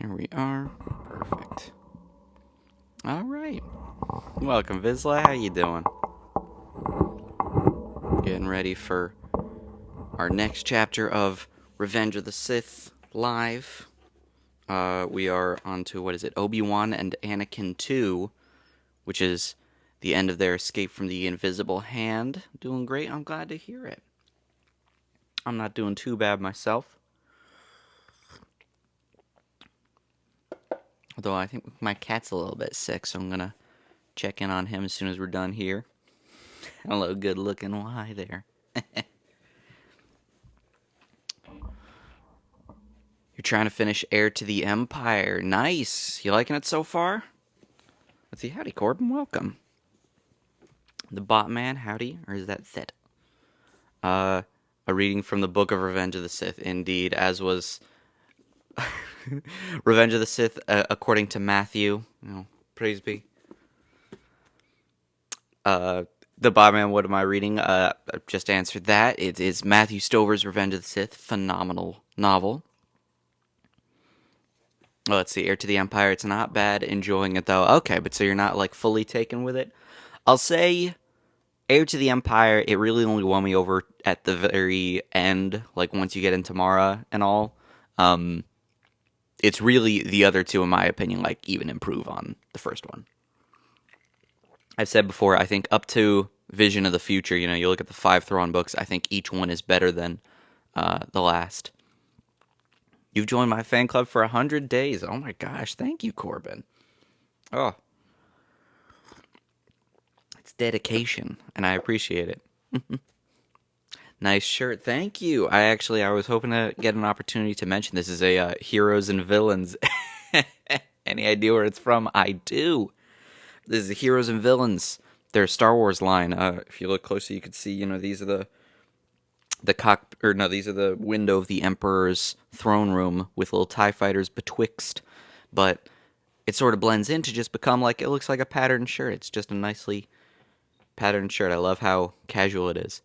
Here we are. Perfect. All right. Welcome, Vizsla. How you doing? Getting ready for our next chapter of Revenge of the Sith live. We are on to, what is it, Obi-Wan and Anakin 2, which is the end of their escape from the invisible hand. Doing great. I'm glad to hear it. I'm not doing too bad myself. Although I think my cat's a little bit sick, so I'm going to check in on him as soon as we're done here. Hello, good looking. Well, hi there. You're trying to finish Heir to the Empire. Nice. You liking it so far? Let's see. Howdy, Corbin. Welcome. The Botman. Howdy. Or is that Sith? A reading from the Book of Revenge of the Sith. Indeed, as was Revenge of the Sith, according to Matthew. Praise be. The Botman, what am I reading? I just answered that. It is Matthew Stover's Revenge of the Sith. Phenomenal novel. Oh, let's see. Heir to the Empire. It's not bad. Enjoying it, though. Okay, but so you're not, like, fully taken with it? I'll say Heir to the Empire, it really only won me over at the very end, like, once you get into Mara and all. It's really the other two, in my opinion, like, even improve on the first one. I've said before, I think up to Vision of the Future, you look at the 5 Thrawn books, I think each one is better than the last. You've joined my fan club for 100 days. Oh my gosh, thank you, Corbin. Oh, it's dedication, and I appreciate it. Nice shirt, thank you. I was hoping to get an opportunity to mention this is a Heroes and Villains. Any idea where it's from? I do. This is Heroes and Villains, their Star Wars line. If you look closer, you can see, these are these are the window of the Emperor's throne room with little TIE fighters betwixt, but it sort of blends in to just become like, it looks like a patterned shirt. It's just a nicely patterned shirt. I love how casual it is.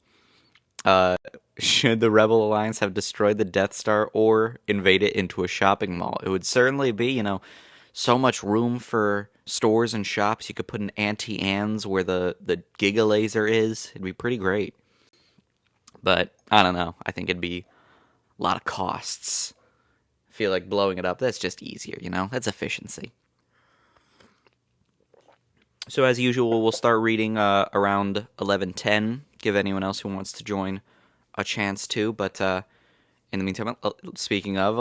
Should the Rebel Alliance have destroyed the Death Star or invade it into a shopping mall? It would certainly be, so much room for stores and shops. You could put an Auntie Anne's where the Giga Laser is. It'd be pretty great. But, I don't know. I think it'd be a lot of costs. I feel like blowing it up, that's just easier, That's efficiency. So, as usual, we'll start reading around 11:10. Give anyone else who wants to join a chance to. But in the meantime, speaking of,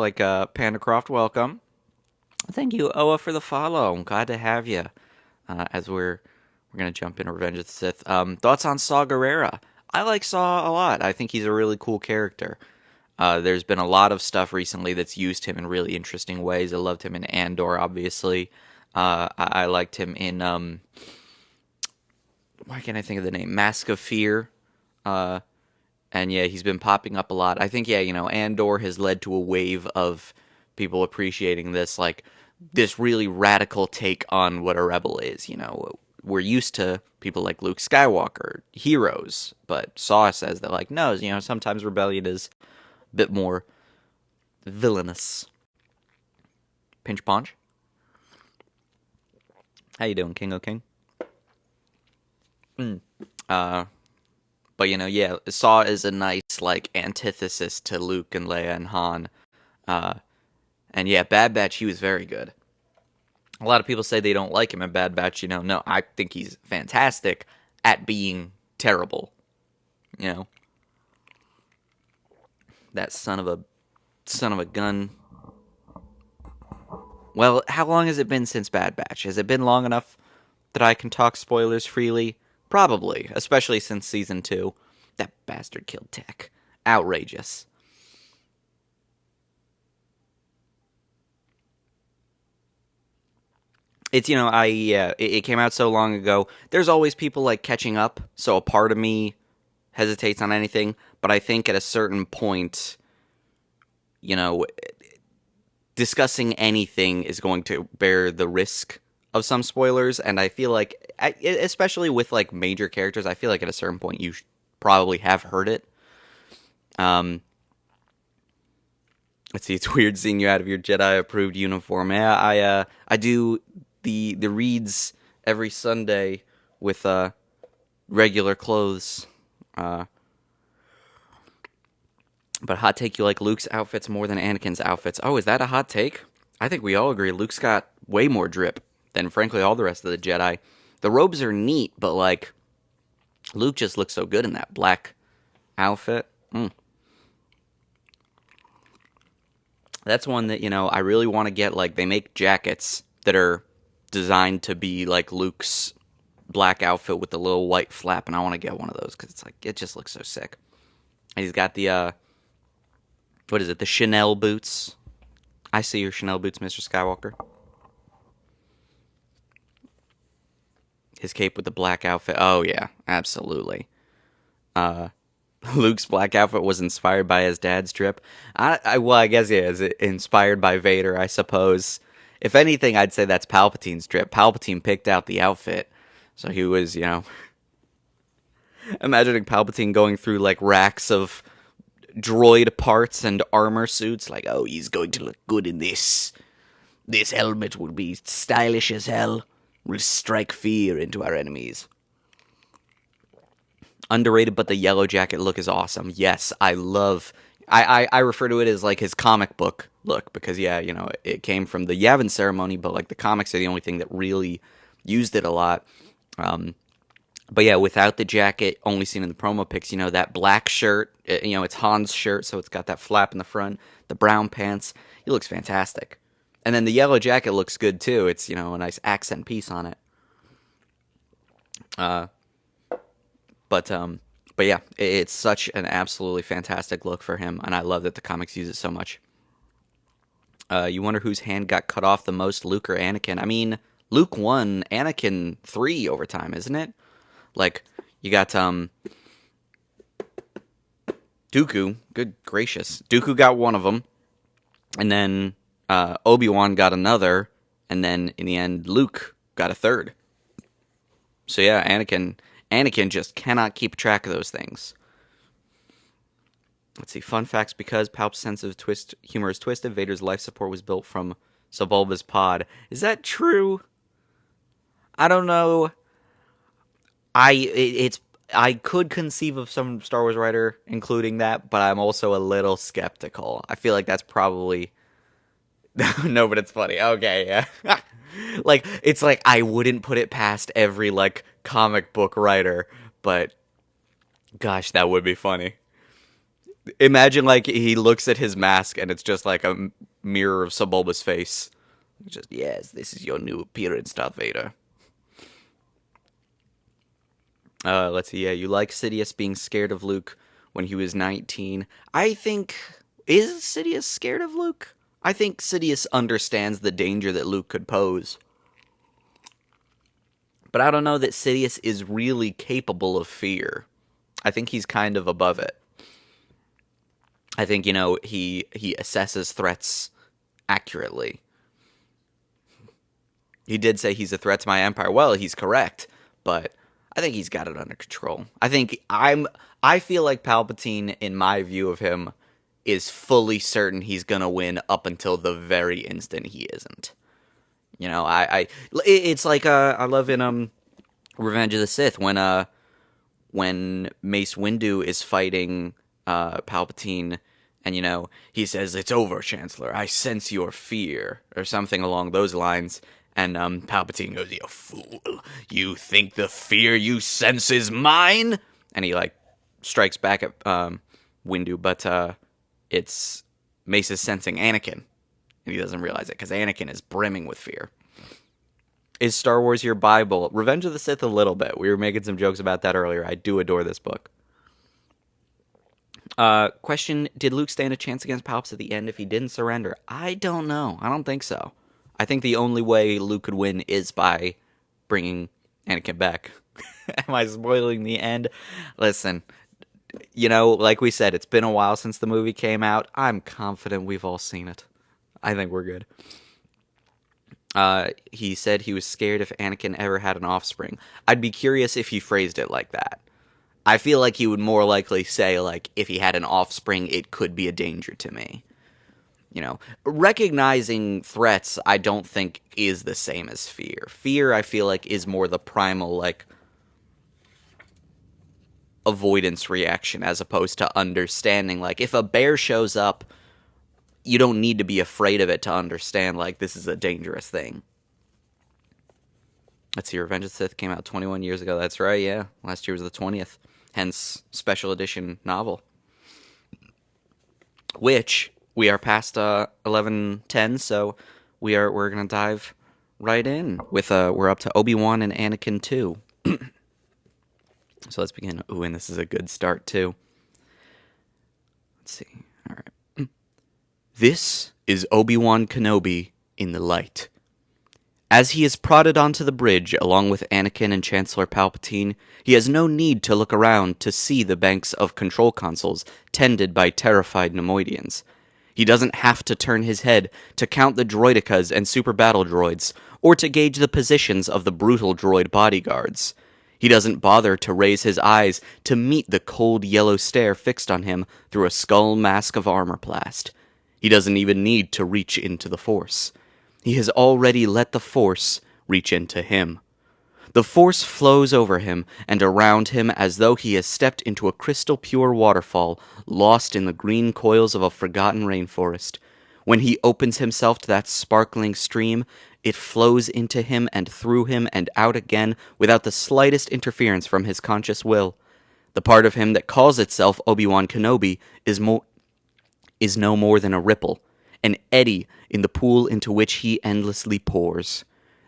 Panda Croft, welcome. Thank you, Oa, for the follow. I'm glad to have you. As we're going to jump into Revenge of the Sith. Thoughts on Saw Gerrera? I like Saw a lot. I think he's a really cool character. There's been a lot of stuff recently that's used him in really interesting ways. I loved him in Andor, obviously. I liked him in, why can't I think of the name? Mask of Fear. And yeah, he's been popping up a lot. I think, Andor has led to a wave of people appreciating this, this really radical take on what a rebel is, We're used to people like Luke Skywalker, heroes, but Saw says that, no, sometimes rebellion is a bit more villainous. Pinch Punch? How you doing, King O' King? But, yeah, Saw is a nice, antithesis to Luke and Leia and Han. And yeah, Bad Batch, he was very good. A lot of people say they don't like him in Bad Batch, no, I think he's fantastic at being terrible, That son of a gun. Well, how long has it been since Bad Batch? Has it been long enough that I can talk spoilers freely? Probably, especially since Season 2. That bastard killed Tech. Outrageous. It's, it came out so long ago. There's always people, catching up, so a part of me hesitates on anything, but I think at a certain point, discussing anything is going to bear the risk of some spoilers, and I feel like, especially with, major characters, I feel like at a certain point you probably have heard it. Let's see. It's weird seeing you out of your Jedi approved uniform. Yeah, I do the reads every Sunday with regular clothes. Uh, but hot take, you like Luke's outfits more than Anakin's outfits. Oh, is that a hot take? I think we all agree Luke's got way more drip than, frankly, all the rest of the Jedi. The robes are neat, but, like, Luke just looks so good in that black outfit. That's one that, I really want to get. Like, they make jackets that are designed to be like Luke's black outfit with the little white flap, and I want to get one of those because it's like, it just looks so sick. And he's got the, what is it, the Chanel boots. I see your Chanel boots, Mr. Skywalker. His cape with the black outfit. Oh, yeah, absolutely. Luke's black outfit was inspired by his dad's drip. Well, I guess, yeah, is it inspired by Vader, I suppose. If anything, I'd say that's Palpatine's drip. Palpatine picked out the outfit. So he was, imagining Palpatine going through, like, racks of droid parts and armor suits. Like, oh, he's going to look good in this. This helmet will be stylish as hell. Will strike fear into our enemies. Underrated, but the yellow jacket look is awesome. Yes, I love... I refer to it as, like, his comic book look, because, yeah, it came from the Yavin ceremony, but, like, the comics are the only thing that really used it a lot. But, yeah, without the jacket, only seen in the promo pics, that black shirt, it's Han's shirt, so it's got that flap in the front, the brown pants, he looks fantastic. And then the yellow jacket looks good, too. It's, a nice accent piece on it. But yeah, it's such an absolutely fantastic look for him, and I love that the comics use it so much. You wonder whose hand got cut off the most, Luke or Anakin? I mean, Luke won, Anakin 3 over time, isn't it? Like, you got, Dooku, good gracious. Dooku got one of them, and then, Obi-Wan got another, and then, in the end, Luke got a third. So yeah, Anakin just cannot keep track of those things. Let's see, fun facts, because Palp's sense of humor is twisted, Vader's life support was built from Sebulba's pod. Is that true? I don't know. I could conceive of some Star Wars writer including that, but I'm also a little skeptical. I feel like that's probably... No, but it's funny. Okay, yeah. Like, it's like, I wouldn't put it past every, like, comic book writer, but gosh, that would be funny. Imagine, like, he looks at his mask and it's just like a mirror of Sebulba's face. Just, yes, this is your new appearance, Darth Vader. Let's see, yeah, you like Sidious being scared of Luke when he was 19. I think, is Sidious scared of Luke? I think Sidious understands the danger that Luke could pose. But I don't know that Sidious is really capable of fear. I think he's kind of above it. I think, he assesses threats accurately. He did say he's a threat to my empire. Well, he's correct, but I think he's got it under control. I feel like Palpatine, in my view of him, is fully certain he's gonna win up until the very instant he isn't. It's like I love in Revenge of the Sith when Mace Windu is fighting Palpatine, and he says, "It's over, Chancellor. I sense your fear," or something along those lines. And Palpatine goes, "You fool! You think the fear you sense is mine?" And he like strikes back at Windu, but it's Mace is sensing Anakin, and he doesn't realize it because Anakin is brimming with fear. Is Star Wars your Bible? Revenge of the Sith a little bit. We were making some jokes about that earlier. I do adore this book. Question, did Luke stand a chance against Palps at the end if he didn't surrender? I don't know. I don't think so. I think the only way Luke could win is by bringing Anakin back. Am I spoiling the end? Listen, like we said, it's been a while since the movie came out. I'm confident we've all seen it. I think we're good. He said he was scared if Anakin ever had an offspring. I'd be curious if he phrased it like that. I feel like he would more likely say, like, if he had an offspring, it could be a danger to me. Recognizing threats, I don't think is the same as fear. Fear, I feel like, is more the primal, like, avoidance reaction as opposed to understanding. Like, if a bear shows up, you don't need to be afraid of it to understand, like, this is a dangerous thing. Let's see, Revenge of the Sith came out 21 years ago. That's right, yeah. Last year was the 20th. Hence, special edition novel. Which, we are past 11:10, so we're going to dive right in with, we're up to Obi-Wan and Anakin 2. So let's begin. Ooh, and this is a good start, too. Let's see. All right. This is Obi-Wan Kenobi in the light. As he is prodded onto the bridge along with Anakin and Chancellor Palpatine, he has no need to look around to see the banks of control consoles tended by terrified Nemoidians. He doesn't have to turn his head to count the droidicas and super battle droids, or to gauge the positions of the brutal droid bodyguards. He doesn't bother to raise his eyes to meet the cold yellow stare fixed on him through a skull mask of armor plast. He doesn't even need to reach into the Force. He has already let the Force reach into him. The Force flows over him and around him as though he has stepped into a crystal pure waterfall lost in the green coils of a forgotten rainforest. When he opens himself to that sparkling stream, it flows into him and through him and out again without the slightest interference from his conscious will. The part of him that calls itself Obi-Wan Kenobi is no more than a ripple, an eddy in the pool into which he endlessly pours.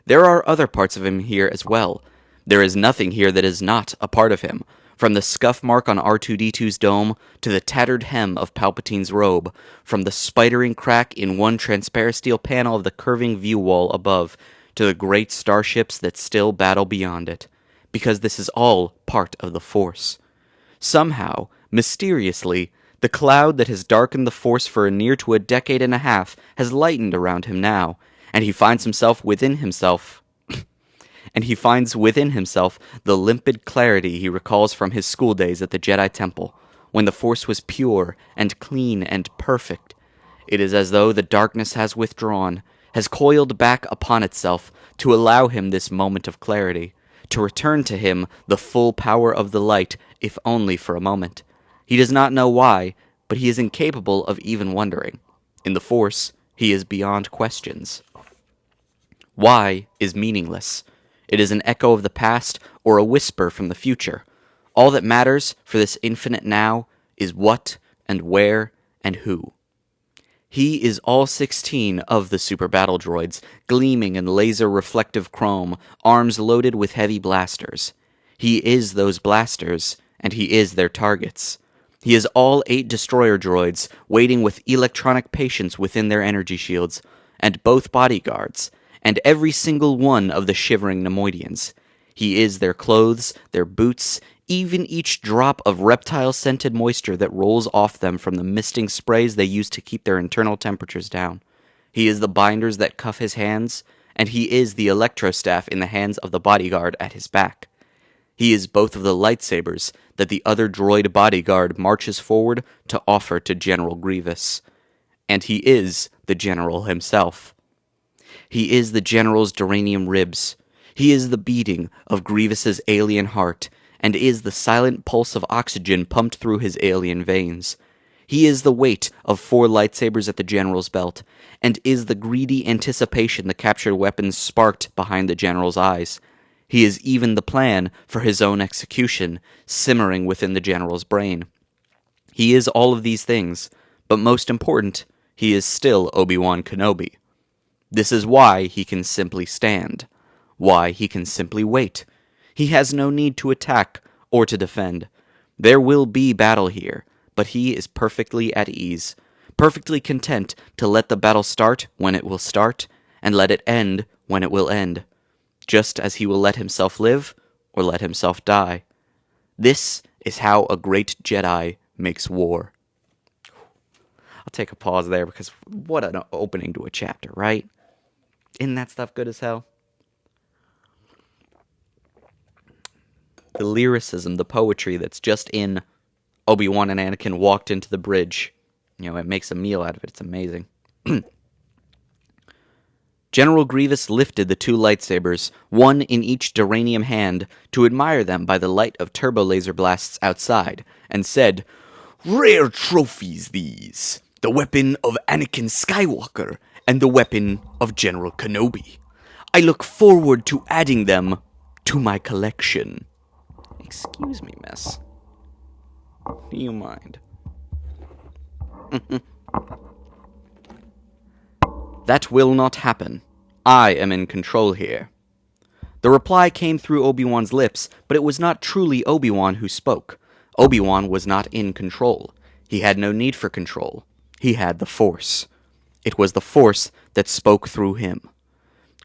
There are other parts of him here as well. There is nothing here that is not a part of him, from the scuff mark on R2-D2's dome to the tattered hem of Palpatine's robe, from the spidering crack in one transparisteel panel of the curving view wall above to the great starships that still battle beyond it, because this is all part of the Force. Somehow, mysteriously, the cloud that has darkened the Force for near to a decade and a half has lightened around him now, and he finds within himself the limpid clarity he recalls from his school days at the Jedi Temple, when the Force was pure and clean and perfect. It is as though the darkness has withdrawn, has coiled back upon itself to allow him this moment of clarity, to return to him the full power of the light, if only for a moment. He does not know why, but he is incapable of even wondering. In the Force, he is beyond questions. Why is meaningless. It is an echo of the past or a whisper from the future. All that matters for this infinite now is what and where and who. He is all 16 of the super battle droids, gleaming in laser-reflective chrome, arms loaded with heavy blasters. He is those blasters, and he is their targets. He is all 8 destroyer droids, waiting with electronic patience within their energy shields, and both bodyguards, and every single one of the shivering Nemoidians. He is their clothes, their boots, even each drop of reptile-scented moisture that rolls off them from the misting sprays they use to keep their internal temperatures down. He is the binders that cuff his hands, and he is the electrostaff in the hands of the bodyguard at his back. He is both of the lightsabers that the other droid bodyguard marches forward to offer to General Grievous. And he is the General himself. He is the General's duranium ribs. He is the beating of Grievous's alien heart, and is the silent pulse of oxygen pumped through his alien veins. He is the weight of 4 lightsabers at the General's belt, and is the greedy anticipation the captured weapons sparked behind the General's eyes. He is even the plan for his own execution, simmering within the General's brain. He is all of these things, but most important, he is still Obi-Wan Kenobi. This is why he can simply stand, why he can simply wait. He has no need to attack or to defend. There will be battle here, but he is perfectly at ease, perfectly content to let the battle start when it will start, and let it end when it will end, just as he will let himself live or let himself die. This is how a great Jedi makes war. I'll take a pause there because what an opening to a chapter, right? Isn't that stuff good as hell? The lyricism, the poetry that's just in Obi-Wan and Anakin walked into the bridge. It makes a meal out of it. It's amazing. General Grievous lifted the two lightsabers, one in each duranium hand, to admire them by the light of turbo laser blasts outside, and said, "Rare trophies these! The weapon of Anakin Skywalker and the weapon of General Kenobi. I look forward to adding them to my collection." Excuse me, miss. Do you mind? "That will not happen. I am in control here." The reply came through Obi-Wan's lips, but it was not truly Obi-Wan who spoke. Obi-Wan was not in control. He had no need for control. He had the Force. It was the Force that spoke through him.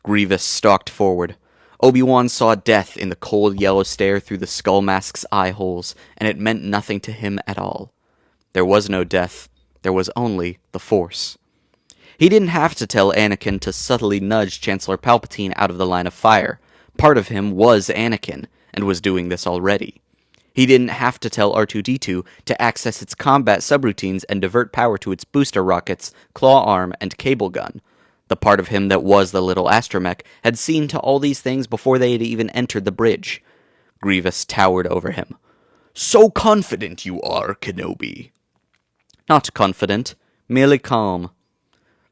Grievous stalked forward. Obi-Wan saw death in the cold yellow stare through the skull mask's eye holes, and it meant nothing to him at all. There was no death. There was only the Force. He didn't have to tell Anakin to subtly nudge Chancellor Palpatine out of the line of fire. Part of him was Anakin, and was doing this already. He didn't have to tell R2-D2 to access its combat subroutines and divert power to its booster rockets, claw arm, and cable gun. The part of him that was the little astromech had seen to all these things before they had even entered the bridge. Grievous towered over him. "So confident you are, Kenobi." "Not confident, merely calm."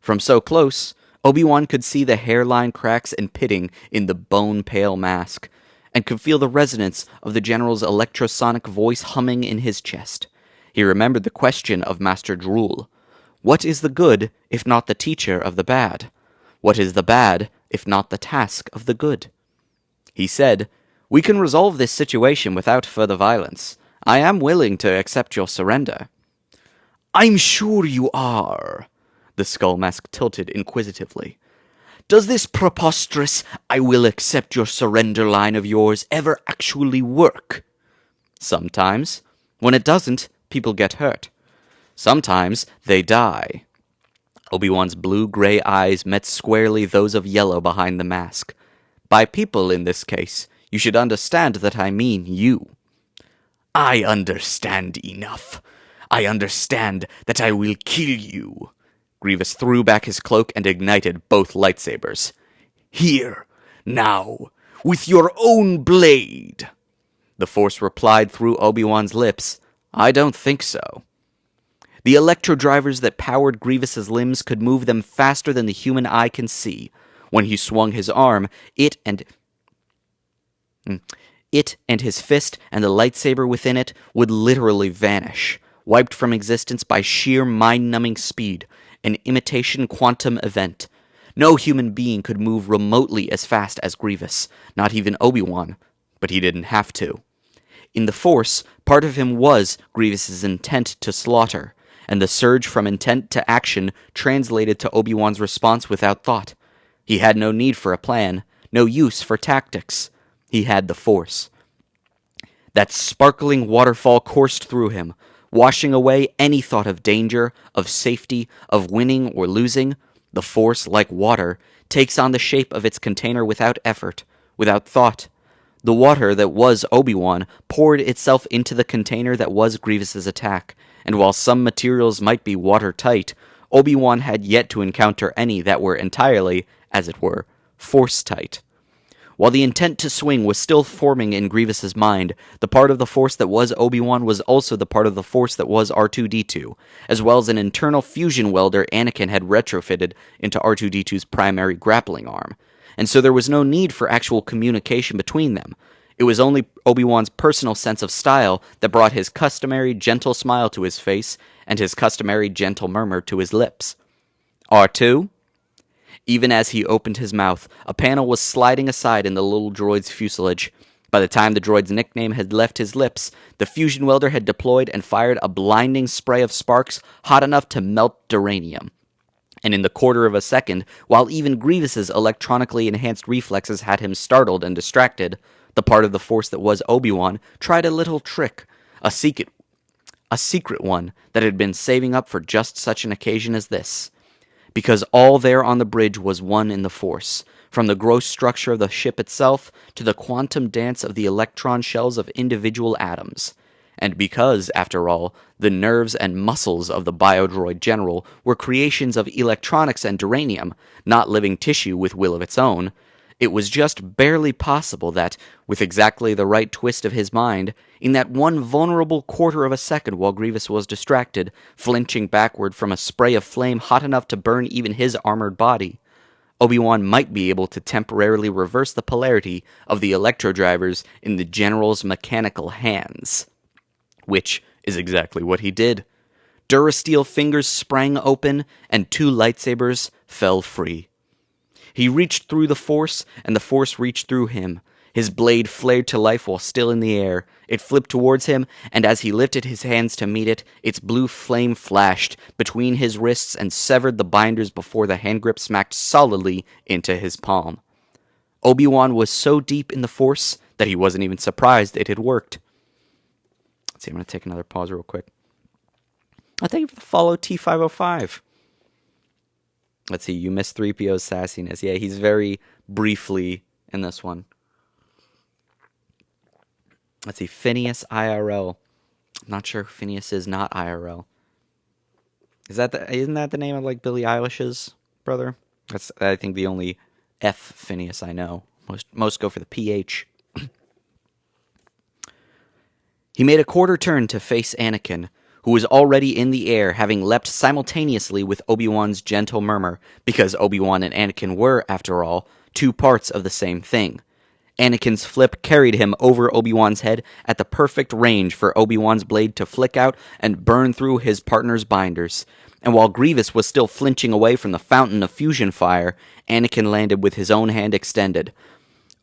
From so close, Obi-Wan could see the hairline cracks and pitting in the bone-pale mask, and could feel the resonance of the General's electrosonic voice humming in his chest. He remembered the question of Master Drool. What is the good, if not the teacher of the bad? What is the bad, if not the task of the good? He said, "We can resolve this situation without further violence. I am willing to accept your surrender." "I'm sure you are." The skull mask tilted inquisitively. "Does this preposterous, 'I will accept your surrender' line of yours ever actually work?" "Sometimes. When it doesn't, people get hurt. Sometimes they die." Obi-Wan's blue-gray eyes met squarely those of yellow behind the mask. "By people, in this case, you should understand that I mean you." "I understand enough. I understand that I will kill you." Grievous threw back his cloak and ignited both lightsabers. "Here, now, with your own blade." The Force replied through Obi-Wan's lips, "I don't think so." The electro-drivers that powered Grievous's limbs could move them faster than the human eye can see. When he swung his arm, it and his fist and the lightsaber within it would literally vanish, wiped from existence by sheer mind-numbing speed, an imitation quantum event. No human being could move remotely as fast as Grievous, not even Obi-Wan, but he didn't have to. In the Force, part of him was Grievous's intent to slaughter, and the surge from intent to action translated to Obi-Wan's response without thought. He had no need for a plan, no use for tactics. He had the Force. That sparkling waterfall coursed through him, washing away any thought of danger, of safety, of winning or losing. The Force, like water, takes on the shape of its container without effort, without thought. The water that was Obi-Wan poured itself into the container that was Grievous's attack, and while some materials might be watertight, Obi-Wan had yet to encounter any that were entirely, as it were, Force-tight. While the intent to swing was still forming in Grievous's mind, the part of the Force that was Obi-Wan was also the part of the Force that was R2-D2, as well as an internal fusion welder Anakin had retrofitted into R2-D2's primary grappling arm, and so there was no need for actual communication between them. It was only Obi-Wan's personal sense of style that brought his customary gentle smile to his face and his customary gentle murmur to his lips. "R2?" Even as he opened his mouth, a panel was sliding aside in the little droid's fuselage. By the time the droid's nickname had left his lips, the fusion welder had deployed and fired a blinding spray of sparks hot enough to melt duranium. And in the quarter of a second, while even Grievous's electronically enhanced reflexes had him startled and distracted, the part of the Force that was Obi-Wan tried a little trick, a secret one that had been saving up for just such an occasion as this. Because all there on the bridge was one in the Force, from the gross structure of the ship itself to the quantum dance of the electron shells of individual atoms. And because, after all, the nerves and muscles of the biodroid general were creations of electronics and duranium, not living tissue with will of its own, it was just barely possible that, with exactly the right twist of his mind, in that one vulnerable quarter of a second while Grievous was distracted, flinching backward from a spray of flame hot enough to burn even his armored body, Obi-Wan might be able to temporarily reverse the polarity of the electrodrivers in the General's mechanical hands. Which is exactly what he did. Durasteel fingers sprang open, and 2 lightsabers fell free. He reached through the Force, and the Force reached through him. His blade flared to life while still in the air. It flipped towards him, and as he lifted his hands to meet it, its blue flame flashed between his wrists and severed the binders before the handgrip smacked solidly into his palm. Obi-Wan was so deep in the Force that he wasn't even surprised it had worked. Let's see, I'm going to take another pause real quick. Thank you for the follow, T505. Let's see, you missed 3PO's sassiness. Yeah, he's very briefly in this one. Let's see, Phineas IRL. I'm not sure who Phineas is not IRL. Isn't that the name of, like, Billie Eilish's brother? That's, I think, the only F Phineas I know. Most go for the PH. He made a quarter turn to face Anakin, who was already in the air, having leapt simultaneously with Obi-Wan's gentle murmur, because Obi-Wan and Anakin were, after all, 2 parts of the same thing. Anakin's flip carried him over Obi-Wan's head at the perfect range for Obi-Wan's blade to flick out and burn through his partner's binders. And while Grievous was still flinching away from the fountain of fusion fire, Anakin landed with his own hand extended.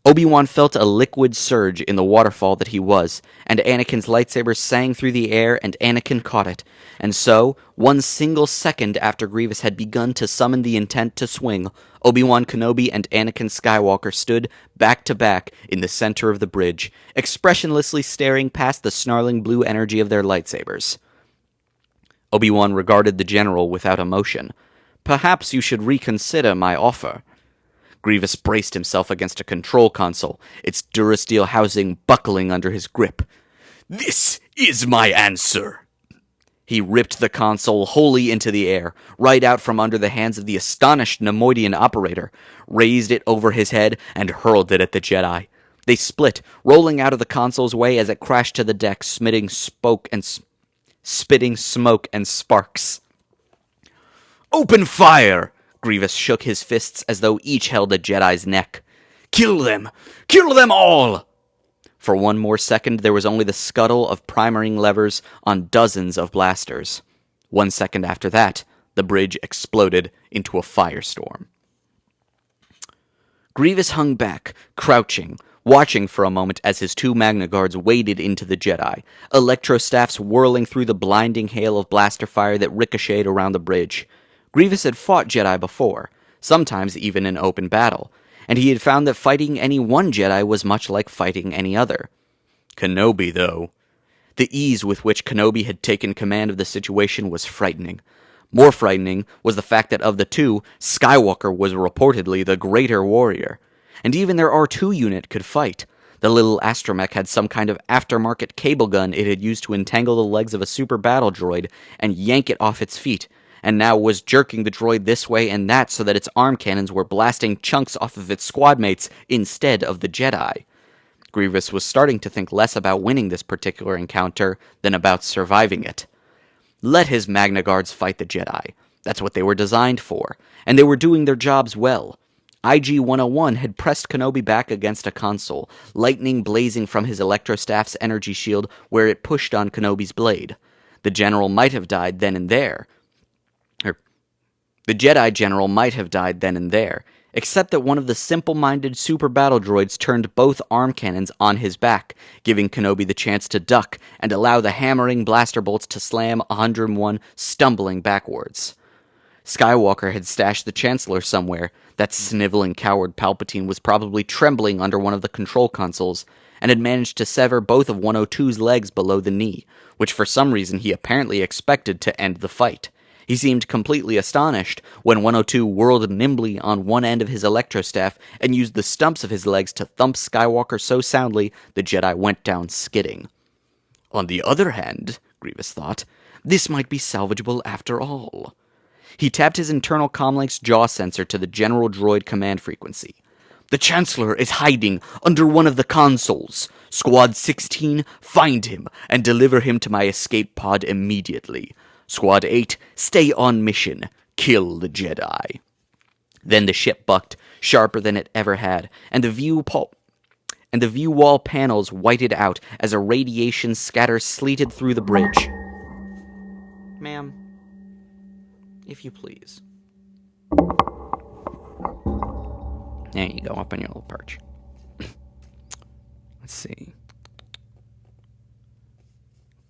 Obi-Wan felt a liquid surge in the waterfall that he was, and Anakin's lightsaber sang through the air, and Anakin caught it. And so, 1 single second after Grievous had begun to summon the intent to swing, Obi-Wan Kenobi and Anakin Skywalker stood back to back in the center of the bridge, expressionlessly staring past the snarling blue energy of their lightsabers. Obi-Wan regarded the general without emotion. "Perhaps you should reconsider my offer." Grievous braced himself against a control console, its Durasteel housing buckling under his grip. "This is my answer." He ripped the console wholly into the air, right out from under the hands of the astonished Nemoidian operator, raised it over his head, and hurled it at the Jedi. They split, rolling out of the console's way as it crashed to the deck, spitting smoke and sparks. "Open fire!" Grievous shook his fists as though each held a Jedi's neck. "Kill them! Kill them all!" For 1 more second, there was only the scuttle of primering levers on dozens of blasters. 1 second after that, the bridge exploded into a firestorm. Grievous hung back, crouching, watching for a moment as his 2 Magna Guards waded into the Jedi, electrostaffs whirling through the blinding hail of blaster fire that ricocheted around the bridge. Grievous had fought Jedi before, sometimes even in open battle, and he had found that fighting any one Jedi was much like fighting any other. Kenobi, though. The ease with which Kenobi had taken command of the situation was frightening. More frightening was the fact that of the 2, Skywalker was reportedly the greater warrior. And even their R2 unit could fight. The little astromech had some kind of aftermarket cable gun it had used to entangle the legs of a super battle droid and yank it off its feet, and now was jerking the droid this way and that so that its arm cannons were blasting chunks off of its squad mates instead of the Jedi. Grievous was starting to think less about winning this particular encounter than about surviving it. Let his Magna Guards fight the Jedi. That's what they were designed for, and they were doing their jobs well. IG-101 had pressed Kenobi back against a console, lightning blazing from his electrostaff's energy shield where it pushed on Kenobi's blade. The general might have died then and there. The Jedi General might have died then and there, except that one of the simple-minded super battle droids turned both arm cannons on his back, giving Kenobi the chance to duck and allow the hammering blaster bolts to slam 101 stumbling backwards. Skywalker had stashed the Chancellor somewhere. That sniveling coward Palpatine was probably trembling under one of the control consoles, and had managed to sever both of 102's legs below the knee, which for some reason he apparently expected to end the fight. He seemed completely astonished when 102 whirled nimbly on one end of his electrostaff and used the stumps of his legs to thump Skywalker so soundly the Jedi went down skidding. On the other hand, Grievous thought, this might be salvageable after all. He tapped his internal comlink's jaw sensor to the general droid command frequency. The Chancellor is hiding under one of the consoles. Squad 16, find him and deliver him to my escape pod immediately. Squad 8, stay on mission. Kill the Jedi. Then the ship bucked, sharper than it ever had, and the view wall panels whited out as a radiation scatter sleeted through the bridge. Ma'am, if you please. There you go, up on your little perch. Let's see.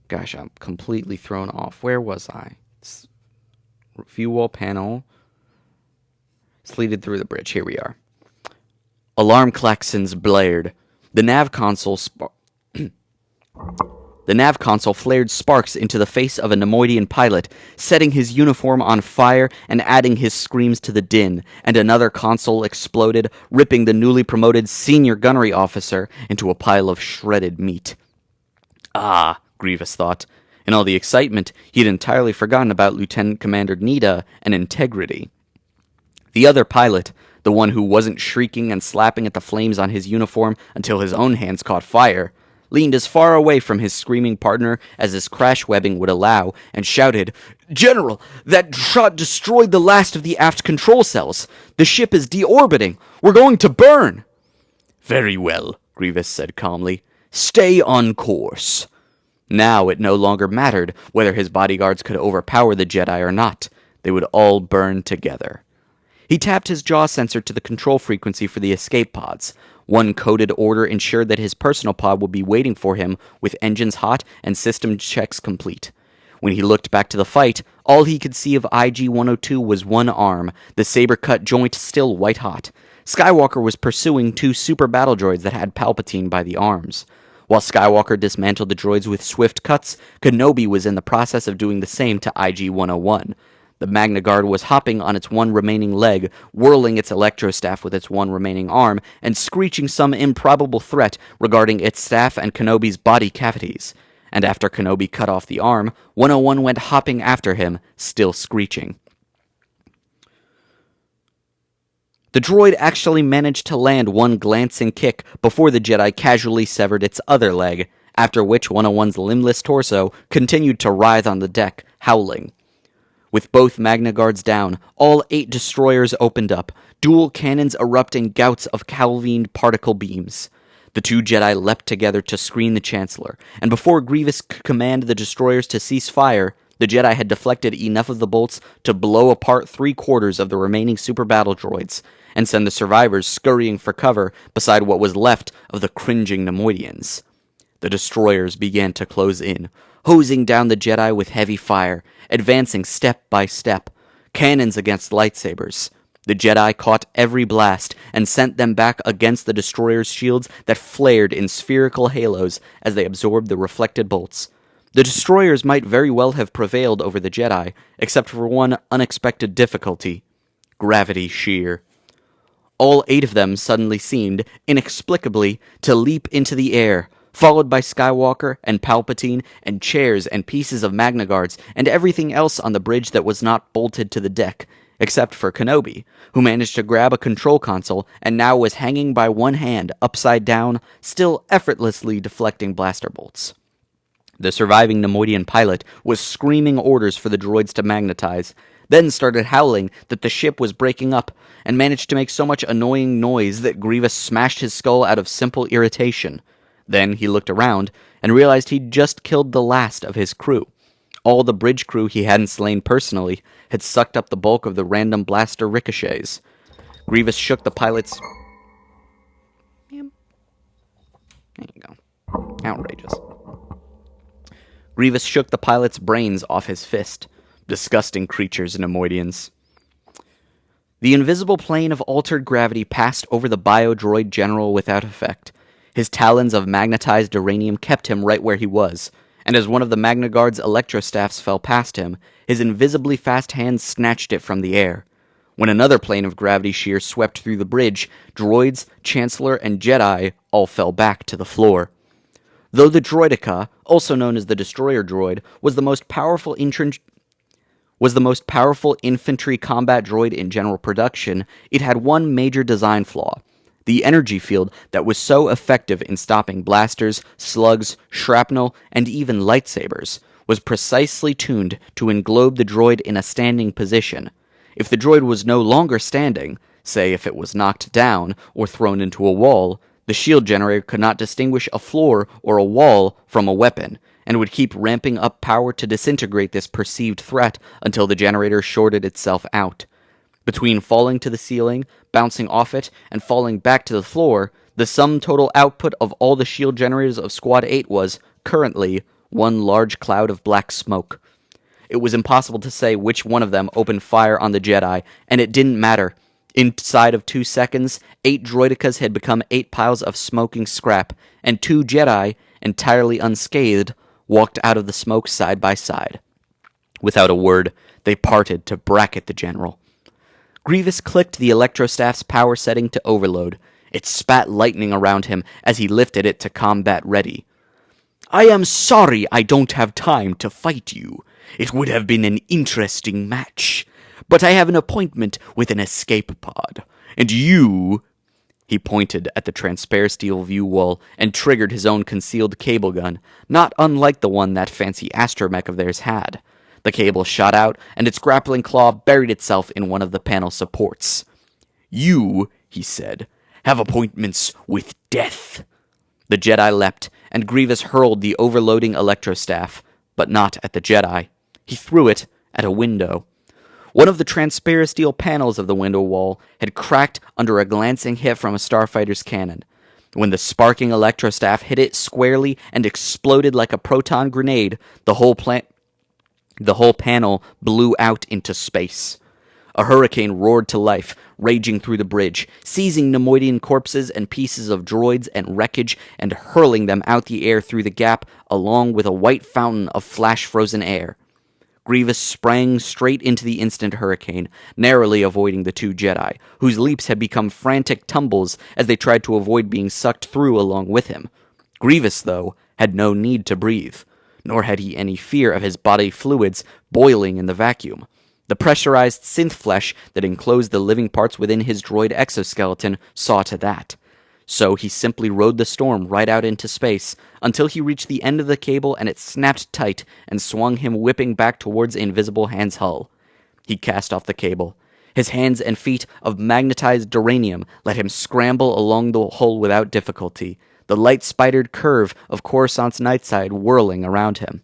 Gosh, I'm completely thrown off. Where was I? View wall panel. Sleeted through the bridge. Here we are. Alarm klaxons blared. The nav console flared sparks into the face of a Nemoidian pilot, setting his uniform on fire and adding his screams to the din, and another console exploded, ripping the newly promoted senior gunnery officer into a pile of shredded meat. Ah, Grievous thought. In all the excitement, he'd entirely forgotten about Lieutenant Commander Nita and integrity. The other pilot, the one who wasn't shrieking and slapping at the flames on his uniform until his own hands caught fire, leaned as far away from his screaming partner as his crash webbing would allow, and shouted, "General, that shot destroyed the last of the aft control cells. The ship is deorbiting. We're going to burn." "Very well," Grievous said calmly. "Stay on course." Now it no longer mattered whether his bodyguards could overpower the Jedi or not. They would all burn together. He tapped his jaw sensor to the control frequency for the escape pods. One coded order ensured that his personal pod would be waiting for him with engines hot and system checks complete. When he looked back to the fight, all he could see of IG-102 was one arm, the saber-cut joint still white-hot. Skywalker was pursuing two super battle droids that had Palpatine by the arms. While Skywalker dismantled the droids with swift cuts, Kenobi was in the process of doing the same to IG-101. The Magna Guard was hopping on its one remaining leg, whirling its electrostaff with its one remaining arm, and screeching some improbable threat regarding its staff and Kenobi's body cavities. And after Kenobi cut off the arm, 101 went hopping after him, still screeching. The droid actually managed to land one glancing kick before the Jedi casually severed its other leg, after which 101's limbless torso continued to writhe on the deck, howling. With both Magna Guards down, all 8 destroyers opened up, dual cannons erupting gouts of Calvined particle beams. The 2 Jedi leapt together to screen the Chancellor, and before Grievous could command the destroyers to cease fire, the Jedi had deflected enough of the bolts to blow apart 3/4 of the remaining super battle droids, and send the survivors scurrying for cover beside what was left of the cringing Nemoidians. The destroyers began to close in, hosing down the Jedi with heavy fire, advancing step by step, cannons against lightsabers. The Jedi caught every blast and sent them back against the destroyers' shields that flared in spherical halos as they absorbed the reflected bolts. The destroyers might very well have prevailed over the Jedi, except for one unexpected difficulty: gravity shear. All 8 of them suddenly seemed, inexplicably, to leap into the air, followed by Skywalker and Palpatine and chairs and pieces of Magna Guards and everything else on the bridge that was not bolted to the deck, except for Kenobi, who managed to grab a control console and now was hanging by one hand, upside down, still effortlessly deflecting blaster bolts. The surviving Nemoidian pilot was screaming orders for the droids to magnetize, then started howling that the ship was breaking up, and managed to make so much annoying noise that Grievous smashed his skull out of simple irritation. Then he looked around, and realized he'd just killed the last of his crew. All the bridge crew he hadn't slain personally had sucked up the bulk of the random blaster ricochets. Grievous shook the pilot's... There you go. Outrageous. Grievous shook the pilot's brains off his fist. Disgusting creatures, Nemoidians. The invisible plane of altered gravity passed over the bio-droid general without effect. His talons of magnetized uranium kept him right where he was, and as one of the Magna Guard's electrostaffs fell past him, his invisibly fast hands snatched it from the air. When another plane of gravity shear swept through the bridge, droids, Chancellor, and Jedi all fell back to the floor. Though the droideka, also known as the destroyer droid, was the most powerful infantry combat droid in general production, it had one major design flaw. The energy field that was so effective in stopping blasters, slugs, shrapnel, and even lightsabers was precisely tuned to englobe the droid in a standing position. If the droid was no longer standing, say if it was knocked down or thrown into a wall, the shield generator could not distinguish a floor or a wall from a weapon, and would keep ramping up power to disintegrate this perceived threat until the generator shorted itself out. Between falling to the ceiling, bouncing off it, and falling back to the floor, the sum total output of all the shield generators of Squad 8 was, currently, one large cloud of black smoke. It was impossible to say which one of them opened fire on the Jedi, and it didn't matter. Inside of 2 seconds, 8 droidekas had become 8 piles of smoking scrap, and 2 Jedi, entirely unscathed, walked out of the smoke side by side. Without a word, they parted to bracket the general. Grievous clicked the electrostaff's power setting to overload. It spat lightning around him as he lifted it to combat ready. "I am sorry I don't have time to fight you. It would have been an interesting match. But I have an appointment with an escape pod. And you..." He pointed at the transparasteel view wall and triggered his own concealed cable gun, not unlike the one that fancy astromech of theirs had. The cable shot out, and its grappling claw buried itself in one of the panel supports. "You," he said, "have appointments with death." The Jedi leapt, and Grievous hurled the overloading electrostaff, but not at the Jedi. He threw it at a window. One of the transparasteel panels of the window wall had cracked under a glancing hit from a starfighter's cannon. When the sparking electrostaff hit it squarely and exploded like a proton grenade, the whole panel blew out into space. A hurricane roared to life, raging through the bridge, seizing Nemoidian corpses and pieces of droids and wreckage and hurling them out the air through the gap along with a white fountain of flash-frozen air. Grievous sprang straight into the instant hurricane, narrowly avoiding the 2 Jedi, whose leaps had become frantic tumbles as they tried to avoid being sucked through along with him. Grievous, though, had no need to breathe, nor had he any fear of his body fluids boiling in the vacuum. The pressurized synth flesh that enclosed the living parts within his droid exoskeleton saw to that. So he simply rode the storm right out into space, until he reached the end of the cable and it snapped tight and swung him whipping back towards Invisible Hand's hull. He cast off the cable. His hands and feet of magnetized duranium let him scramble along the hull without difficulty, the light-spidered curve of Coruscant's nightside whirling around him.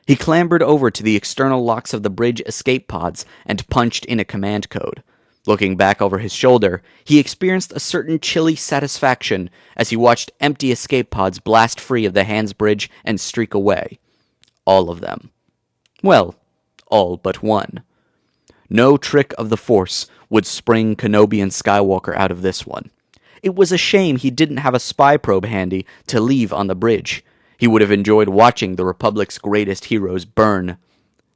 He clambered over to the external locks of the bridge escape pods and punched in a command code. Looking back over his shoulder, he experienced a certain chilly satisfaction as he watched empty escape pods blast free of the Hands Bridge and streak away. All of them. Well, all but one. No trick of the Force would spring Kenobi and Skywalker out of this one. It was a shame he didn't have a spy probe handy to leave on the bridge. He would have enjoyed watching the Republic's greatest heroes burn.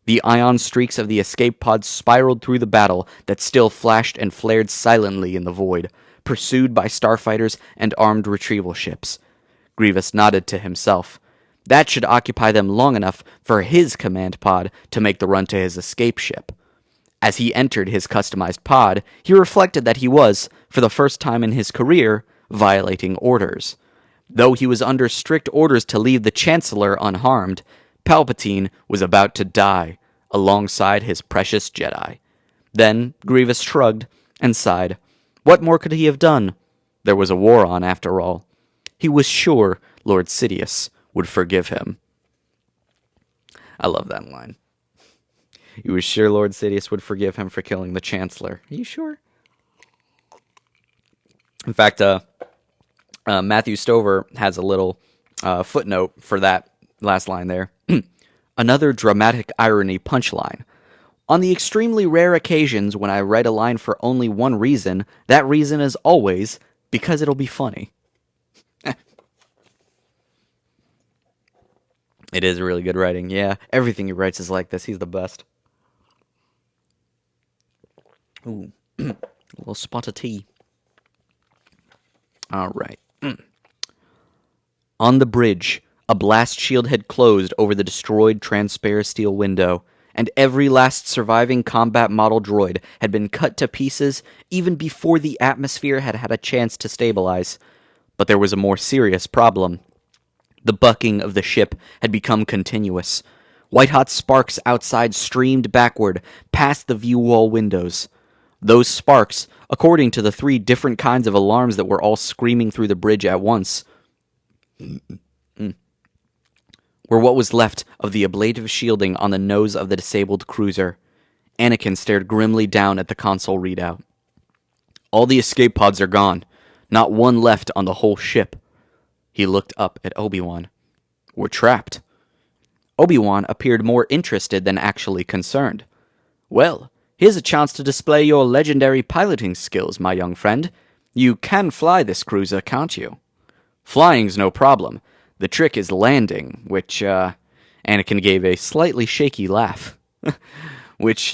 The ion streaks of the escape pods spiraled through the battle that still flashed and flared silently in the void, pursued by starfighters and armed retrieval ships. Grievous nodded to himself. That should occupy them long enough for his command pod to make the run to his escape ship. As he entered his customized pod, he reflected that he was, for the first time in his career, violating orders. Though he was under strict orders to leave the Chancellor unharmed, Palpatine was about to die, alongside his precious Jedi. Then Grievous shrugged and sighed. What more could he have done? There was a war on, after all. He was sure Lord Sidious would forgive him. I love that line. He was sure Lord Sidious would forgive him for killing the Chancellor. Are you sure? In fact, Matthew Stover has a little footnote for that last line there. Another dramatic irony punchline. On the extremely rare occasions when I write a line for only one reason, that reason is always because it'll be funny. It is really good writing, yeah. Everything he writes is like this. He's the best. Ooh, a little spot of tea. All right. On the bridge, a blast shield had closed over the destroyed transparasteel window, and every last surviving combat model droid had been cut to pieces even before the atmosphere had had a chance to stabilize. But there was a more serious problem. The bucking of the ship had become continuous. White-hot sparks outside streamed backward, past the view wall windows. Those sparks, according to the 3 different kinds of alarms that were all screaming through the bridge at once, were what was left of the ablative shielding on the nose of the disabled cruiser. Anakin stared grimly down at the console readout. All the escape pods are gone. Not one left on the whole ship. He looked up at Obi-Wan. We're trapped. Obi-Wan appeared more interested than actually concerned. Well, here's a chance to display your legendary piloting skills, my young friend. You can fly this cruiser, can't you? Flying's no problem. The trick is landing, which, Anakin gave a slightly shaky laugh. Which,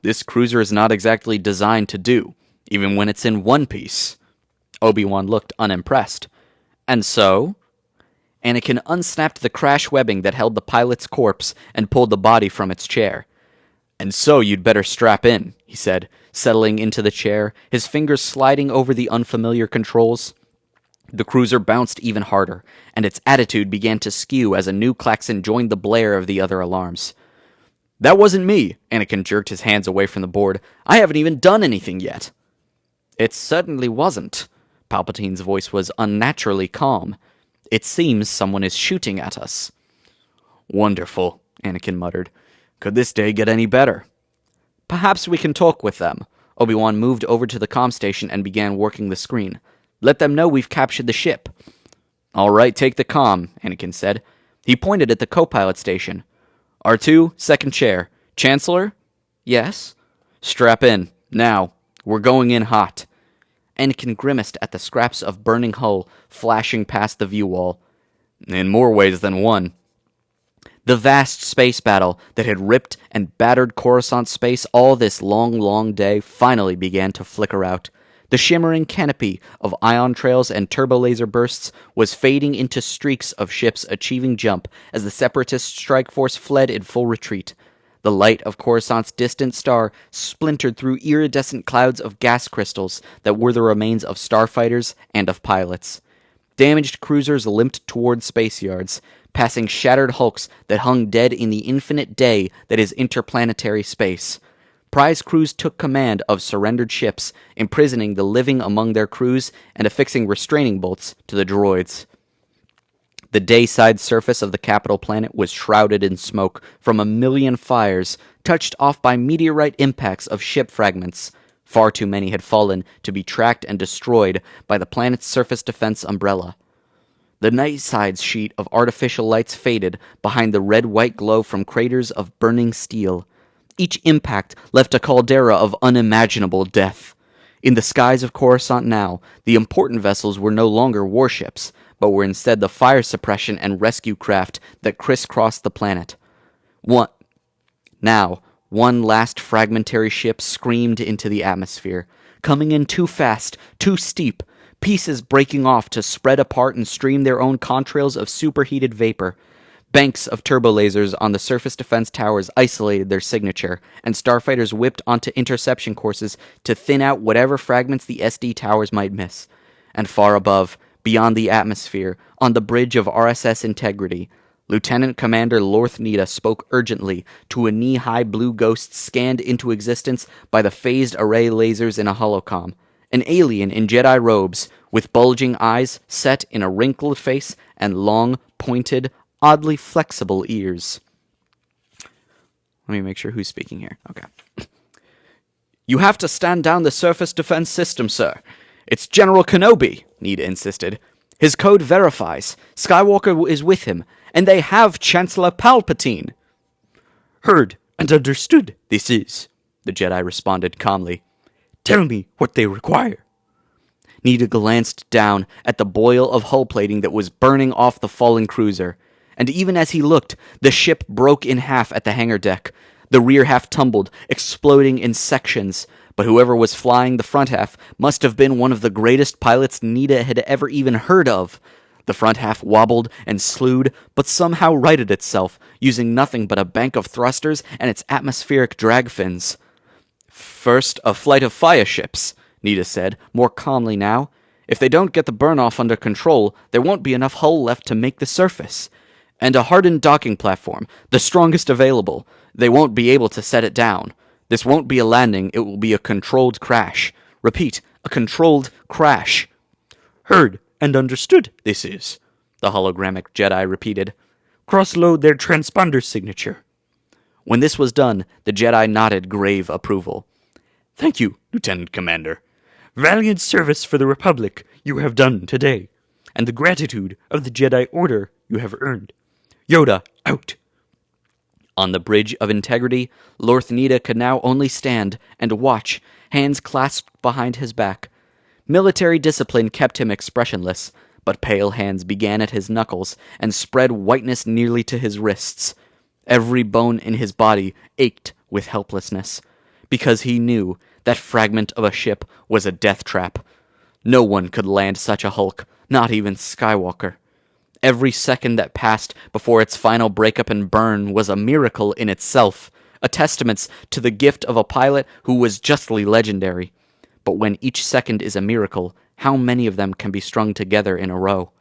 this cruiser is not exactly designed to do, even when it's in one piece. Obi-Wan looked unimpressed. And so? Anakin unsnapped the crash webbing that held the pilot's corpse and pulled the body from its chair. And so you'd better strap in, he said, settling into the chair, his fingers sliding over the unfamiliar controls. The cruiser bounced even harder, and its attitude began to skew as a new klaxon joined the blare of the other alarms. That wasn't me, Anakin jerked his hands away from the board. I haven't even done anything yet. It certainly wasn't. Palpatine's voice was unnaturally calm. It seems someone is shooting at us. Wonderful, Anakin muttered. Could this day get any better? Perhaps we can talk with them. Obi-Wan moved over to the comm station and began working the screen. Let them know we've captured the ship. All right, take the comm, Anakin said. He pointed at the co-pilot station. R2, second chair. Chancellor? Yes? Strap in. Now. We're going in hot. Anakin grimaced at the scraps of burning hull flashing past the view wall. In more ways than one. The vast space battle that had ripped and battered Coruscant space all this long, long day finally began to flicker out. The shimmering canopy of ion trails and turbolaser bursts was fading into streaks of ships achieving jump as the Separatist strike force fled in full retreat. The light of Coruscant's distant star splintered through iridescent clouds of gas crystals that were the remains of starfighters and of pilots. Damaged cruisers limped toward space yards, passing shattered hulks that hung dead in the infinite day that is interplanetary space. Prize crews took command of surrendered ships, imprisoning the living among their crews and affixing restraining bolts to the droids. The dayside surface of the capital planet was shrouded in smoke from a million fires, touched off by meteorite impacts of ship fragments. Far too many had fallen to be tracked and destroyed by the planet's surface defense umbrella. The night-side sheet of artificial lights faded behind the red-white glow from craters of burning steel. Each impact left a caldera of unimaginable death. In the skies of Coruscant now, the important vessels were no longer warships, but were instead the fire suppression and rescue craft that crisscrossed the planet. One last fragmentary ship screamed into the atmosphere, coming in too fast, too steep, pieces breaking off to spread apart and stream their own contrails of superheated vapor. Banks of turbolasers on the surface defense towers isolated their signature, and starfighters whipped onto interception courses to thin out whatever fragments the SD towers might miss. And far above, beyond the atmosphere, on the bridge of RSS Integrity, Lieutenant Commander Lorth Nita spoke urgently to a knee-high blue ghost scanned into existence by the phased array lasers in a holocom. An alien in Jedi robes, with bulging eyes set in a wrinkled face and long, pointed, oddly flexible ears. Let me make sure who's speaking here. Okay. You have to stand down the surface defense system, sir. It's General Kenobi, Nita insisted. His code verifies. Skywalker is with him, and they have Chancellor Palpatine. Heard and understood, this is, the Jedi responded calmly. Tell me what they require. Nita glanced down at the boil of hull plating that was burning off the fallen cruiser. And even as he looked, the ship broke in half at the hangar deck. The rear half tumbled, exploding in sections, but whoever was flying the front half must have been one of the greatest pilots Nita had ever even heard of. The front half wobbled and slewed, but somehow righted itself, using nothing but a bank of thrusters and its atmospheric drag fins. "First, a flight of fire ships," Nita said, more calmly now. "If they don't get the burn-off under control, there won't be enough hull left to make the surface. And a hardened docking platform, the strongest available. They won't be able to set it down. This won't be a landing, it will be a controlled crash. Repeat, a controlled crash." "Heard and understood, this is," the hologramic Jedi repeated. "Cross-load their transponder signature." When this was done, the Jedi nodded grave approval. "Thank you, Lieutenant Commander. Valiant service for the Republic you have done today, and the gratitude of the Jedi Order you have earned. Yoda, out." On the Bridge of Integrity, Lord Nita could now only stand and watch, hands clasped behind his back. Military discipline kept him expressionless, but pale hands began at his knuckles and spread whiteness nearly to his wrists. Every bone in his body ached with helplessness, because he knew that fragment of a ship was a death trap. No one could land such a hulk, not even Skywalker. Every second that passed before its final breakup and burn was a miracle in itself, a testament to the gift of a pilot who was justly legendary. But when each second is a miracle, how many of them can be strung together in a row?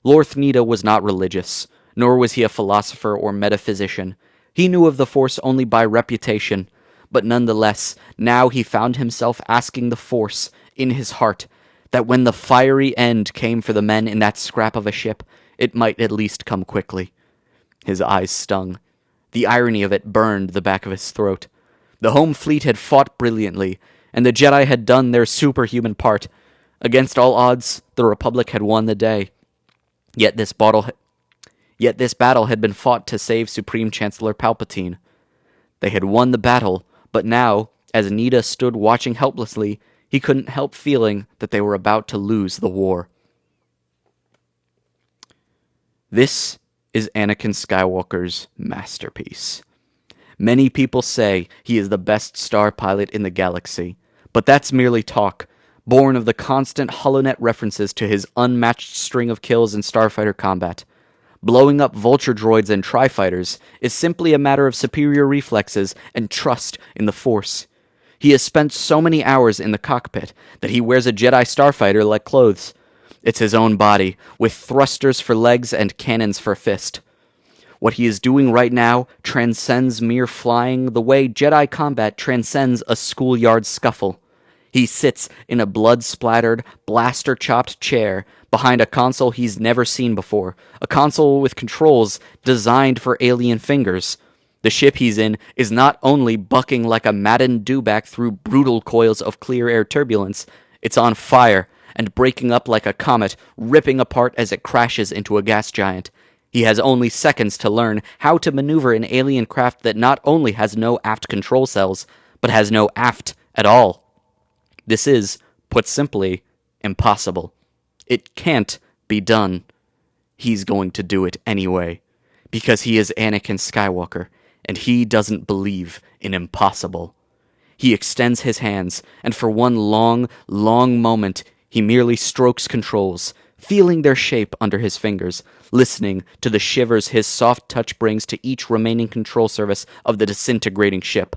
Lord Nita was not religious, nor was he a philosopher or metaphysician. He knew of the Force only by reputation, but nonetheless, now he found himself asking the Force, in his heart, that when the fiery end came for the men in that scrap of a ship, it might at least come quickly. His eyes stung. The irony of it burned the back of his throat. The home fleet had fought brilliantly, and the Jedi had done their superhuman part. Against all odds, the Republic had won the day. Yet this battle had been fought to save Supreme Chancellor Palpatine. They had won the battle, but now, as Nita stood watching helplessly, he couldn't help feeling that they were about to lose the war. This is Anakin Skywalker's masterpiece. Many people say he is the best star pilot in the galaxy, but that's merely talk, born of the constant holonet references to his unmatched string of kills in starfighter combat. Blowing up vulture droids and tri-fighters is simply a matter of superior reflexes and trust in the Force. He has spent so many hours in the cockpit that he wears a Jedi starfighter like clothes. It's his own body, with thrusters for legs and cannons for fist. What he is doing right now transcends mere flying the way Jedi combat transcends a schoolyard scuffle. He sits in a blood-splattered, blaster-chopped chair behind a console he's never seen before, a console with controls designed for alien fingers. The ship he's in is not only bucking like a maddened dewback through brutal coils of clear air turbulence, it's on fire and breaking up like a comet, ripping apart as it crashes into a gas giant. He has only seconds to learn how to maneuver an alien craft that not only has no aft control cells, but has no aft at all. This is, put simply, impossible. It can't be done. He's going to do it anyway, because he is Anakin Skywalker, and he doesn't believe in impossible. He extends his hands, and for one long, long moment, he merely strokes controls, feeling their shape under his fingers, listening to the shivers his soft touch brings to each remaining control surface of the disintegrating ship,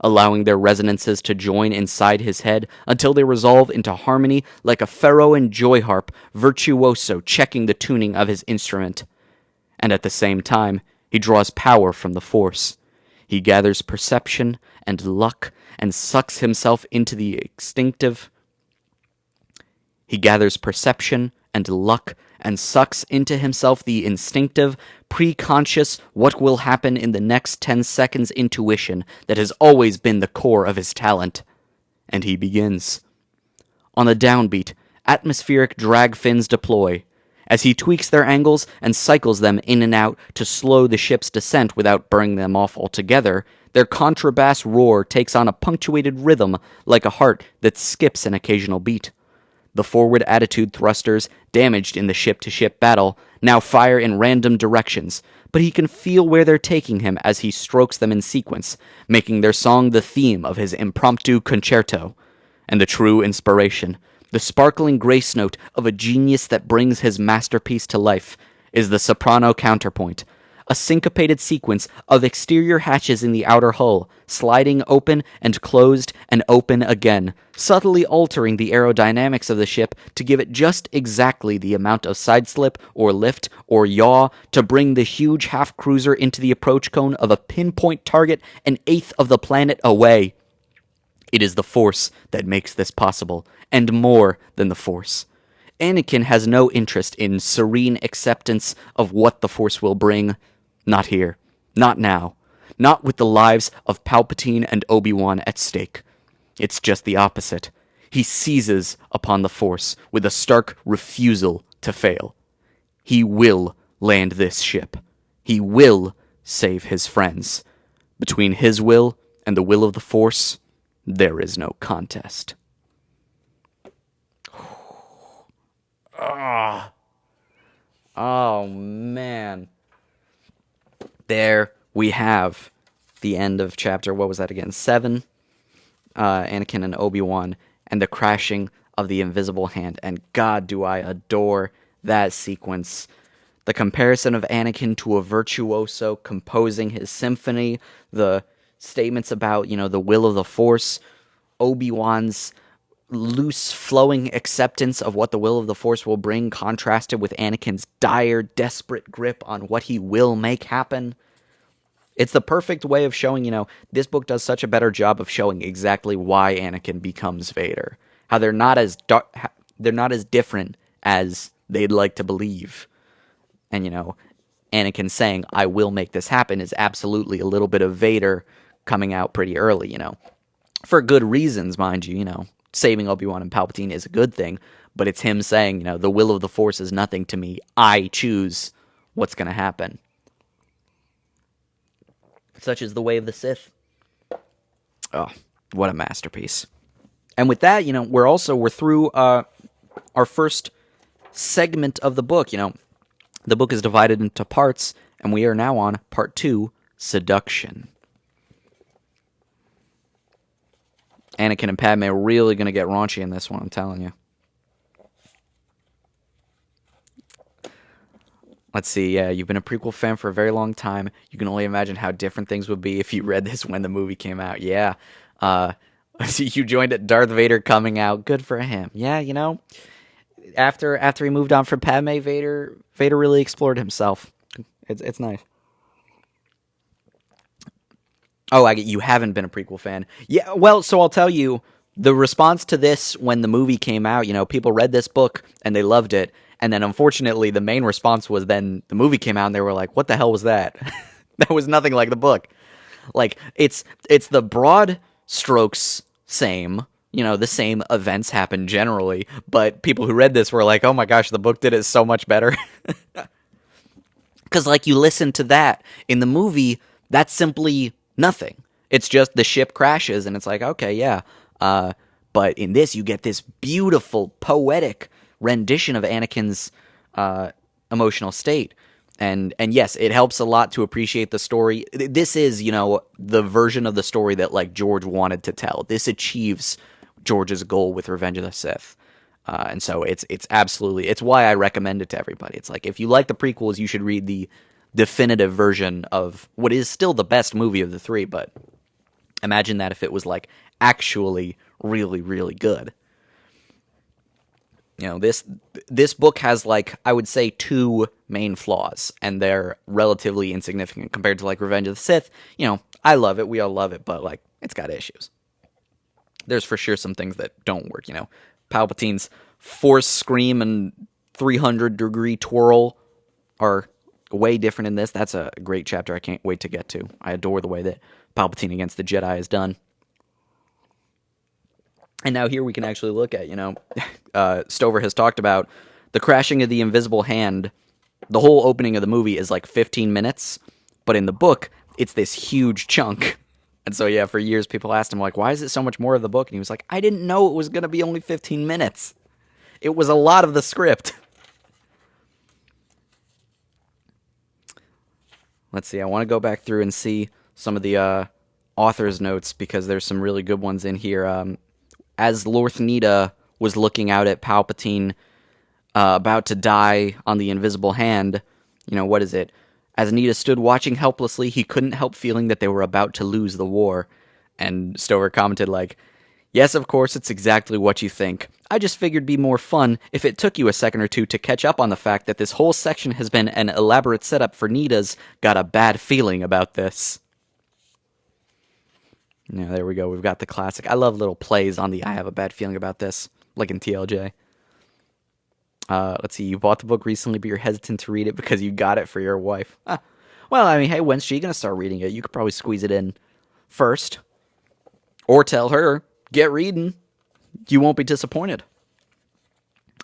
allowing their resonances to join inside his head until they resolve into harmony like a pharaoh and joy harp virtuoso checking the tuning of his instrument. And at the same time, he draws power from the Force. He gathers perception and luck and sucks himself into the instinctive... He gathers perception and luck and sucks into himself the instinctive, pre-conscious, what will happen in the next 10 seconds intuition that has always been the core of his talent. And he begins. On the downbeat, atmospheric drag fins deploy. As he tweaks their angles and cycles them in and out to slow the ship's descent without burning them off altogether, their contrabass roar takes on a punctuated rhythm like a heart that skips an occasional beat. The forward attitude thrusters, damaged in the ship-to-ship battle, now fire in random directions, but he can feel where they're taking him as he strokes them in sequence, making their song the theme of his impromptu concerto. And the true inspiration, The sparkling grace note of a genius that brings his masterpiece to life is the soprano counterpoint, a syncopated sequence of exterior hatches in the outer hull, sliding open and closed and open again, subtly altering the aerodynamics of the ship to give it just exactly the amount of sideslip or lift or yaw to bring the huge half-cruiser into the approach cone of a pinpoint target an eighth of the planet away. It is the Force that makes this possible, and more than the Force. Anakin has no interest in serene acceptance of what the Force will bring. Not here. Not now. Not with the lives of Palpatine and Obi-Wan at stake. It's just the opposite. He seizes upon the Force with a stark refusal to fail. He will land this ship. He will save his friends. Between his will and the will of the Force, there is no contest. Oh, man. There we have the end of chapter, what was that again, 7? Anakin and Obi-Wan, and the crashing of the invisible hand. And God, do I adore that sequence. The comparison of Anakin to a virtuoso composing his symphony, the statements about, the will of the Force, Obi-Wan's loose, flowing acceptance of what the will of the Force will bring, contrasted with Anakin's dire, desperate grip on what he will make happen. It's the perfect way of showing, this book does such a better job of showing exactly why Anakin becomes Vader. How they're not as different as they'd like to believe. And, Anakin saying, I will make this happen, is absolutely a little bit of Vader coming out pretty early, For good reasons, mind you, saving Obi-Wan and Palpatine is a good thing, but it's him saying, the will of the Force is nothing to me. I choose what's going to happen. Such is the way of the Sith. Oh, what a masterpiece. And with that, we're through our first segment of the book. The book is divided into parts, and we are now on part 2, Seduction. Anakin and Padme are really going to get raunchy in this one, I'm telling you. Let's see, yeah, you've been a prequel fan for a very long time. You can only imagine how different things would be if you read this when the movie came out. Yeah. You joined at Darth Vader coming out. Good for him. Yeah, after he moved on from Padme, Vader really explored himself. It's nice. Oh, you haven't been a prequel fan. Yeah, well, so I'll tell you, the response to this when the movie came out, people read this book and they loved it. And then, unfortunately, the main response was then the movie came out and they were like, what the hell was that? That was nothing like the book. Like, it's the broad strokes same, the same events happen generally, but people who read this were like, oh my gosh, the book did it so much better. Because, you listen to that in the movie, that's simply nothing. It's just the ship crashes and it's like, okay, yeah. But in this, you get this beautiful, poetic rendition of Anakin's emotional state. And yes, it helps a lot to appreciate the story. This is, the version of the story that, George wanted to tell. This achieves George's goal with Revenge of the Sith. And so it's absolutely, it's why I recommend it to everybody. It's like, if you like the prequels, you should read the definitive version of what is still the best movie of the three, but imagine that if it was, actually really, really good. This book has, I would say 2 main flaws, and they're relatively insignificant compared to, Revenge of the Sith. I love it, we all love it, but, it's got issues. There's for sure some things that don't work, Palpatine's Force Scream and 300-degree twirl are way different in this. That's a great chapter I can't wait to get to. I adore the way that Palpatine against the Jedi is done. And now here we can actually look at, Stover has talked about the crashing of the invisible hand. The whole opening of the movie is 15 minutes, but in the book, it's this huge chunk. And so, yeah, for years people asked him, why is it so much more of the book? And he was like, I didn't know it was going to be only 15 minutes. It was a lot of the script. Let's see, I want to go back through and see some of the author's notes, because there's some really good ones in here. As Lorthnida was looking out at Palpatine about to die on the invisible hand. What is it? As Nita stood watching helplessly, he couldn't help feeling that they were about to lose the war. And Stover commented like, yes, of course, it's exactly what you think. I just figured it'd be more fun if it took you a second or two to catch up on the fact that this whole section has been an elaborate setup for Nita's got a bad feeling about this. Yeah, there we go. We've got the classic. I love little plays on the I have a bad feeling about this, like in TLJ. Let's see. You bought the book recently, but you're hesitant to read it because you got it for your wife. Well, I mean, hey, when's she going to start reading it? You could probably squeeze it in first. Or tell her, get reading. You won't be disappointed.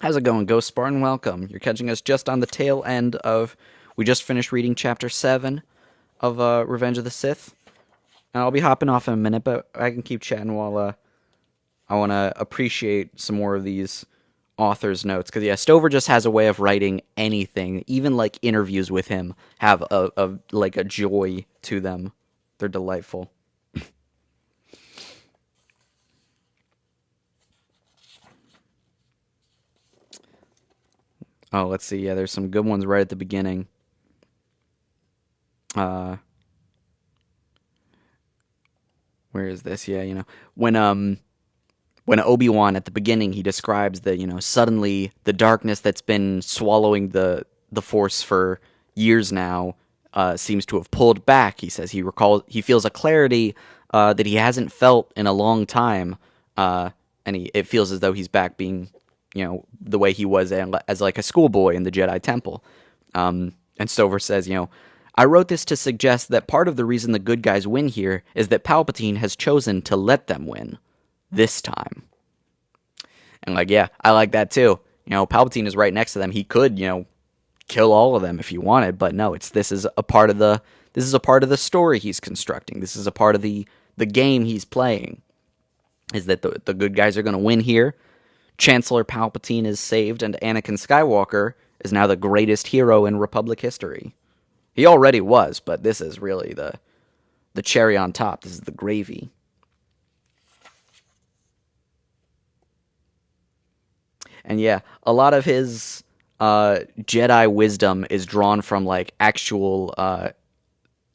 How's it going, Ghost Spartan? Welcome. You're catching us just on the tail end of... We just finished reading Chapter 7 of Revenge of the Sith. And I'll be hopping off in a minute, but I can keep chatting while I want to appreciate some more of these author's notes. Because, yeah, Stover just has a way of writing anything. Even, like, interviews with him have a joy to them. They're delightful. Oh, let's see. Yeah, there's some good ones right at the beginning. Where is this? Yeah, when Obi-Wan at the beginning, he describes that, suddenly the darkness that's been swallowing the Force for years now seems to have pulled back. He says he feels a clarity that he hasn't felt in a long time, and it feels as though he's back being, the way he was as like a schoolboy in the Jedi Temple. And Stover says, I wrote this to suggest that part of the reason the good guys win here is that Palpatine has chosen to let them win. This time. And yeah, I like that too. Palpatine is right next to them. He could, kill all of them if he wanted, but no, this is a part of the story he's constructing. This is a part of the game he's playing. Is that the good guys are going to win here? Chancellor Palpatine is saved, and Anakin Skywalker is now the greatest hero in Republic history. He already was, but this is really the cherry on top. This is the gravy. And yeah, a lot of his Jedi wisdom is drawn from like actual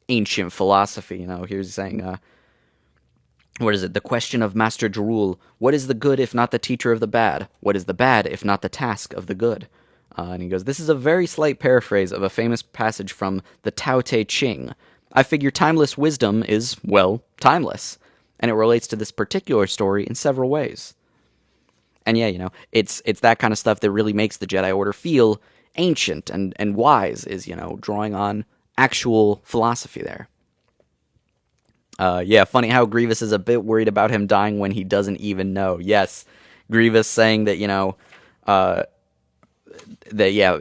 ancient philosophy. Here's saying, what is it? The question of Master Drul. What is the good if not the teacher of the bad? What is the bad if not the task of the good? And he goes, this is a very slight paraphrase of a famous passage from the Tao Te Ching. I figure timeless wisdom is, well, timeless. And it relates to this particular story in several ways. And yeah, it's that kind of stuff that really makes the Jedi Order feel ancient and wise, is, drawing on actual philosophy there. Yeah, funny how Grievous is a bit worried about him dying when he doesn't even know. Yes, Grievous saying that,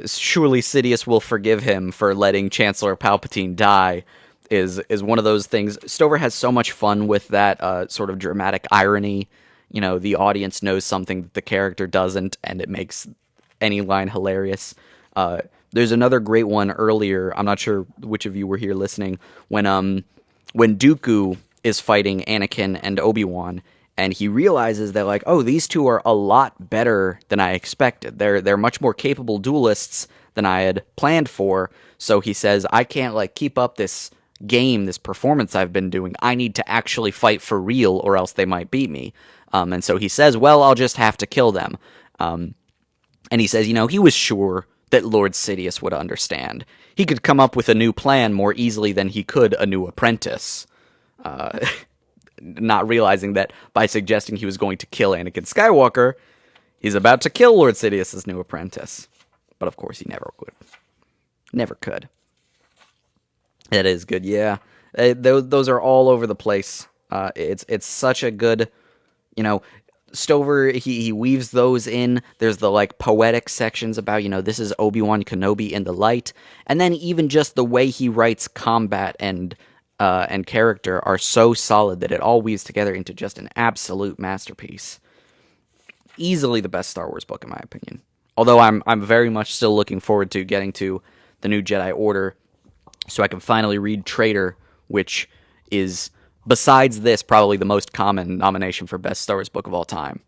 surely Sidious will forgive him for letting Chancellor Palpatine die is one of those things. Stover has so much fun with that sort of dramatic irony. The audience knows something that the character doesn't, and it makes any line hilarious. There's another great one earlier. I'm not sure which of you were here listening when Dooku is fighting Anakin and Obi-Wan, and he realizes that like, oh, these two are a lot better than I expected. They're much more capable duelists than I had planned for. So he says, I can't like keep up this game, this performance I've been doing. I need to actually fight for real, or else they might beat me. And so he says, well, I'll just have to kill them. And he says, he was sure that Lord Sidious would understand. He could come up with a new plan more easily than he could a new apprentice. Not realizing that by suggesting he was going to kill Anakin Skywalker, he's about to kill Lord Sidious's new apprentice. But of course he never would. Never could. That is good, yeah. Those are all over the place. It's such a good... Stover, he weaves those in. There's the like poetic sections about, this is Obi-Wan Kenobi in the light. And then even just the way he writes combat and character are so solid that it all weaves together into just an absolute masterpiece. Easily the best Star Wars book in my opinion. Although I'm very much still looking forward to getting to the new Jedi Order so I can finally read Traitor, which is... besides this, probably the most common nomination for Best Star Wars Book of all time.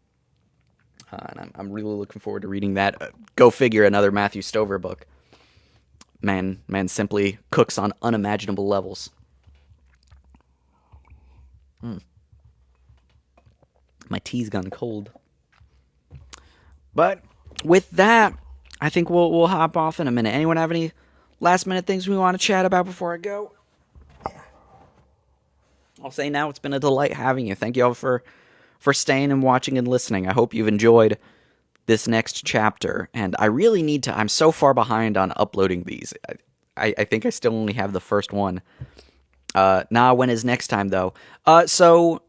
And I'm really looking forward to reading that. Go figure, another Matthew Stover book. Man simply cooks on unimaginable levels. My tea's gone cold. But with that, I think we'll hop off in a minute. Anyone have any last minute things we want to chat about before I go? I'll say now it's been a delight having you. Thank you all for staying and watching and listening. I hope you've enjoyed this next chapter. And I really need to. I'm so far behind on uploading these. I think I still only have the first one. When is next time though? So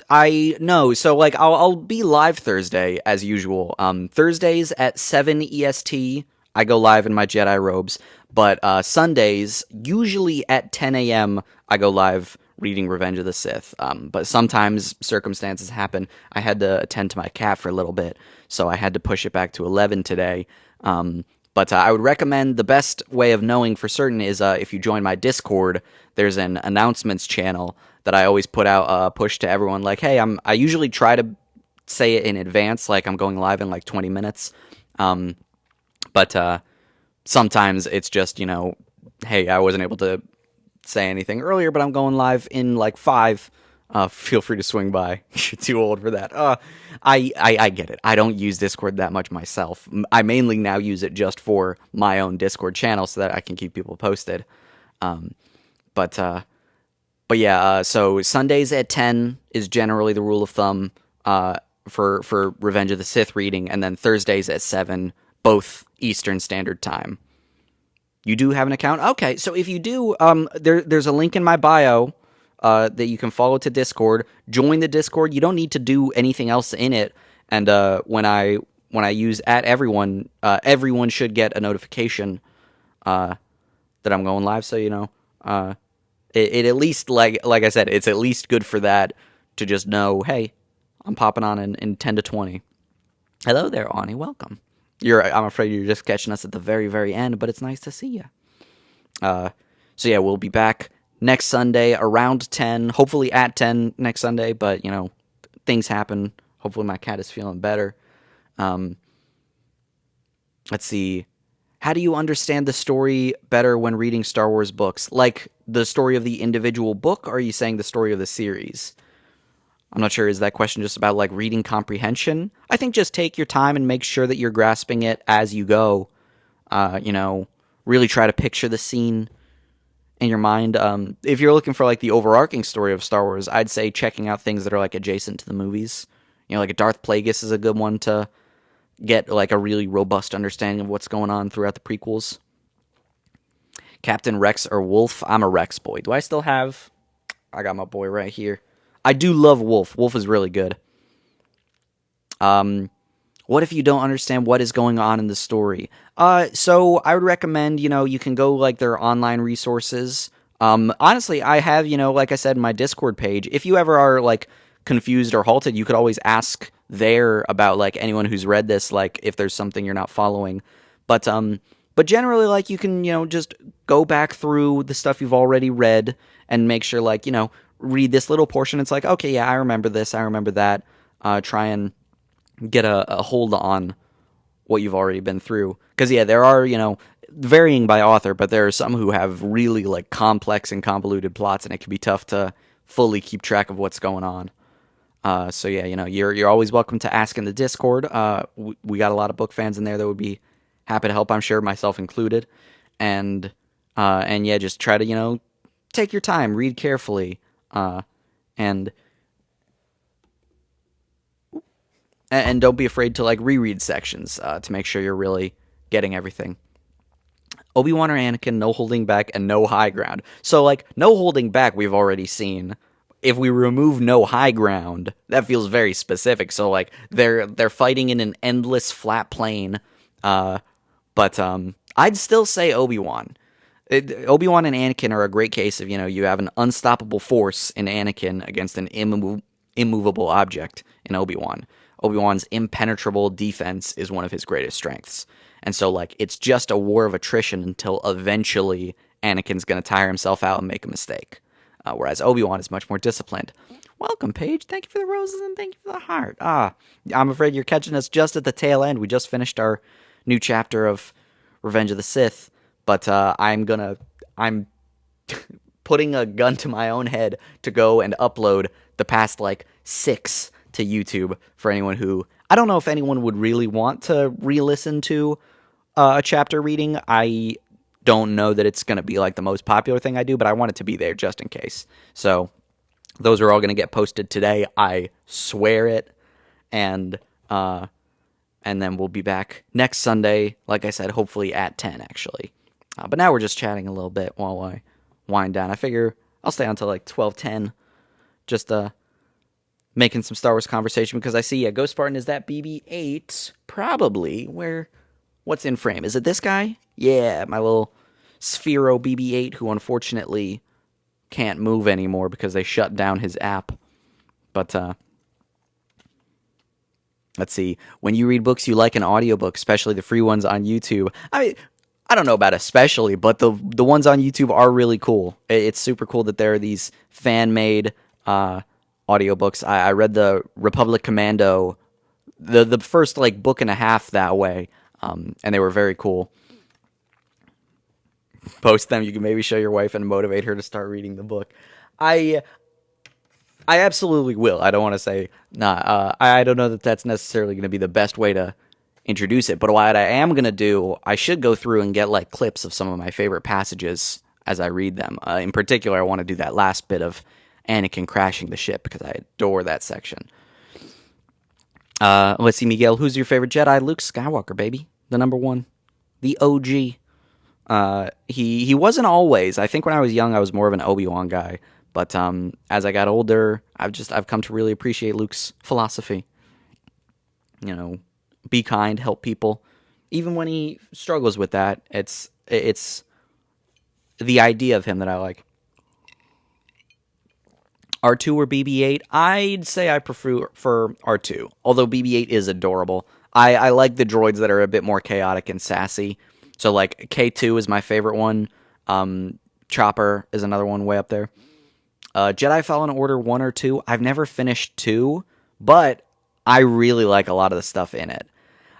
I know. So like I'll be live Thursday as usual. Thursdays at 7 EST, I go live in my Jedi robes. But Sundays, usually at 10 a.m., I go live reading Revenge of the Sith. But sometimes circumstances happen. I had to attend to my cat for a little bit, so I had to push it back to 11 today. But I would recommend the best way of knowing for certain is if you join my Discord. There's an announcements channel that I always put out a push to everyone. Like, hey, I usually try to say it in advance, like I'm going live in like 20 minutes. But sometimes it's just, hey, I wasn't able to say anything earlier, but I'm going live in like 5. Feel free to swing by. You're too old for that. I get it. I don't use Discord that much myself. I mainly now use it just for my own Discord channel so that I can keep people posted. But yeah, so Sundays at 10 is generally the rule of thumb for Revenge of the Sith reading, and then Thursdays at 7, both Eastern Standard Time. You do have an account? Okay, so if you do, there's a link in my bio that you can follow to Discord. Join the Discord. You don't need to do anything else in it. And when I use @everyone, everyone should get a notification that I'm going live. So it at least like I said, it's at least good for that to just know, hey, I'm popping on in 10 to 20. Hello there, Ani. Welcome. I'm afraid you're just catching us at the very, very end, but it's nice to see you. So yeah, we'll be back next Sunday around 10, hopefully at 10 next Sunday, but, things happen. Hopefully my cat is feeling better. Let's see. How do you understand the story better when reading Star Wars books? Like the story of the individual book, or are you saying the story of the series? I'm not sure, is that question just about like reading comprehension? I think just take your time and make sure that you're grasping it as you go. Really try to picture the scene in your mind. If you're looking for like the overarching story of Star Wars, I'd say checking out things that are like adjacent to the movies. Like a Darth Plagueis is a good one to get like a really robust understanding of what's going on throughout the prequels. Captain Rex or Wolf? I'm a Rex boy. Do I still have... I got my boy right here. I do love Wolf. Wolf is really good. What if you don't understand what is going on in the story? So I would recommend, you can go like their online resources. Honestly, I have, like I said, my Discord page. If you ever are like confused or halted, you could always ask there about like anyone who's read this, like if there's something you're not following. But generally, like you can, just go back through the stuff you've already read and make sure, like, read this little portion. It's like, okay, yeah, I remember this, I remember that. Try and get a hold on what you've already been through. Because, yeah, there are, varying by author, but there are some who have really, like, complex and convoluted plots, and it can be tough to fully keep track of what's going on. So, yeah, you're always welcome to ask in the Discord. We got a lot of book fans in there that would be happy to help, I'm sure, myself included. And yeah, just try to, take your time, read carefully, and don't be afraid to like reread sections to make sure you're really getting everything. Obi-Wan or Anakin, no holding back and no high ground. So like no holding back we've already seen. If we remove no high ground, that feels very specific. So like they're fighting in an endless flat plain. But I'd still say Obi-Wan. Obi-Wan and Anakin are a great case of, you have an unstoppable force in Anakin against an immovable object in Obi-Wan. Obi-Wan's impenetrable defense is one of his greatest strengths. And so, like, it's just a war of attrition until eventually Anakin's going to tire himself out and make a mistake. Whereas Obi-Wan is much more disciplined. Welcome, Paige. Thank you for the roses and thank you for the heart. I'm afraid you're catching us just at the tail end. We just finished our new chapter of Revenge of the Sith, but I'm putting a gun to my own head to go and upload the past like 6 to YouTube for anyone who, I don't know if anyone would really want to re-listen to a chapter reading. I don't know that it's going to be like the most popular thing I do, but I want it to be there just in case. So those are all going to get posted today. I swear it. And then we'll be back next Sunday, like I said, hopefully at 10, actually. But now we're just chatting a little bit while I wind down. I figure I'll stay until like 12:10, just making some Star Wars conversation, because I see, Ghost Spartan is that BB-8, probably. What's in frame? Is it this guy? Yeah, my little Sphero BB-8, who unfortunately can't move anymore because they shut down his app. But let's see. When you read books, you like an audiobook, especially the free ones on YouTube. I don't know about especially, but the ones on YouTube are really cool. It's super cool that there are these fan-made audiobooks. I read the Republic Commando, the first like book and a half that way, and they were very cool. Post them. You can maybe show your wife and motivate her to start reading the book. I absolutely will. I don't want to say nah. I don't know that that's necessarily going to be the best way to introduce it. But what I am going to do, I should go through and get like clips of some of my favorite passages as I read them. In particular, I want to do that last bit of Anakin crashing the ship because I adore that section. Let's see, Miguel. Who's your favorite Jedi? Luke Skywalker, baby. The number one. The OG. He wasn't always. I think when I was young, I was more of an Obi-Wan guy. But as I got older, I've come to really appreciate Luke's philosophy. You know, be kind, help people, even when he struggles with that. It's the idea of him that I like. R2 or BB-8? I'd say I prefer R2, although BB-8 is adorable. I like the droids that are a bit more chaotic and sassy. So, like, K2 is my favorite one. Chopper is another one way up there. Jedi Fallen Order 1 or 2. I've never finished 2, but I really like a lot of the stuff in it.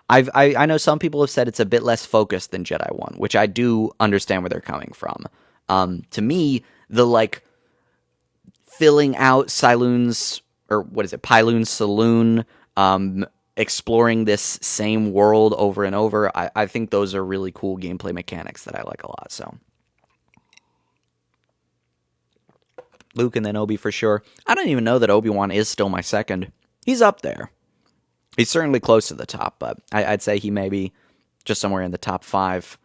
I know some people have said it's a bit less focused than Jedi 1, which I do understand where they're coming from. To me, the, like, filling out Pyloon's saloon, exploring this same world over and over, I think those are really cool gameplay mechanics that I like a lot, so. Luke and then Obi for sure. I don't even know that Obi-Wan is still my second. He's up there. He's certainly close to the top, but I'd say he may be just somewhere in the top 5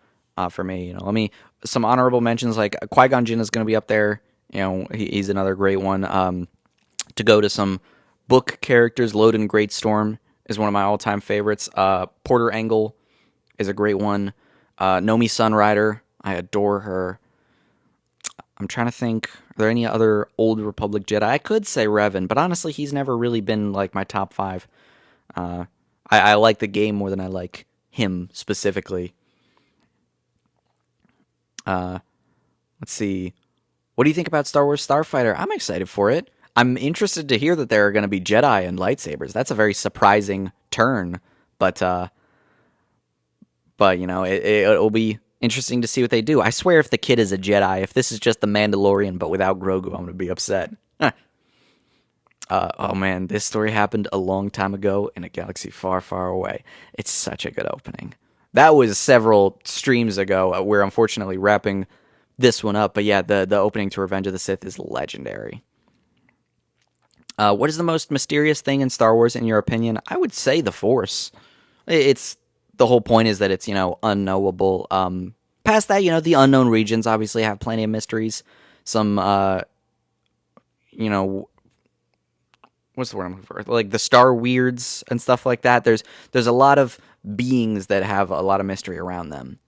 for me. You know, some honorable mentions, like Qui-Gon Jinn is going to be up there. You know, he's another great one. To go to some book characters, Loden Greatstorm is one of my all-time favorites. Porter Engle is a great one. Nomi Sunrider, I adore her. I'm trying to think, are there any other Old Republic Jedi? I could say Revan, but honestly, he's never really been like my top 5. I like the game more than I like him specifically. Let's see. What do you think about Star Wars Starfighter? I'm excited for it. I'm interested to hear that there are going to be Jedi and lightsabers. That's a very surprising turn, but you know, it'll be interesting to see what they do. I swear, if the kid is a Jedi, if this is just the Mandalorian but without Grogu, I'm going to be upset. Oh man, this story happened a long time ago in a galaxy far, far away. It's such a good opening. That was several streams ago. We're unfortunately wrapping this one up, but yeah, the opening to Revenge of the Sith is legendary. What is the most mysterious thing in Star Wars, in your opinion? I would say the Force. It's the whole point is that it's, you know, unknowable. Past that, you know, the unknown regions obviously have plenty of mysteries. Some, you know, what's the word I'm looking for? Like the Star Weirds and stuff like that. There's a lot of beings that have a lot of mystery around them.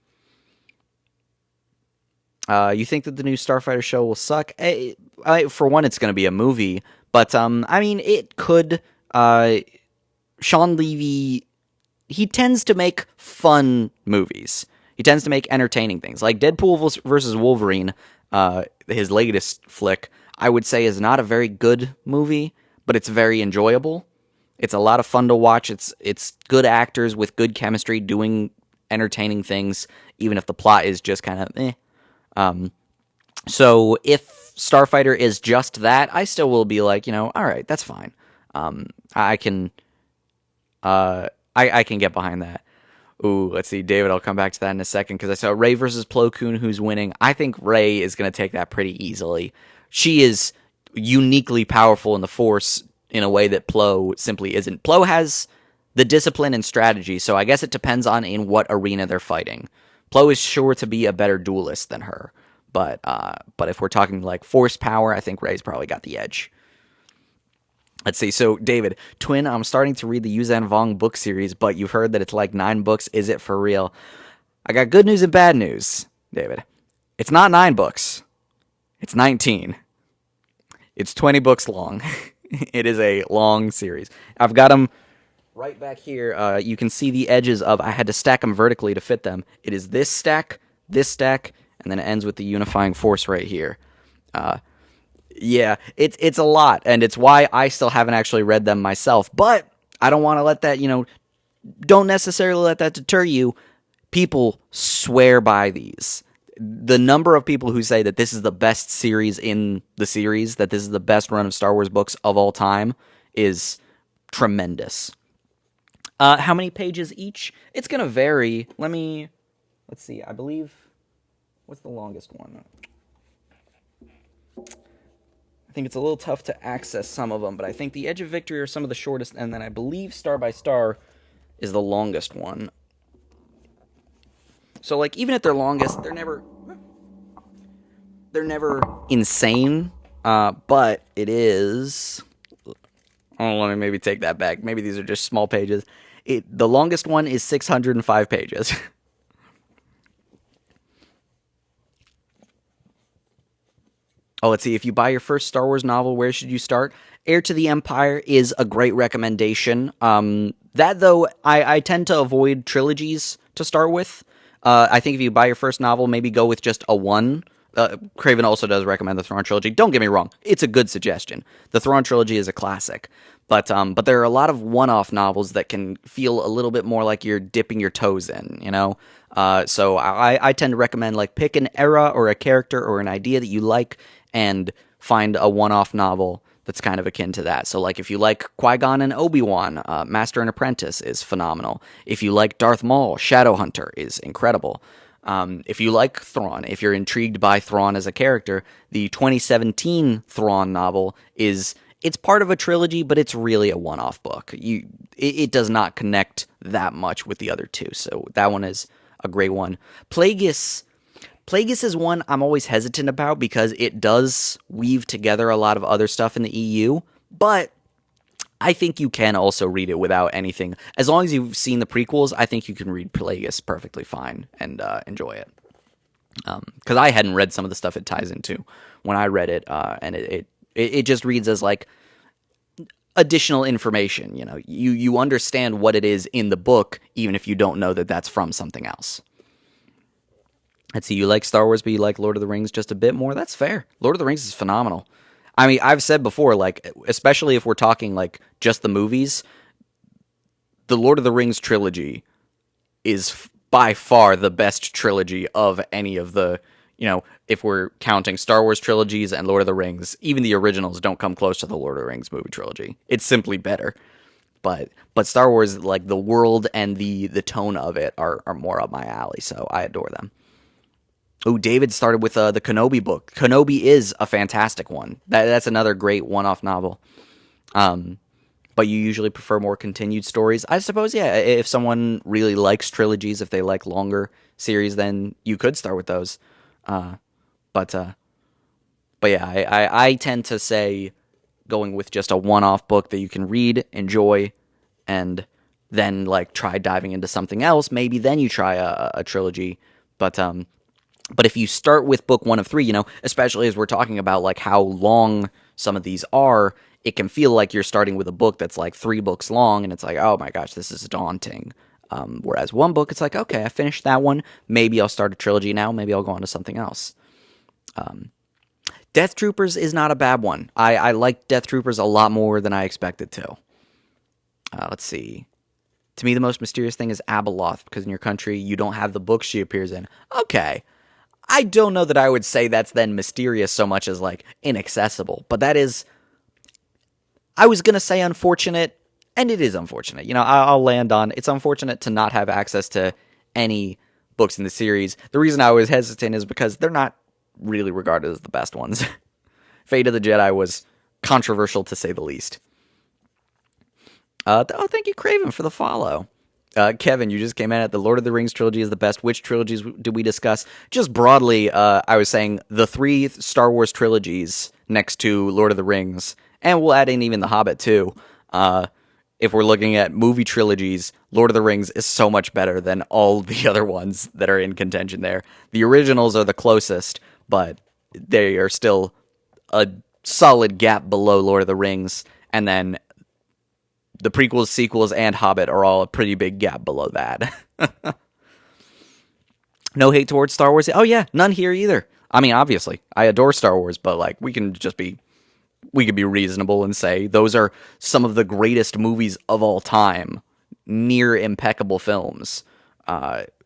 You think that the new Starfighter show will suck? For one, it's going to be a movie, but I mean, it could. Sean Levy, he tends to make fun movies. He tends to make entertaining things, like Deadpool versus Wolverine, his latest flick. I would say is not a very good movie, but it's very enjoyable. It's a lot of fun to watch. It's good actors with good chemistry doing entertaining things, even if the plot is just kind of eh. So if Starfighter is just that, I still will be like, all right, that's fine. I can, I can get behind that. Ooh, let's see, David. I'll come back to that in a second because I saw Rey versus Plo Koon, who's winning. I think Rey is going to take that pretty easily. She is uniquely powerful in the Force in a way that Plo simply isn't. Plo has the discipline and strategy, so I guess it depends on in what arena they're fighting. Plo is sure to be a better duelist than her, but if we're talking like Force power, I think Rey's probably got the edge. Let's see. So, David, Twin, I'm starting to read the Yuzhan Vong book series, but you've heard that it's like 9 books. Is it for real? I got good news and bad news, David. It's not 9 books. It's 19. It's 20 books long. It is a long series. I've got them right back here. You can see the edges of, I had to stack them vertically to fit them. It is this stack, and then it ends with the unifying force right here. Yeah, it's a lot, and it's why I still haven't actually read them myself. But I don't want to let that, don't necessarily let that deter you. People swear by these. The number of people who say that this is the best series in the series, that this is the best run of Star Wars books of all time, is tremendous. How many pages each? It's going to vary. Let's see, I believe, what's the longest one? I think it's a little tough to access some of them, but I think the Edge of Victory are some of the shortest, and then I believe Star by Star is the longest one. So, like, even at their longest, they're never insane, but it is... Oh, let me maybe take that back. Maybe these are just small pages. The longest one is 605 pages. Oh, let's see. If you buy your first Star Wars novel, where should you start? Heir to the Empire is a great recommendation. That, though, I tend to avoid trilogies to start with. I think if you buy your first novel, maybe go with just a one. Craven also does recommend the Thrawn trilogy. Don't get me wrong. It's a good suggestion. The Thrawn trilogy is a classic. But there are a lot of one-off novels that can feel a little bit more like you're dipping your toes in, So I tend to recommend, like, pick an era or a character or an idea that you like and find a one-off novel that's kind of akin to that. So, like, if you like Qui-Gon and Obi-Wan, Master and Apprentice is phenomenal. If you like Darth Maul, Shadowhunter is incredible. If you like Thrawn, if you're intrigued by Thrawn as a character, the 2017 Thrawn novel it's part of a trilogy, but it's really a one-off book. It does not connect that much with the other two, so that one is a great one. Plagueis is one I'm always hesitant about because it does weave together a lot of other stuff in the EU, but I think you can also read it without anything. As long as you've seen the prequels, I think you can read Plagueis perfectly fine and enjoy it. Because I hadn't read some of the stuff it ties into when I read it, and it just reads as, like, additional information. You understand what it is in the book, even if you don't know that that's from something else. Let's see, you like Star Wars, but you like Lord of the Rings just a bit more? That's fair. Lord of the Rings is phenomenal. I mean, I've said before, like, especially if we're talking, like, just the movies, the Lord of the Rings trilogy is by far the best trilogy of any of the, if we're counting Star Wars trilogies and Lord of the Rings, even the originals don't come close to the Lord of the Rings movie trilogy. It's simply better. But Star Wars, like, the world and the tone of it are more up my alley, so I adore them. Oh, David started with the Kenobi book. Kenobi is a fantastic one. That's another great one-off novel. But you usually prefer more continued stories. I suppose, yeah, if someone really likes trilogies, if they like longer series, then you could start with those. But yeah, I tend to say going with just a one-off book that you can read, enjoy, and then, like, try diving into something else. Maybe then you try a trilogy. But if you start with book 1 of 3, especially as we're talking about, like, how long some of these are, it can feel like you're starting with a book that's, like, 3 books long, and it's like, oh my gosh, this is daunting. Whereas one book, it's like, okay, I finished that one. Maybe I'll start a trilogy now. Maybe I'll go on to something else. Death Troopers is not a bad one. I like Death Troopers a lot more than I expected to. Let's see. To me, the most mysterious thing is Abeloth, because in your country, you don't have the book she appears in. Okay. I don't know that I would say that's then mysterious so much as, like, inaccessible. But that is, I was going to say unfortunate, and it is unfortunate. You know, I'll land on, it's unfortunate to not have access to any books in the series. The reason I was hesitant is because they're not really regarded as the best ones. Fate of the Jedi was controversial, to say the least. Thank you, Craven, for the follow. Kevin, you just came in at the Lord of the Rings trilogy is the best. Which trilogies did we discuss? Just broadly, I was saying the 3 Star Wars trilogies next to Lord of the Rings, and we'll add in even The Hobbit too. If we're looking at movie trilogies, Lord of the Rings is so much better than all the other ones that are in contention there. The originals are the closest, but they are still a solid gap below Lord of the Rings, and then the prequels, sequels, and Hobbit are all a pretty big gap below that. No hate towards Star Wars. Oh yeah, none here either. I mean, obviously, I adore Star Wars, but like we could be reasonable and say those are some of the greatest movies of all time, near impeccable films.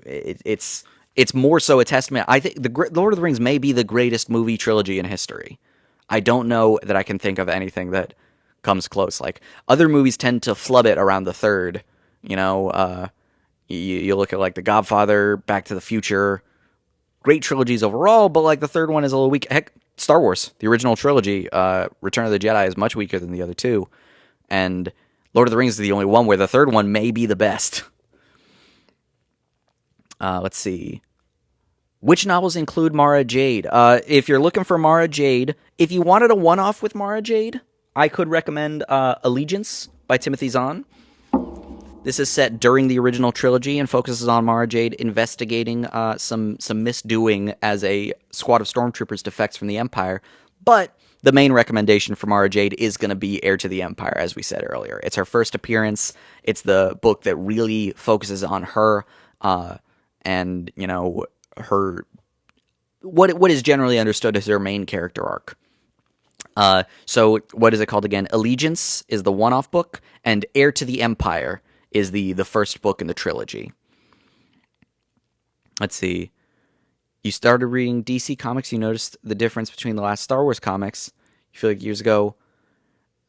It's more so a testament. I think the Lord of the Rings may be the greatest movie trilogy in history. I don't know that I can think of anything that comes close. Like, other movies tend to flub it around the third. You know, you look at, like, The Godfather, Back to the Future. Great trilogies overall, but, like, the third one is a little weak. Heck, Star Wars, the original trilogy, Return of the Jedi is much weaker than the other two. And Lord of the Rings is the only one where the third one may be the best. Let's see. Which novels include Mara Jade? If you're looking for Mara Jade, if you wanted a one-off with Mara Jade, I could recommend Allegiance by Timothy Zahn. This is set during the original trilogy and focuses on Mara Jade investigating some misdoing as a squad of stormtroopers defects from the Empire. But the main recommendation for Mara Jade is going to be Heir to the Empire, as we said earlier. It's her first appearance. It's the book that really focuses on her and, you know, her what is generally understood as her main character arc. So what is it called again? Allegiance is the one-off book, and Heir to the Empire is the first book in the trilogy. Let's see. You started reading DC Comics, you noticed the difference between the last Star Wars comics. You feel like years ago,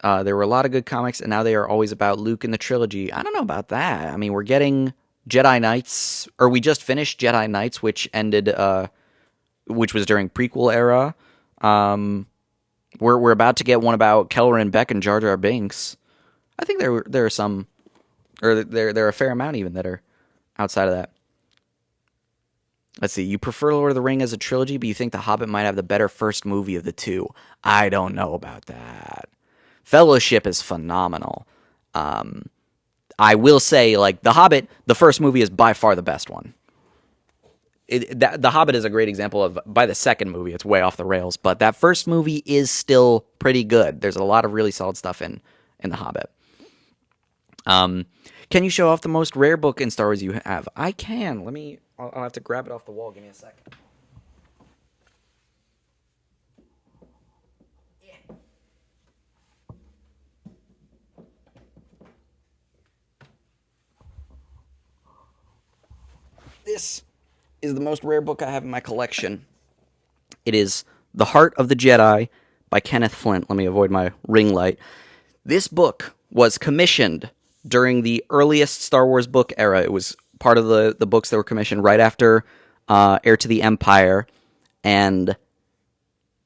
there were a lot of good comics, and now they are always about Luke in the trilogy. I don't know about that. I mean, we're getting Jedi Knights, or we just finished Jedi Knights, which ended, which was during prequel era. We're about to get one about Kelleran Beck and Jar Jar Binks. I think there are some, or there are a fair amount even that are outside of that. Let's see. You prefer Lord of the Ring as a trilogy, but you think The Hobbit might have the better first movie of the two. I don't know about that. Fellowship is phenomenal. I will say, like, The Hobbit, the first movie is by far the best one. The Hobbit is a great example of, by the second movie, it's way off the rails, but that first movie is still pretty good. There's a lot of really solid stuff in The Hobbit. Can you show off the most rare book in Star Wars you have? I can. I'll have to grab it off the wall. Give me a second. Yeah. This is the most rare book I have in my collection. It is The Heart of the Jedi by Kenneth Flint. Let me avoid my ring light. This book was commissioned during the earliest Star Wars book era. It was part of the books that were commissioned right after Heir to the Empire, and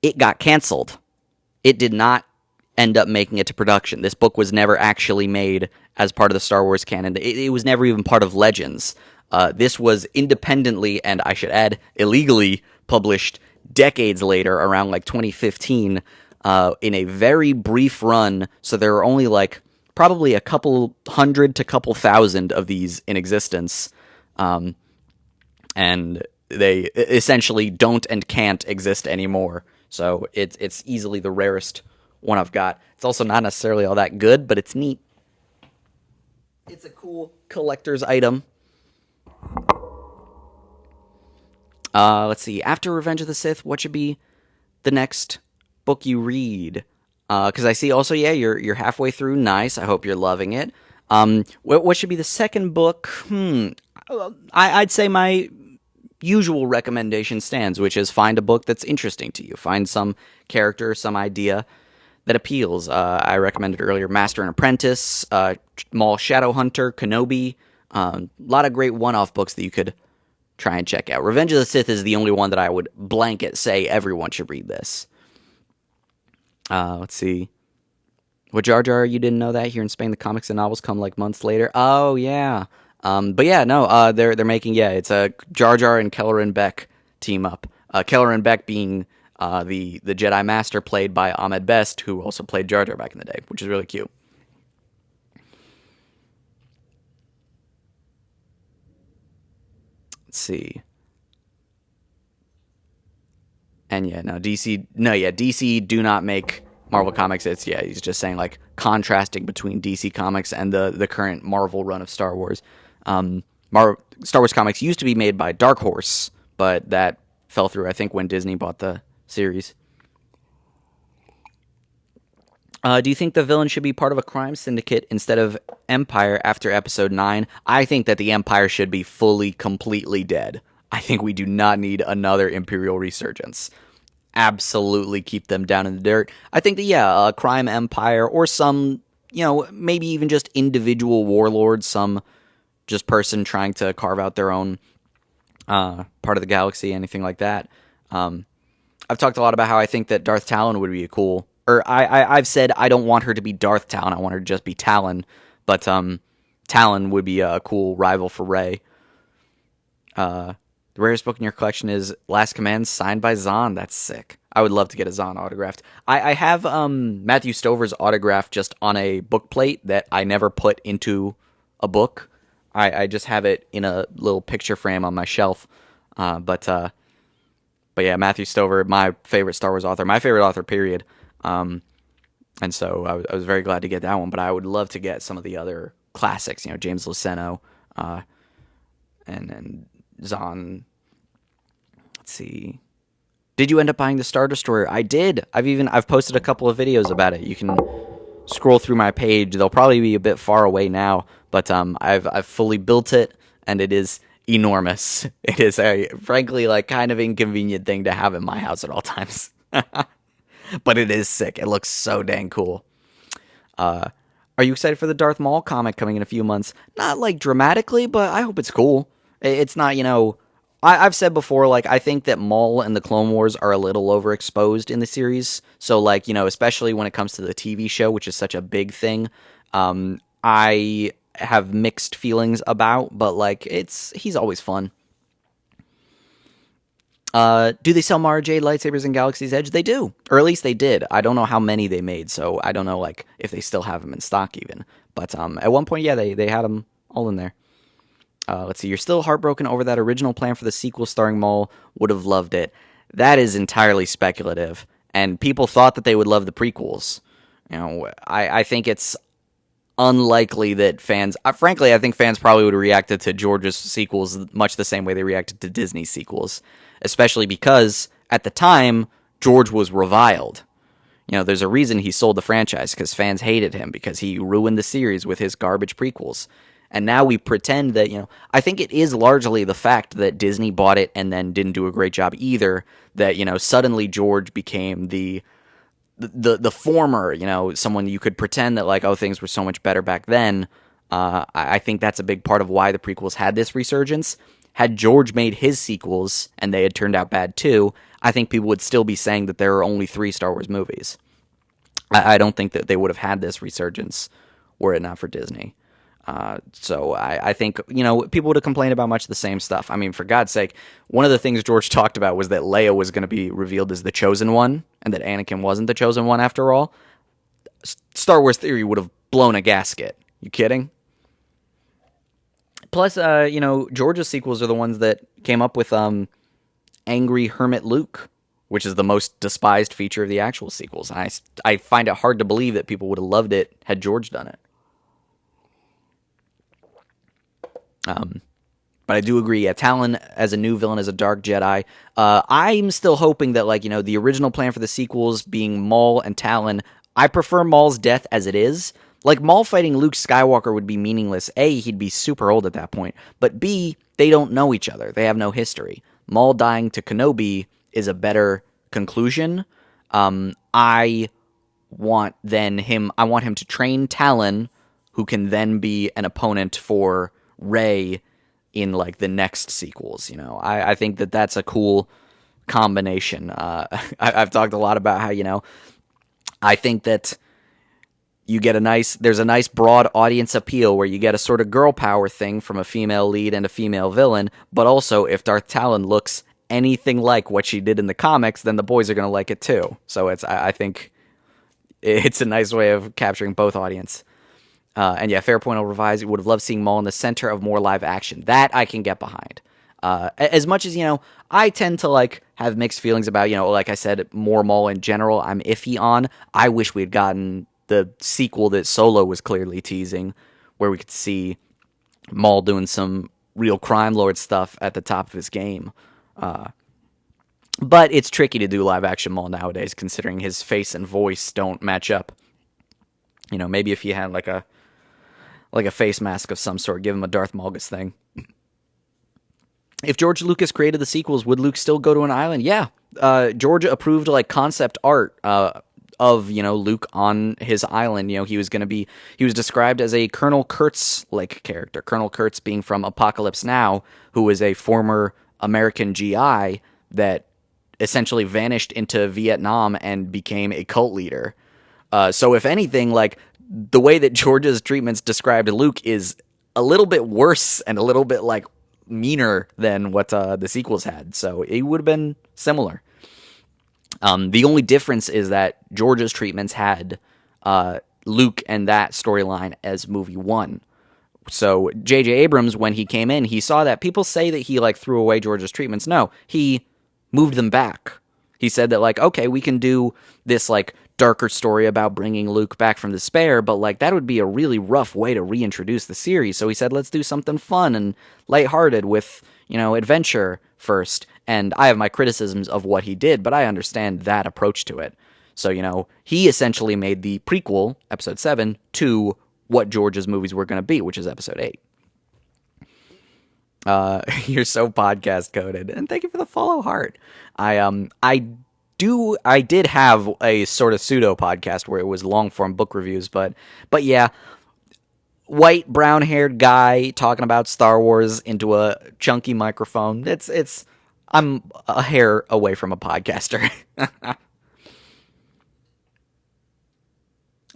it got canceled. It did not end up making it to production. This book was never actually made as part of the Star Wars canon. It was never even part of Legends. This was independently, and I should add, illegally published decades later, around like 2015, in a very brief run. So there are only like probably a couple hundred to couple thousand of these in existence. And they essentially don't and can't exist anymore. So it's easily the rarest one I've got. It's also not necessarily all that good, but it's neat. It's a cool collector's item. Let's see. After Revenge of the Sith, what should be the next book you read? Because I see also, yeah, you're halfway through. Nice. I hope you're loving it. What should be the second book? I'd say my usual recommendation stands, which is find a book that's interesting to you. Find some character, some idea that appeals. I recommended earlier Master and Apprentice, Maul Shadowhunter, Kenobi. A lot of great one-off books that you could try and check out. Revenge of the Sith is the only one that I would blanket say everyone should read this. Let's see. What Jar Jar, you didn't know that? Here in Spain, the comics and novels come like months later. Oh, yeah. But yeah, no, they're making, yeah, it's a Jar Jar and Kelleran Beck team up. Kelleran Beck being the Jedi Master played by Ahmed Best, who also played Jar Jar back in the day, which is really cute. Let's see. And yeah, DC do not make Marvel comics. He's just saying like contrasting between DC comics and the current Marvel run of Star Wars. Star Wars comics used to be made by Dark Horse, but that fell through, I think, when Disney bought the series. Do you think the villain should be part of a crime syndicate instead of Empire after Episode 9? I think that the Empire should be fully, completely dead. I think we do not need another Imperial resurgence. Absolutely keep them down in the dirt. I think that, yeah, a crime empire or some, maybe even just individual warlords, some just person trying to carve out their own part of the galaxy, anything like that. I've talked a lot about how I think that Darth Talon would be a cool, or I've said I don't want her to be Darth Talon, I want her to just be Talon, but Talon would be a cool rival for Rey. The rarest book in your collection is Last Command, signed by Zahn. That's sick. I would love to get a Zahn autographed. I have Matthew Stover's autograph just on a book plate that I never put into a book. I just have it in a little picture frame on my shelf. But yeah, Matthew Stover, my favorite Star Wars author, my favorite author, period. And so I was very glad to get that one. But I would love to get some of the other classics, James Luceno, and Zahn. Let's see. Did you end up buying the Star Destroyer? I did. I've posted a couple of videos about it. You can scroll through my page. They'll probably be a bit far away now, but I've fully built it, and it is enormous. It is a frankly like kind of inconvenient thing to have in my house at all times. But it is sick. It looks so dang cool. Are you excited for the Darth Maul comic coming in a few months? Not like dramatically, but I hope it's cool. It's not, I've said before, like, I think that Maul and the Clone Wars are a little overexposed in the series. So, like, especially when it comes to the TV show, which is such a big thing, I have mixed feelings about, but, like, he's always fun. Do they sell Mara Jade lightsabers in Galaxy's Edge? They do. Or at least they did. I don't know how many they made, so I don't know, like, if they still have them in stock even. But at one point, yeah, they had them all in there. Let's see, you're still heartbroken over that original plan for the sequel starring Maul. Would have loved it. That is entirely speculative, and people thought that they would love the prequels. I think it's unlikely that fans... frankly, I think fans probably would have reacted to George's sequels much the same way they reacted to Disney's sequels, especially because, at the time, George was reviled. There's a reason he sold the franchise, because fans hated him, because he ruined the series with his garbage prequels. And now we pretend that, I think it is largely the fact that Disney bought it and then didn't do a great job either, that, suddenly George became the former, someone you could pretend that, like, oh, things were so much better back then. I think that's a big part of why the prequels had this resurgence. Had George made his sequels and they had turned out bad too, I think people would still be saying that there are only 3 Star Wars movies. I don't think that they would have had this resurgence were it not for Disney. So I think, people would have complained about much of the same stuff. I mean, for God's sake, one of the things George talked about was that Leia was going to be revealed as the Chosen One, and that Anakin wasn't the Chosen One after all. Star Wars Theory would have blown a gasket. You kidding? Plus, George's sequels are the ones that came up with Angry Hermit Luke, which is the most despised feature of the actual sequels. I find it hard to believe that people would have loved it had George done it. But I do agree, yeah, Talon as a new villain, as a dark Jedi. I'm still hoping that, like, the original plan for the sequels being Maul and Talon, I prefer Maul's death as it is. Like, Maul fighting Luke Skywalker would be meaningless. A, he'd be super old at that point. But B, they don't know each other. They have no history. Maul dying to Kenobi is a better conclusion. I want him to train Talon, who can then be an opponent for Rey in like the next sequels. I think that that's a cool combination. I've talked a lot about how I think that there's a nice broad audience appeal where you get a sort of girl power thing from a female lead and a female villain, but also if Darth Talon looks anything like what she did in the comics, then the boys are going to like it too. So I think it's a nice way of capturing both audience. And yeah, Fairpoint will revise. Would have loved seeing Maul in the center of more live action. That I can get behind. As much as, I tend to like have mixed feelings about, like I said, more Maul in general, I'm iffy on. I wish we had gotten the sequel that Solo was clearly teasing, where we could see Maul doing some real crime lord stuff at the top of his game. But it's tricky to do live action Maul nowadays, considering his face and voice don't match up. Maybe if he had like a face mask of some sort, give him a Darth Malgus thing. If George Lucas created the sequels, would Luke still go to an island? Yeah. George approved like concept art of Luke on his island. He was described as a Colonel Kurtz like character. Colonel Kurtz being from Apocalypse Now, who was a former American GI that essentially vanished into Vietnam and became a cult leader. So if anything, like the way that George's treatments described Luke is a little bit worse and a little bit like meaner than what the sequels had. So it would have been similar. The only difference is that George's treatments had Luke and that storyline as movie one. So J.J. Abrams, when he came in, he saw that. People say that he like threw away George's treatments. No, he moved them back. He said that like, okay, we can do this like darker story about bringing Luke back from despair, but like that would be a really rough way to reintroduce the series. So he said, let's do something fun and lighthearted with, adventure first. And I have my criticisms of what he did, but I understand that approach to it. So, he essentially made the prequel, episode 7, to what George's movies were going to be, which is episode 8. You're so podcast coded, and thank you for the follow heart. I did have a sort of pseudo podcast where it was long form book reviews, but yeah, white brown haired guy talking about Star Wars into a chunky microphone. I'm a hair away from a podcaster.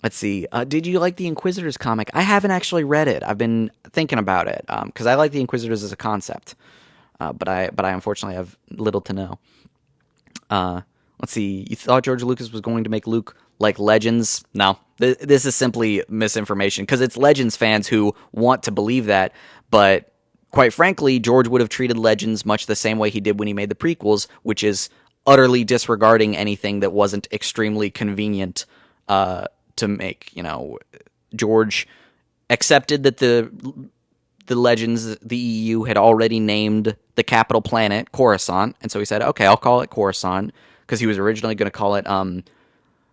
Let's see. Did you like the Inquisitors comic? I haven't actually read it. I've been thinking about it because I like the Inquisitors as a concept, but I unfortunately have little to know. Let's see. You thought George Lucas was going to make Luke like Legends? No, this is simply misinformation because it's Legends fans who want to believe that, but quite frankly, George would have treated Legends much the same way he did when he made the prequels, which is utterly disregarding anything that wasn't extremely convenient to make. George accepted that the Legends, the EU, had already named the capital planet Coruscant, and so he said, okay, I'll call it Coruscant, because he was originally going to call it,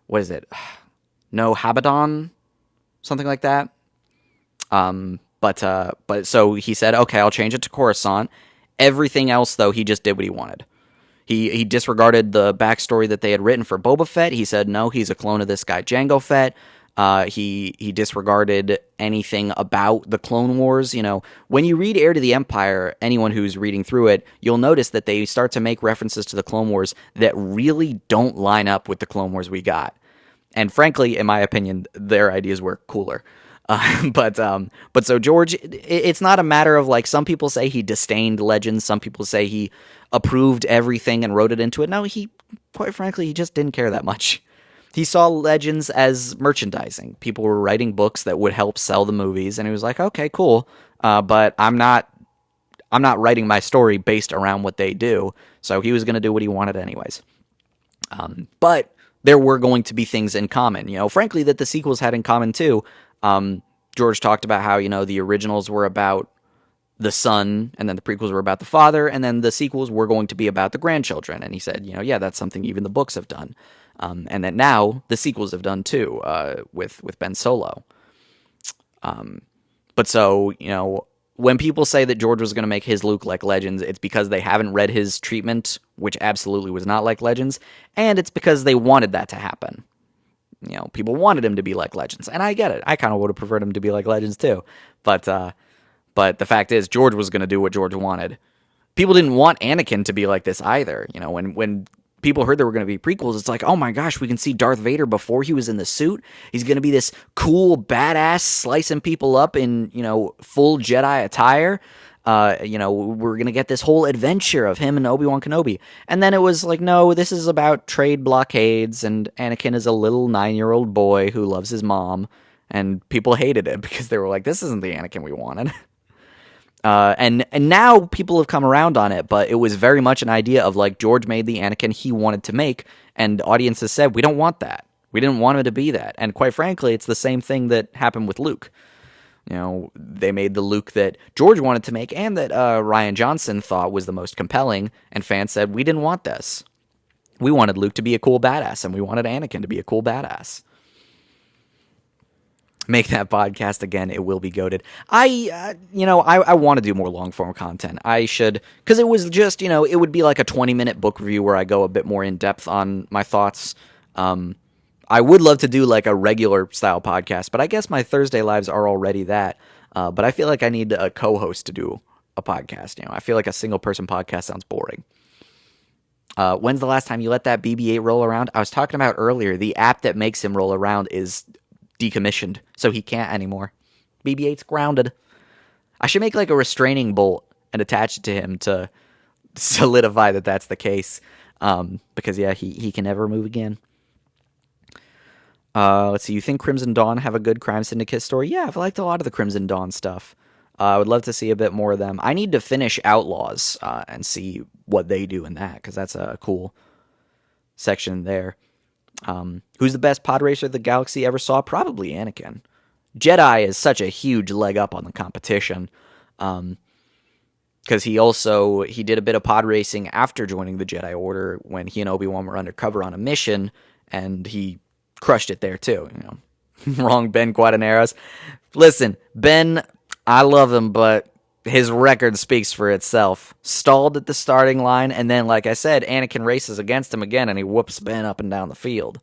what is it? No Habadon? Something like that. But so he said, okay, I'll change it to Coruscant. Everything else, though, he just did what he wanted. He disregarded the backstory that they had written for Boba Fett. He said, no, he's a clone of this guy, Jango Fett. He disregarded anything about the Clone Wars. When you read Heir to the Empire, anyone who's reading through it, you'll notice that they start to make references to the Clone Wars that really don't line up with the Clone Wars we got. And frankly, in my opinion, their ideas were cooler. But so George, it's not a matter of like, some people say he disdained Legends, some people say he approved everything and wrote it into it. No, quite frankly, he just didn't care that much. He saw Legends as merchandising. People were writing books that would help sell the movies, and he was like, okay, cool, but I'm not writing my story based around what they do, so he was going to do what he wanted anyways. But there were going to be things in common, frankly, that the sequels had in common too. George talked about how, the originals were about the son, and then the prequels were about the father, and then the sequels were going to be about the grandchildren. And he said, yeah, that's something even the books have done, and that now the sequels have done too, with Ben Solo. But so, when people say that George was going to make his Luke like Legends, it's because they haven't read his treatment, which absolutely was not like Legends, and it's because they wanted that to happen. People wanted him to be like Legends, and I get it. I kind of would have preferred him to be like Legends too, but the fact is, George was going to do what George wanted. People didn't want Anakin to be like this either. When people heard there were going to be prequels, it's like, oh my gosh, we can see Darth Vader before he was in the suit. He's going to be this cool badass slicing people up in, full Jedi attire. We're going to get this whole adventure of him and Obi-Wan Kenobi. And then it was like, no, this is about trade blockades, and Anakin is a little 9-year-old boy who loves his mom. And people hated it because they were like, this isn't the Anakin we wanted. And now people have come around on it, but it was very much an idea of like George made the Anakin he wanted to make, and audiences said, we don't want that. We didn't want him to be that. And quite frankly, it's the same thing that happened with Luke. They made the Luke that George wanted to make and that Rian Johnson thought was the most compelling, and fans said, we didn't want this. We wanted Luke to be a cool badass, and we wanted Anakin to be a cool badass. Make that podcast again. It will be goated. I want to do more long form content. I should, because it was just, it would be like a 20-minute book review where I go a bit more in depth on my thoughts. I would love to do like a regular style podcast, but I guess my Thursday lives are already that. But I feel like I need a co-host to do a podcast. I feel like a single person podcast sounds boring. When's the last time you let that BB-8 roll around? I was talking about earlier, the app that makes him roll around is decommissioned, so he can't anymore. BB-8's grounded. I should make like a restraining bolt and attach it to him to solidify that that's the case. Because yeah, he can never move again. Let's see. You think Crimson Dawn have a good crime syndicate story? Yeah, I've liked a lot of the Crimson Dawn stuff. I would love to see a bit more of them. I need to finish Outlaws and see what they do in that, because that's a cool section there. Who's the best pod racer the galaxy ever saw? Probably Anakin. Jedi is such a huge leg up on the competition, because he did a bit of pod racing after joining the Jedi Order when he and Obi-Wan were undercover on a mission, and he crushed it there too. Wrong, Ben Guadaneros. Listen, Ben, I love him, but his record speaks for itself. Stalled at the starting line, and then, like I said, Anakin races against him again, and he whoops Ben up and down the field.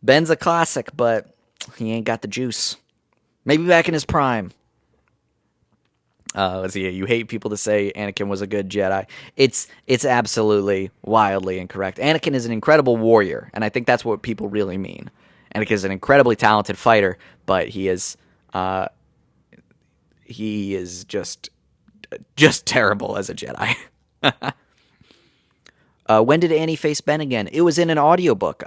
Ben's a classic, but he ain't got the juice. Maybe back in his prime. Let's see. You hate people to say Anakin was a good Jedi. It's absolutely wildly incorrect. Anakin is an incredible warrior, and I think that's what people really mean. Anakin is an incredibly talented fighter, but he is just terrible as a Jedi. When did Annie face Ben again? It was in an audiobook.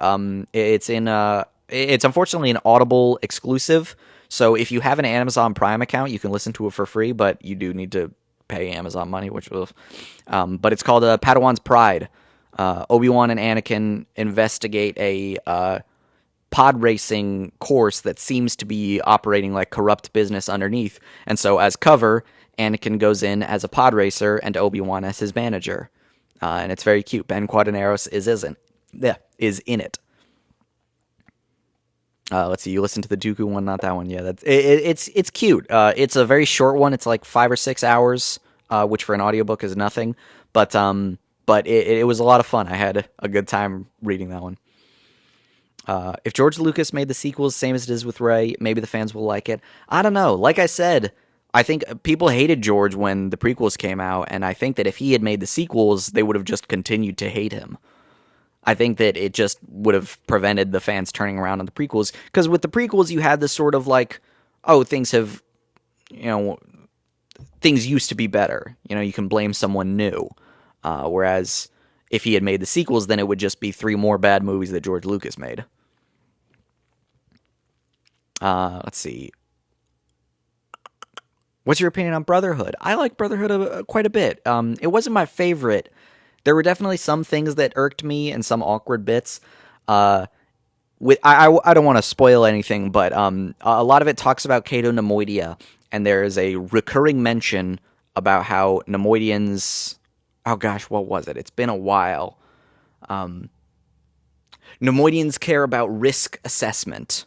It's unfortunately an Audible exclusive. So if you have an Amazon Prime account, you can listen to it for free, but you do need to pay Amazon money, which will. But it's called Padawan's Pride. Obi-Wan and Anakin investigate a pod racing course that seems to be operating like corrupt business underneath. And so as cover, Anakin goes in as a pod racer and Obi-Wan as his manager. And it's very cute. Ben Guadaneros is in it. Let's see. You listen to the Dooku one, not that one. Yeah, it's cute. It's a very short one. It's like 5 or 6 hours, which for an audiobook is nothing. But it was a lot of fun. I had a good time reading that one. If George Lucas made the sequels same as it is with Rey, maybe the fans will like it. I don't know. Like I said, I think people hated George when the prequels came out, and I think that if he had made the sequels, they would have just continued to hate him. I think that it just would have prevented the fans turning around on the prequels, because with the prequels, you had this sort of like, oh, things used to be better. You can blame someone new. Whereas if he had made the sequels, then it would just be 3 more bad movies that George Lucas made. Let's see. What's your opinion on Brotherhood? I like Brotherhood quite a bit. It wasn't my favorite. There were definitely some things that irked me and some awkward bits. I don't want to spoil anything, but a lot of it talks about Cato Nemoidia, and there is a recurring mention about how Nemoidians. Oh gosh, what was it? It's been a while. Nemoidians care about risk assessment.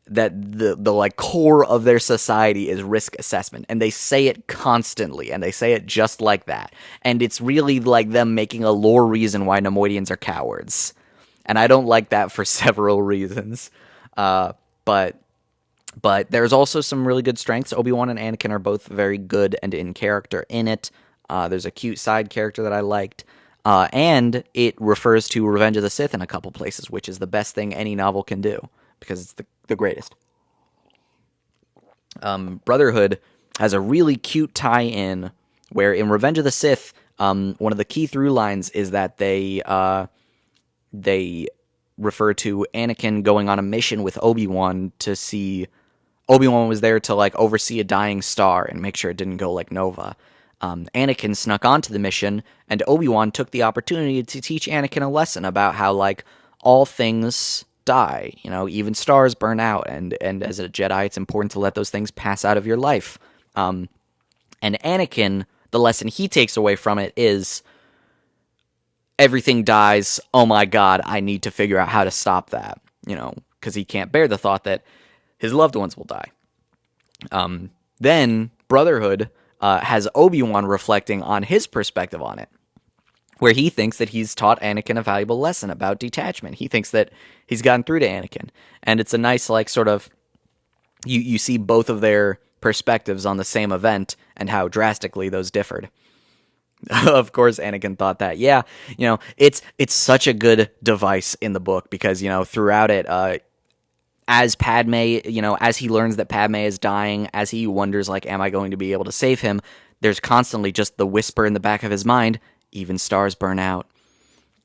That the like core of their society is risk assessment, and they say it constantly, and they say it just like that, and it's really like them making a lore reason why Nemoidians are cowards, and I don't like that for several reasons, but there's also some really good strengths. Obi-Wan and Anakin are both very good and in character in it. There's a cute side character that I liked, and it refers to Revenge of the Sith in a couple places, which is the best thing any novel can do, because it's the greatest. Brotherhood has a really cute tie-in where in Revenge of the Sith, one of the key through lines is that they refer to Anakin going on a mission with Obi-Wan to see. Obi-Wan was there to like oversee a dying star and make sure it didn't go like Nova. Anakin snuck onto the mission, and Obi-Wan took the opportunity to teach Anakin a lesson about how like all things die, even stars burn out, and as a Jedi, it's important to let those things pass out of your life. And Anakin, the lesson he takes away from it is everything dies. Oh my God, I need to figure out how to stop that, because he can't bear the thought that his loved ones will die. Then Brotherhood has Obi-Wan reflecting on his perspective on it, where he thinks that he's taught Anakin a valuable lesson about detachment. He thinks that he's gotten through to Anakin. And it's a nice, like, sort of, you see both of their perspectives on the same event and how drastically those differed. Of course, Anakin thought that. Yeah, it's such a good device in the book because, throughout it, as Padme, as he learns that Padme is dying, as he wonders, like, am I going to be able to save him? There's constantly just the whisper in the back of his mind, even stars burn out.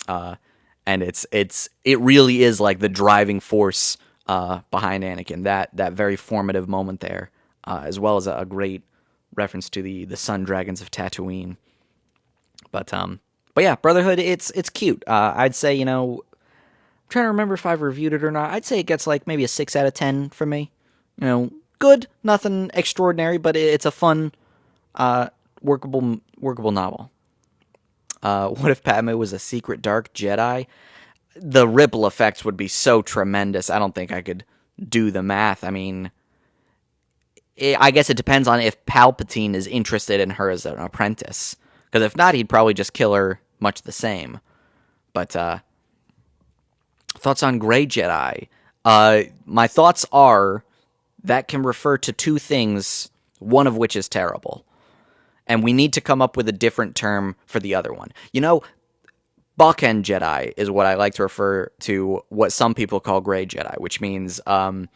And it really is like the driving force behind Anakin, that very formative moment there, as well as a great reference to the sun dragons of Tatooine. But yeah, Brotherhood, it's cute. I'd say, I'm trying to remember if I've reviewed it or not. I'd say it gets like maybe a 6 out of 10 from me. Good, nothing extraordinary, but it's a fun, workable novel. What if Padme was a secret dark Jedi? The ripple effects would be so tremendous. I don't think I could do the math. I mean, I guess it depends on if Palpatine is interested in her as an apprentice. Because if not, he'd probably just kill her much the same. But, thoughts on Grey Jedi? My thoughts are that can refer to two things, one of which is terrible. And we need to come up with a different term for the other one. Bokken Jedi is what I like to refer to what some people call Grey Jedi, which means a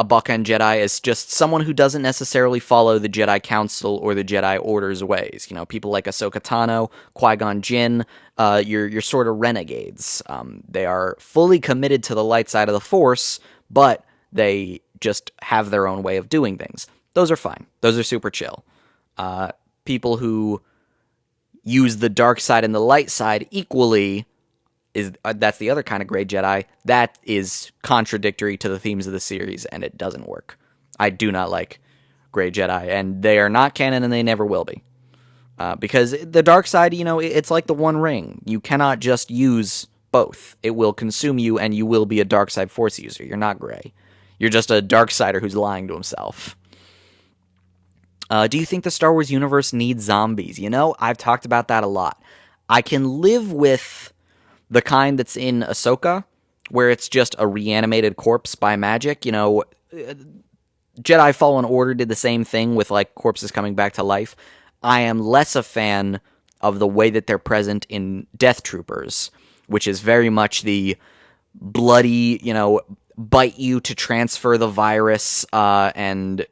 Bokken Jedi is just someone who doesn't necessarily follow the Jedi Council or the Jedi Order's ways. People like Ahsoka Tano, Qui-Gon Jinn, you're sort of renegades. They are fully committed to the light side of the Force, but they just have their own way of doing things. Those are fine. Those are super chill. People who use the dark side and the light side equally that's the other kind of Grey Jedi. That is contradictory to the themes of the series, and it doesn't work. I do not like Grey Jedi, and they are not canon, and they never will be. Because the dark side, it's like the One Ring. You cannot just use both. It will consume you, and you will be a dark side Force user. You're not Grey. You're just a dark sider who's lying to himself. Do you think the Star Wars universe needs zombies? I've talked about that a lot. I can live with the kind that's in Ahsoka, where it's just a reanimated corpse by magic. Jedi Fallen Order did the same thing with, like, corpses coming back to life. I am less a fan of the way that they're present in Death Troopers, which is very much the bloody, bite you to transfer the virus, and,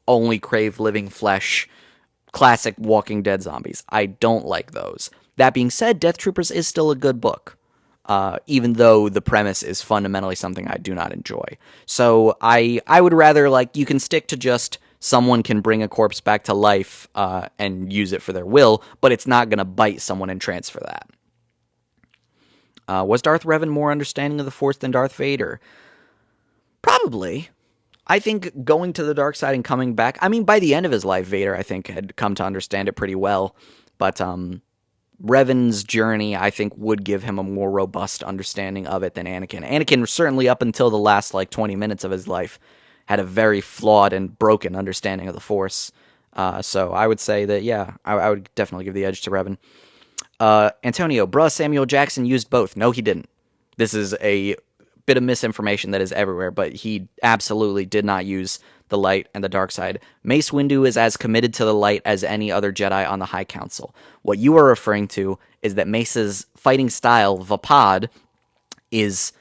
only crave living flesh, classic Walking Dead zombies. I don't like those. That being said, Death Troopers is still a good book, even though the premise is fundamentally something I do not enjoy. So I would rather, you can stick to just someone can bring a corpse back to life and use it for their will, but it's not going to bite someone and transfer that. Was Darth Revan more understanding of the Force than Darth Vader? Probably. I think going to the dark side and coming back. I mean, by the end of his life, Vader, I think, had come to understand it pretty well. But Revan's journey, I think, would give him a more robust understanding of it than Anakin. Anakin, certainly up until the last, 20 minutes of his life, had a very flawed and broken understanding of the Force. So I would say that, yeah, I would definitely give the edge to Revan. Antonio, bruh, Samuel Jackson used both. No, he didn't. This is a bit of misinformation that is everywhere, but he absolutely did not use the light and the dark side. Mace Windu is as committed to the light as any other Jedi on the High Council. What you are referring to is that Mace's fighting style, Vapad, is...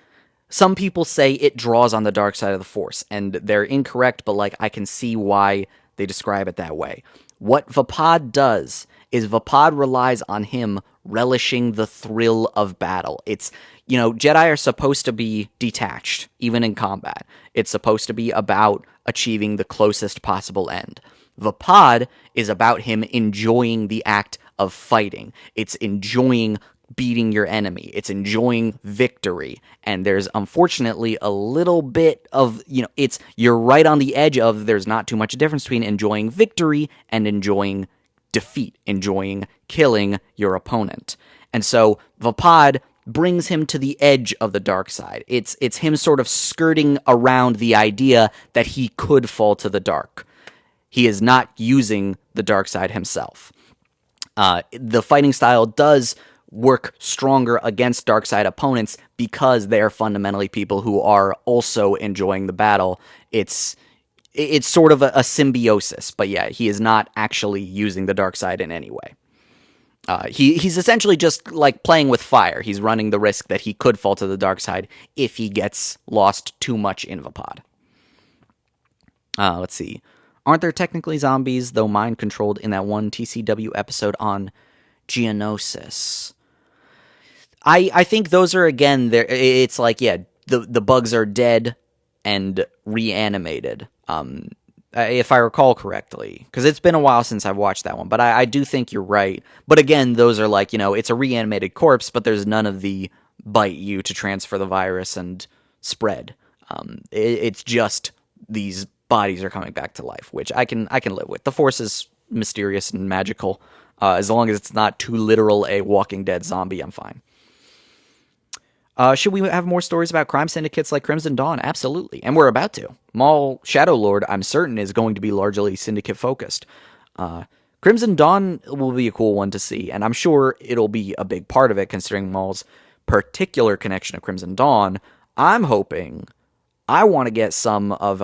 Some people say it draws on the dark side of the Force, and they're incorrect, but I can see why they describe it that way. What Vapad does is Vapad relies on him relishing the thrill of battle. It's, Jedi are supposed to be detached, even in combat. It's supposed to be about achieving the closest possible end. Vapad is about him enjoying the act of fighting. It's enjoying beating your enemy. It's enjoying victory. And there's unfortunately a little bit of, you're right on the edge of there's not too much difference between enjoying victory and enjoying defeat, enjoying killing your opponent. And so Vapad brings him to the edge of the dark side. It's him sort of skirting around the idea that he could fall to the dark. He is not using the dark side himself. The fighting style does work stronger against dark side opponents because they are fundamentally people who are also enjoying the battle. It's sort of a symbiosis, but yeah, he is not actually using the dark side in any way. He's essentially just playing with fire. He's running the risk that he could fall to the dark side if he gets lost too much in Vapad. Let's see. Aren't there technically zombies, though mind-controlled, in that one TCW episode on Geonosis? I think those are, again, it's the bugs are dead and reanimated, if I recall correctly, because it's been a while since I've watched that one, but I do think you're right. But again, those are it's a reanimated corpse, but there's none of the bite you to transfer the virus and spread. It's just these bodies are coming back to life, which I can live with. The Force is mysterious and magical. As long as it's not too literal a Walking Dead zombie, I'm fine. Should we have more stories about crime syndicates like Crimson Dawn? Absolutely, and we're about to. Maul Shadow Lord, I'm certain, is going to be largely syndicate-focused. Crimson Dawn will be a cool one to see, and I'm sure it'll be a big part of it, considering Maul's particular connection to Crimson Dawn. I'm hoping... I want to get some of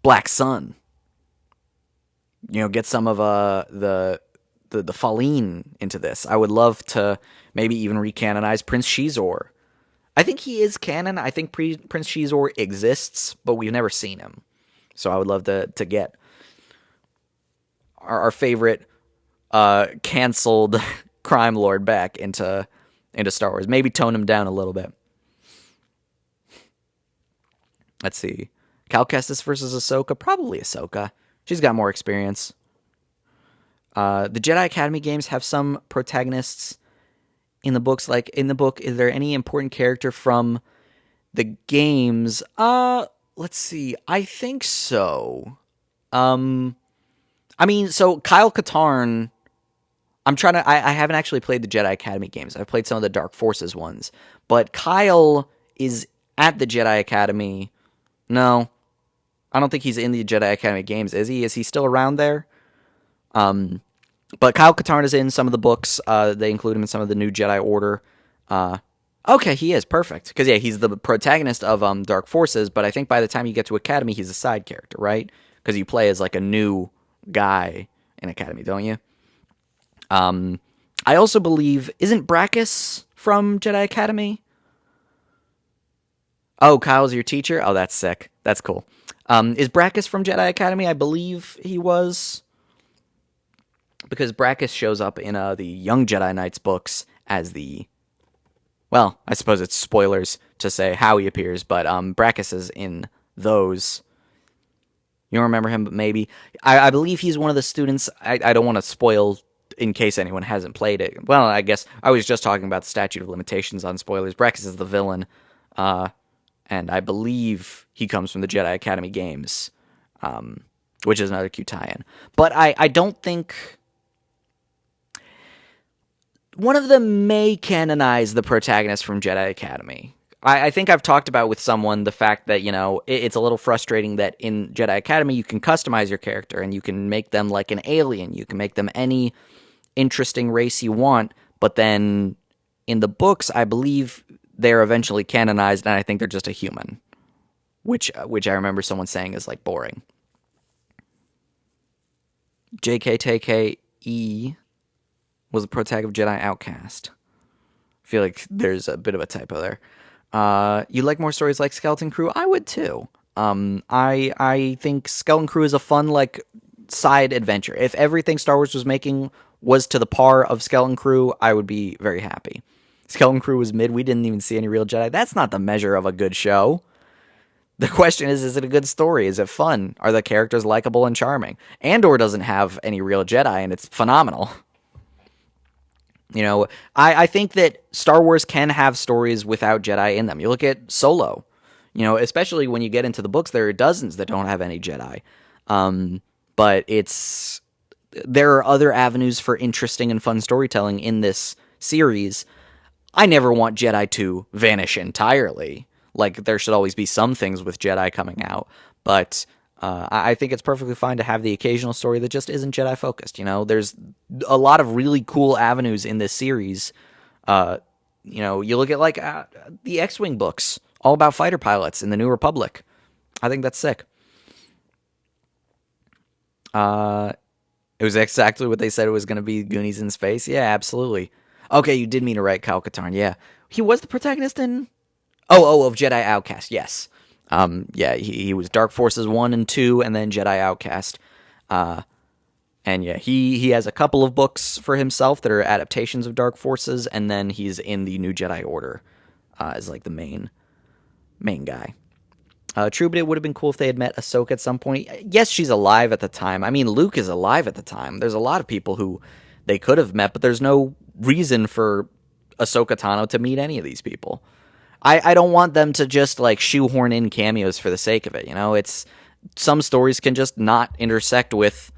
Black Sun. Get some of the Faline into this. I would love to maybe even recanonize Prince Shizor. I think he is canon. I think Prince Shizor exists, but we've never seen him. So I would love to get our favorite canceled crime lord back into Star Wars. Maybe tone him down a little bit. Let's see. Cal Kestis versus Ahsoka? Probably Ahsoka. She's got more experience. The Jedi Academy games have some protagonists in the books. In the book, is there any important character from the games? Let's see. I think so. So Kyle Katarn, I haven't actually played the Jedi Academy games. I've played some of the Dark Forces ones. But Kyle is at the Jedi Academy. No. I don't think he's in the Jedi Academy games, is he? Is he still around there? But Kyle Katarn is in some of the books. They include him in some of the new Jedi Order. Okay, he is. Perfect. Because, yeah, he's the protagonist of Dark Forces, but I think by the time you get to Academy, he's a side character, right? Because you play as, a new guy in Academy, don't you? I also believe... Isn't Brackus from Jedi Academy? Oh, Kyle's your teacher? Oh, that's sick. That's cool. Is Brackus from Jedi Academy? I believe he was... Because Brackus shows up in the Young Jedi Knights books as the... Well, I suppose it's spoilers to say how he appears, but Brackus is in those. You don't remember him, but maybe. I believe he's one of the students... I don't want to spoil in case anyone hasn't played it. Well, I guess I was just talking about the statute of limitations on spoilers. Brackus is the villain, and and I believe he comes from the Jedi Academy games, which is another cute tie-in. But I don't think one of them may canonize the protagonist from Jedi Academy. I think I've talked about with someone the fact that, it's a little frustrating that in Jedi Academy you can customize your character and you can make them like an alien. You can make them any interesting race you want, but then in the books, I believe they're eventually canonized, and I think they're just a human, which I remember someone saying is like boring. JKTKE was the protag of Jedi Outcast. I feel like there's a bit of a typo there. You like more stories like Skeleton Crew? I would too. I think Skeleton Crew is a fun like side adventure. If everything Star Wars was making was to the par of Skeleton Crew, I would be very happy. Skeleton Crew was mid. We didn't even see any real Jedi. That's not the measure of a good show. The question is it a good story? Is it fun? Are the characters likable and charming? Andor doesn't have any real Jedi, and it's phenomenal. I think that Star Wars can have stories without Jedi in them. You look at Solo, especially when you get into the books, there are dozens that don't have any Jedi. But there are other avenues for interesting and fun storytelling in this series. I never want Jedi to vanish entirely. Like, there should always be some things with Jedi coming out, but I think it's perfectly fine to have the occasional story that just isn't Jedi focused. There's a lot of really cool avenues in this series. You look at like the X-Wing books, all about fighter pilots in the New Republic. I think that's sick. It was exactly what they said it was going to be, Goonies in space. Yeah, absolutely. Okay, you did mean to write Kyle Katarn. Yeah, he was the protagonist in. Of Jedi Outcast. Yes. Yeah, he was Dark Forces 1 and 2, and then Jedi Outcast. And yeah, he has a couple of books for himself that are adaptations of Dark Forces, and then he's in the New Jedi Order as like the main guy. True, but it would have been cool if they had met Ahsoka at some point. Yes, she's alive at the time. I mean, Luke is alive at the time. There's a lot of people who they could have met, but there's no reason for Ahsoka Tano to meet any of these people. I don't want them to just like shoehorn in cameos for the sake of it. It's some stories can just not intersect with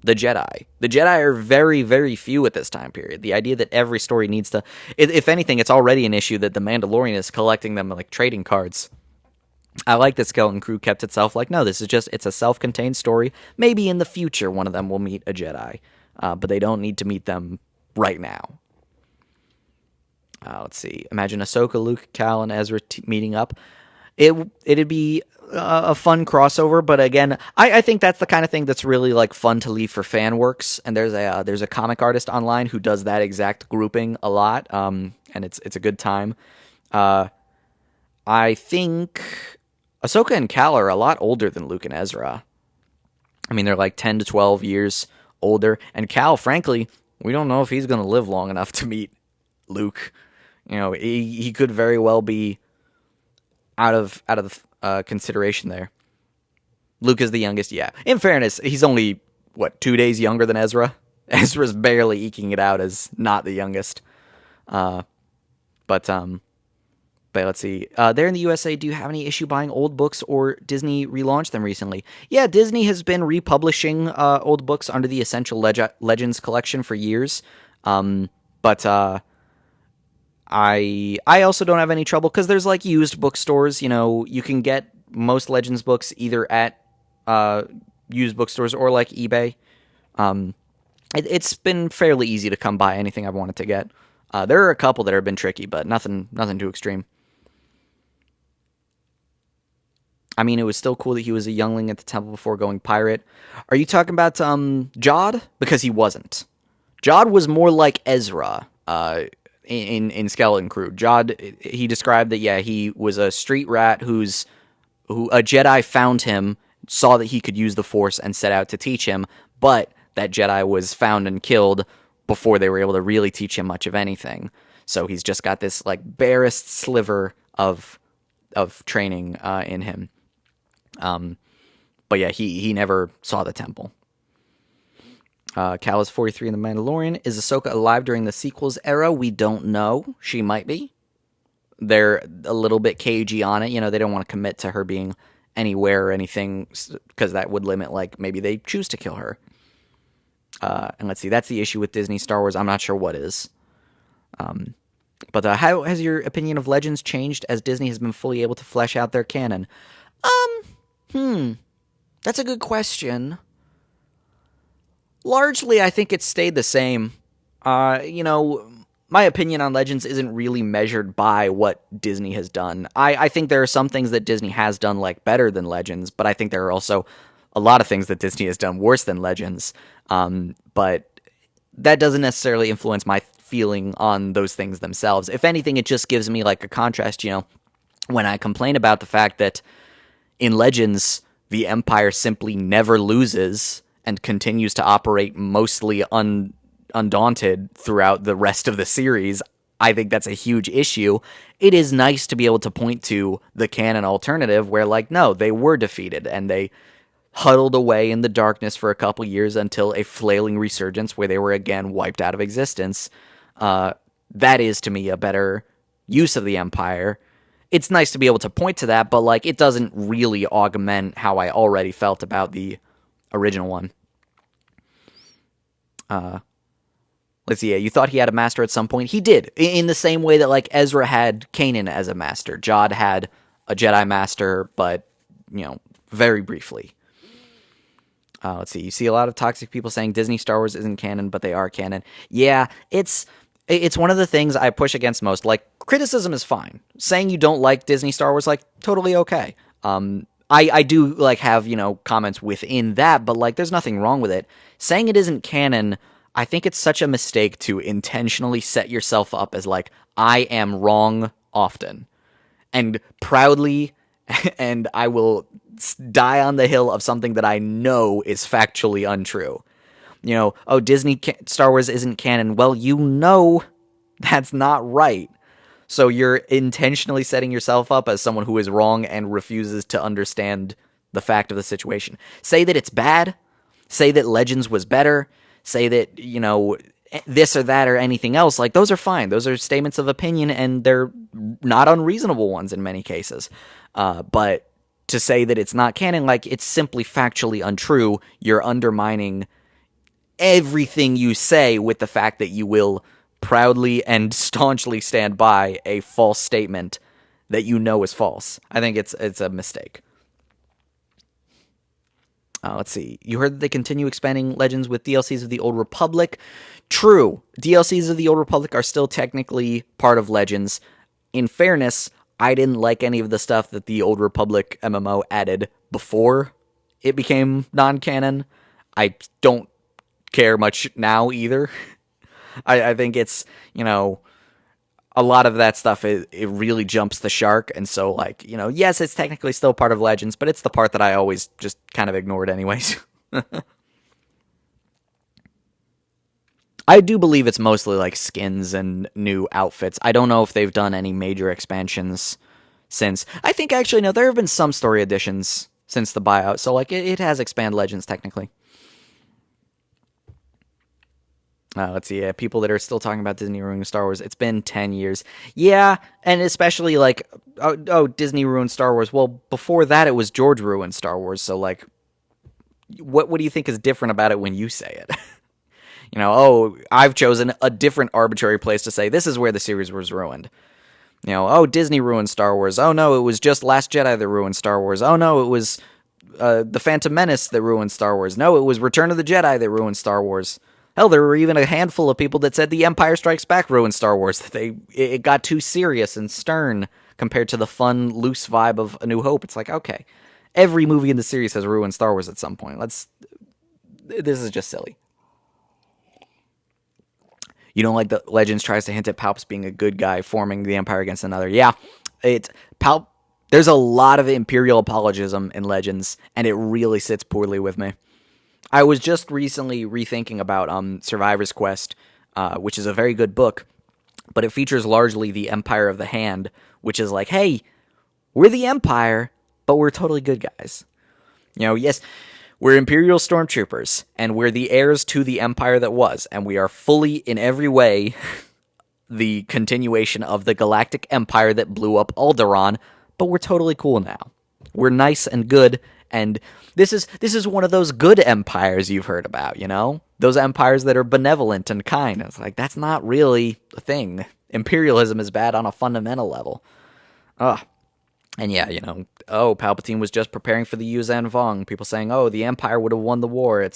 the Jedi. The Jedi are very, very few at this time period. The idea that every story needs to, if anything, it's already an issue that the Mandalorian is collecting them like trading cards. I like that Skeleton Crew kept itself like, no, it's a self-contained story. Maybe in the future one of them will meet a Jedi, but they don't need to meet them right now. Let's see. Imagine Ahsoka, Luke, Cal, and Ezra meeting up. It'd be a fun crossover, but again, I think that's the kind of thing that's really like fun to leave for fan works. And there's a comic artist online who does that exact grouping a lot, and it's a good time. I think Ahsoka and Cal are a lot older than Luke and Ezra. I mean, they're like 10 to 12 years older, and Cal, frankly, we don't know if he's going to live long enough to meet Luke. He could very well be out of consideration there. Luke is the youngest, yeah. In fairness, he's only, 2 days younger than Ezra? Ezra's barely eking it out as not the youngest. But let's see. There in the USA, do you have any issue buying old books or Disney relaunched them recently? Yeah, Disney has been republishing old books under the Essential Legends collection for years. But I also don't have any trouble because there's like used bookstores. You can get most Legends books either at used bookstores or like eBay. It's been fairly easy to come by anything I've wanted to get. There are a couple that have been tricky, but nothing too extreme. I mean, it was still cool that he was a youngling at the temple before going pirate. Are you talking about Jod? Because he wasn't. Jod was more like Ezra in Skeleton Crew. Jod, he described that, yeah, he was a street rat who a Jedi found him, saw that he could use the Force, and set out to teach him, but that Jedi was found and killed before they were able to really teach him much of anything. So he's just got this like barest sliver of training in him. But yeah, he never saw the temple. Cal is 43 in The Mandalorian. Is Ahsoka alive during the sequels era? We don't know. She might be. they're a little bit cagey on it. You know, they don't want to commit to her being anywhere or anything because that would limit, like, maybe they choose to kill her. And let's see, that's the issue with Disney Star Wars. I'm not sure what is. But how has your opinion of Legends changed as Disney has been fully able to flesh out their canon? That's a good question. Largely, I think it's stayed the same. You know, my opinion on Legends isn't really measured by what Disney has done. I think there are some things that Disney has done, like, better than Legends, but I think there are also a lot of things that Disney has done worse than Legends. But that doesn't necessarily influence my feeling on those things themselves. If anything, it just gives me, like, a contrast, you know, when I complain about the fact that in Legends, the Empire simply never loses and continues to operate mostly undaunted throughout the rest of the series. I think that's a huge issue. It is nice to be able to point to the canon alternative where, like, no, they were defeated and they huddled away in the darkness for a couple years until a flailing resurgence where they were again wiped out of existence. That is, to me, a better use of the Empire. It's nice to be able to point to that, but, like, it doesn't really augment how I already felt about the original one. Let's see, yeah, you thought he had a master at some point? He did, in the same way that, like, Ezra had Kanan as a master. Jod had a Jedi master, but, you know, very briefly. Let's see, you see a lot of toxic people saying Disney Star Wars isn't canon, but they are canon. Yeah, it's one of the things I push against most. Like, criticism is fine. Saying you don't like Disney Star Wars, like, totally okay. I do, like, have, you know, comments within that, but, like, there's nothing wrong with it. Saying it isn't canon, I think it's such a mistake to intentionally set yourself up as, like, I am wrong often. And proudly, and I will die on the hill of something that I know is factually untrue. You know, oh, Disney Star Wars isn't canon. Well, you know that's not right. So you're intentionally setting yourself up as someone who is wrong and refuses to understand the fact of the situation. Say that it's bad. Say that Legends was better. Say that, you know, this or that or anything else. Like, those are fine. Those are statements of opinion, and they're not unreasonable ones in many cases. But to say that it's not canon, like, it's simply factually untrue, you're undermining everything you say with the fact that you will proudly and staunchly stand by a false statement that you know is false. I think it's a mistake. Let's see. You heard that they continue expanding Legends with DLCs of the Old Republic. True. DLCs of the Old Republic are still technically part of Legends. In fairness, I didn't like any of the stuff that the Old Republic MMO added before it became non-canon. I don't care much now either. I think it's, you know, a lot of that stuff, it really jumps the shark, and so, like, you know, yes, it's technically still part of Legends, but it's the part that I always just kind of ignored anyways. I do believe it's mostly, like, skins and new outfits. I don't know if they've done any major expansions since. I think, actually, no, there have been some story additions since the buyout, so, like, it has expanded Legends, technically. Let's see, people that are still talking about Disney ruining Star Wars. It's been 10 years. Yeah, and especially, like, Disney ruined Star Wars. Well, before that, it was George ruined Star Wars, so, like, what do you think is different about it when you say it? You know, oh, I've chosen a different arbitrary place to say this is where the series was ruined. You know, oh, Disney ruined Star Wars. Oh, no, it was just Last Jedi that ruined Star Wars. Oh, no, it was The Phantom Menace that ruined Star Wars. No, it was Return of the Jedi that ruined Star Wars. Hell, there were even a handful of people that said The Empire Strikes Back ruined Star Wars. It got too serious and stern compared to the fun, loose vibe of A New Hope. It's like, okay, every movie in the series has ruined Star Wars at some point. This is just silly. You don't like that Legends tries to hint at Palps being a good guy, forming the Empire against another. Yeah, there's a lot of Imperial apologism in Legends, and it really sits poorly with me. I was just recently rethinking about Survivor's Quest, which is a very good book, but it features largely the Empire of the Hand, which is like, hey, we're the Empire, but we're totally good guys. You know, yes, we're Imperial stormtroopers, and we're the heirs to the Empire that was, and we are fully, in every way, the continuation of the galactic empire that blew up Alderaan, but we're totally cool now. We're nice and good, and this is one of those good empires you've heard about, you know? Those empires that are benevolent and kind. It's like, that's not really a thing. Imperialism is bad on a fundamental level. Ugh. And yeah, you know, oh, Palpatine was just preparing for the Yuuzhan Vong. People saying, oh, the Empire would have won the war.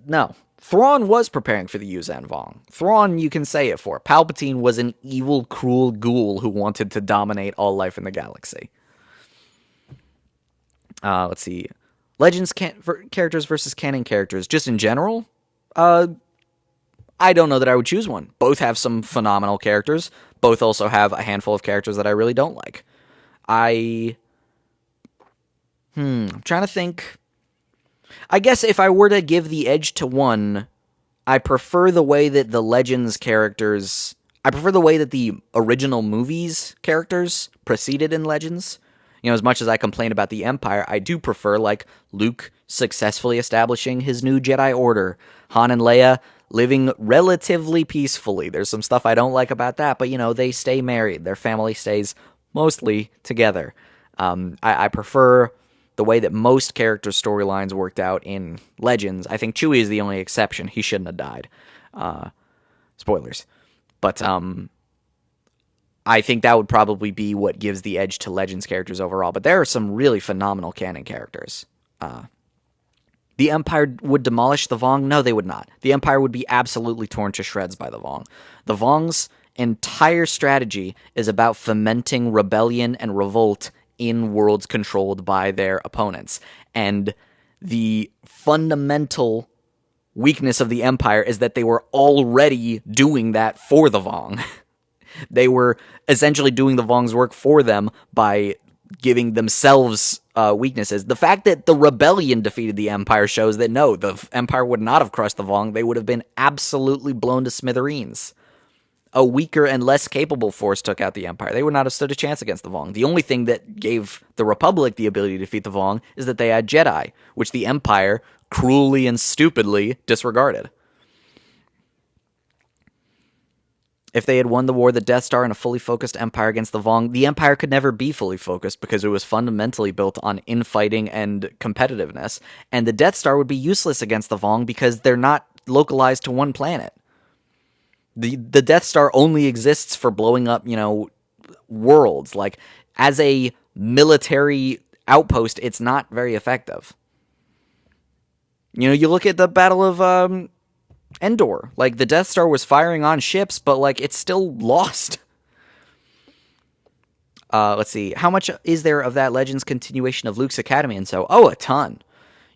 No. Thrawn was preparing for the Yuuzhan Vong. Thrawn, you can say it for. Palpatine was an evil, cruel ghoul who wanted to dominate all life in the galaxy. Let's see. Legends characters versus canon characters. Just in general, I don't know that I would choose one. Both have some phenomenal characters. Both also have a handful of characters that I really don't like. I'm trying to think. I guess if I were to give the edge to one, I prefer the way that the Legends characters... I prefer the way that the original movies characters proceeded in Legends. You know, as much as I complain about the Empire, I do prefer, like, Luke successfully establishing his new Jedi Order. Han and Leia living relatively peacefully. There's some stuff I don't like about that, but, you know, they stay married. Their family stays mostly together. I prefer the way that most character storylines worked out in Legends. I think Chewie is the only exception. He shouldn't have died. Spoilers. But I think that would probably be what gives the edge to Legends characters overall. But there are some really phenomenal canon characters. The Empire would demolish the Vong? No, they would not. The Empire would be absolutely torn to shreds by the Vong. The Vong's entire strategy is about fomenting rebellion and revolt in worlds controlled by their opponents. And the fundamental weakness of the Empire is that they were already doing that for the Vong. They were essentially doing the Vong's work for them by giving themselves weaknesses. The fact that the rebellion defeated the Empire shows that no, the Empire would not have crushed the Vong. They would have been absolutely blown to smithereens. A weaker and less capable force took out the Empire. They would not have stood a chance against the Vong. The only thing that gave the Republic the ability to defeat the Vong is that they had Jedi, which the Empire cruelly and stupidly disregarded. If they had won the war, the Death Star, and a fully focused Empire against the Vong, the Empire could never be fully focused because it was fundamentally built on infighting and competitiveness. And the Death Star would be useless against the Vong because they're not localized to one planet. The Death Star only exists for blowing up, you know, worlds. Like, as a military outpost, it's not very effective. You know, you look at the Battle of Endor. Like, the Death Star was firing on ships, but, like, it's still lost. Let's see. How much is there of that Legends continuation of Luke's Academy? And so, a ton.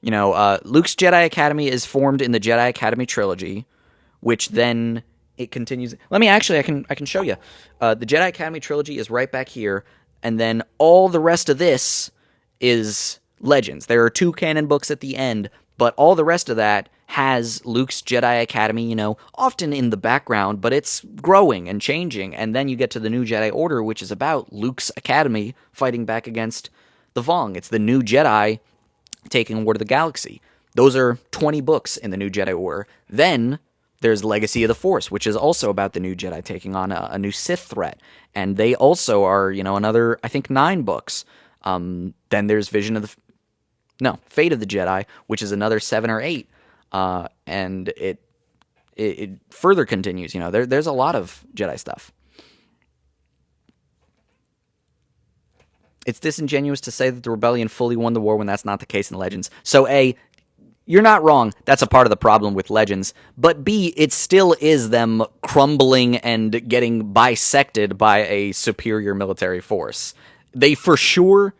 You know, Luke's Jedi Academy is formed in the Jedi Academy trilogy, which then it continues. Let me actually, I can show you. The Jedi Academy trilogy is right back here, and then all the rest of this is Legends. There are 2 canon books at the end, but all the rest of that has Luke's Jedi Academy, you know, often in the background, but it's growing and changing. And then you get to the New Jedi Order, which is about Luke's Academy fighting back against the Vong. It's the New Jedi taking War to the Galaxy. Those are 20 books in the New Jedi Order. Then there's Legacy of the Force, which is also about the New Jedi taking on a new Sith threat. And they also are, you know, another, I think, 9 books. Then there's Fate of the Jedi, which is another 7 or 8. And it further continues. You know, there's a lot of Jedi stuff. It's disingenuous to say that the rebellion fully won the war when that's not the case in Legends. So A, you're not wrong. That's a part of the problem with Legends. But B, it still is them crumbling and getting bisected by a superior military force. They for sure...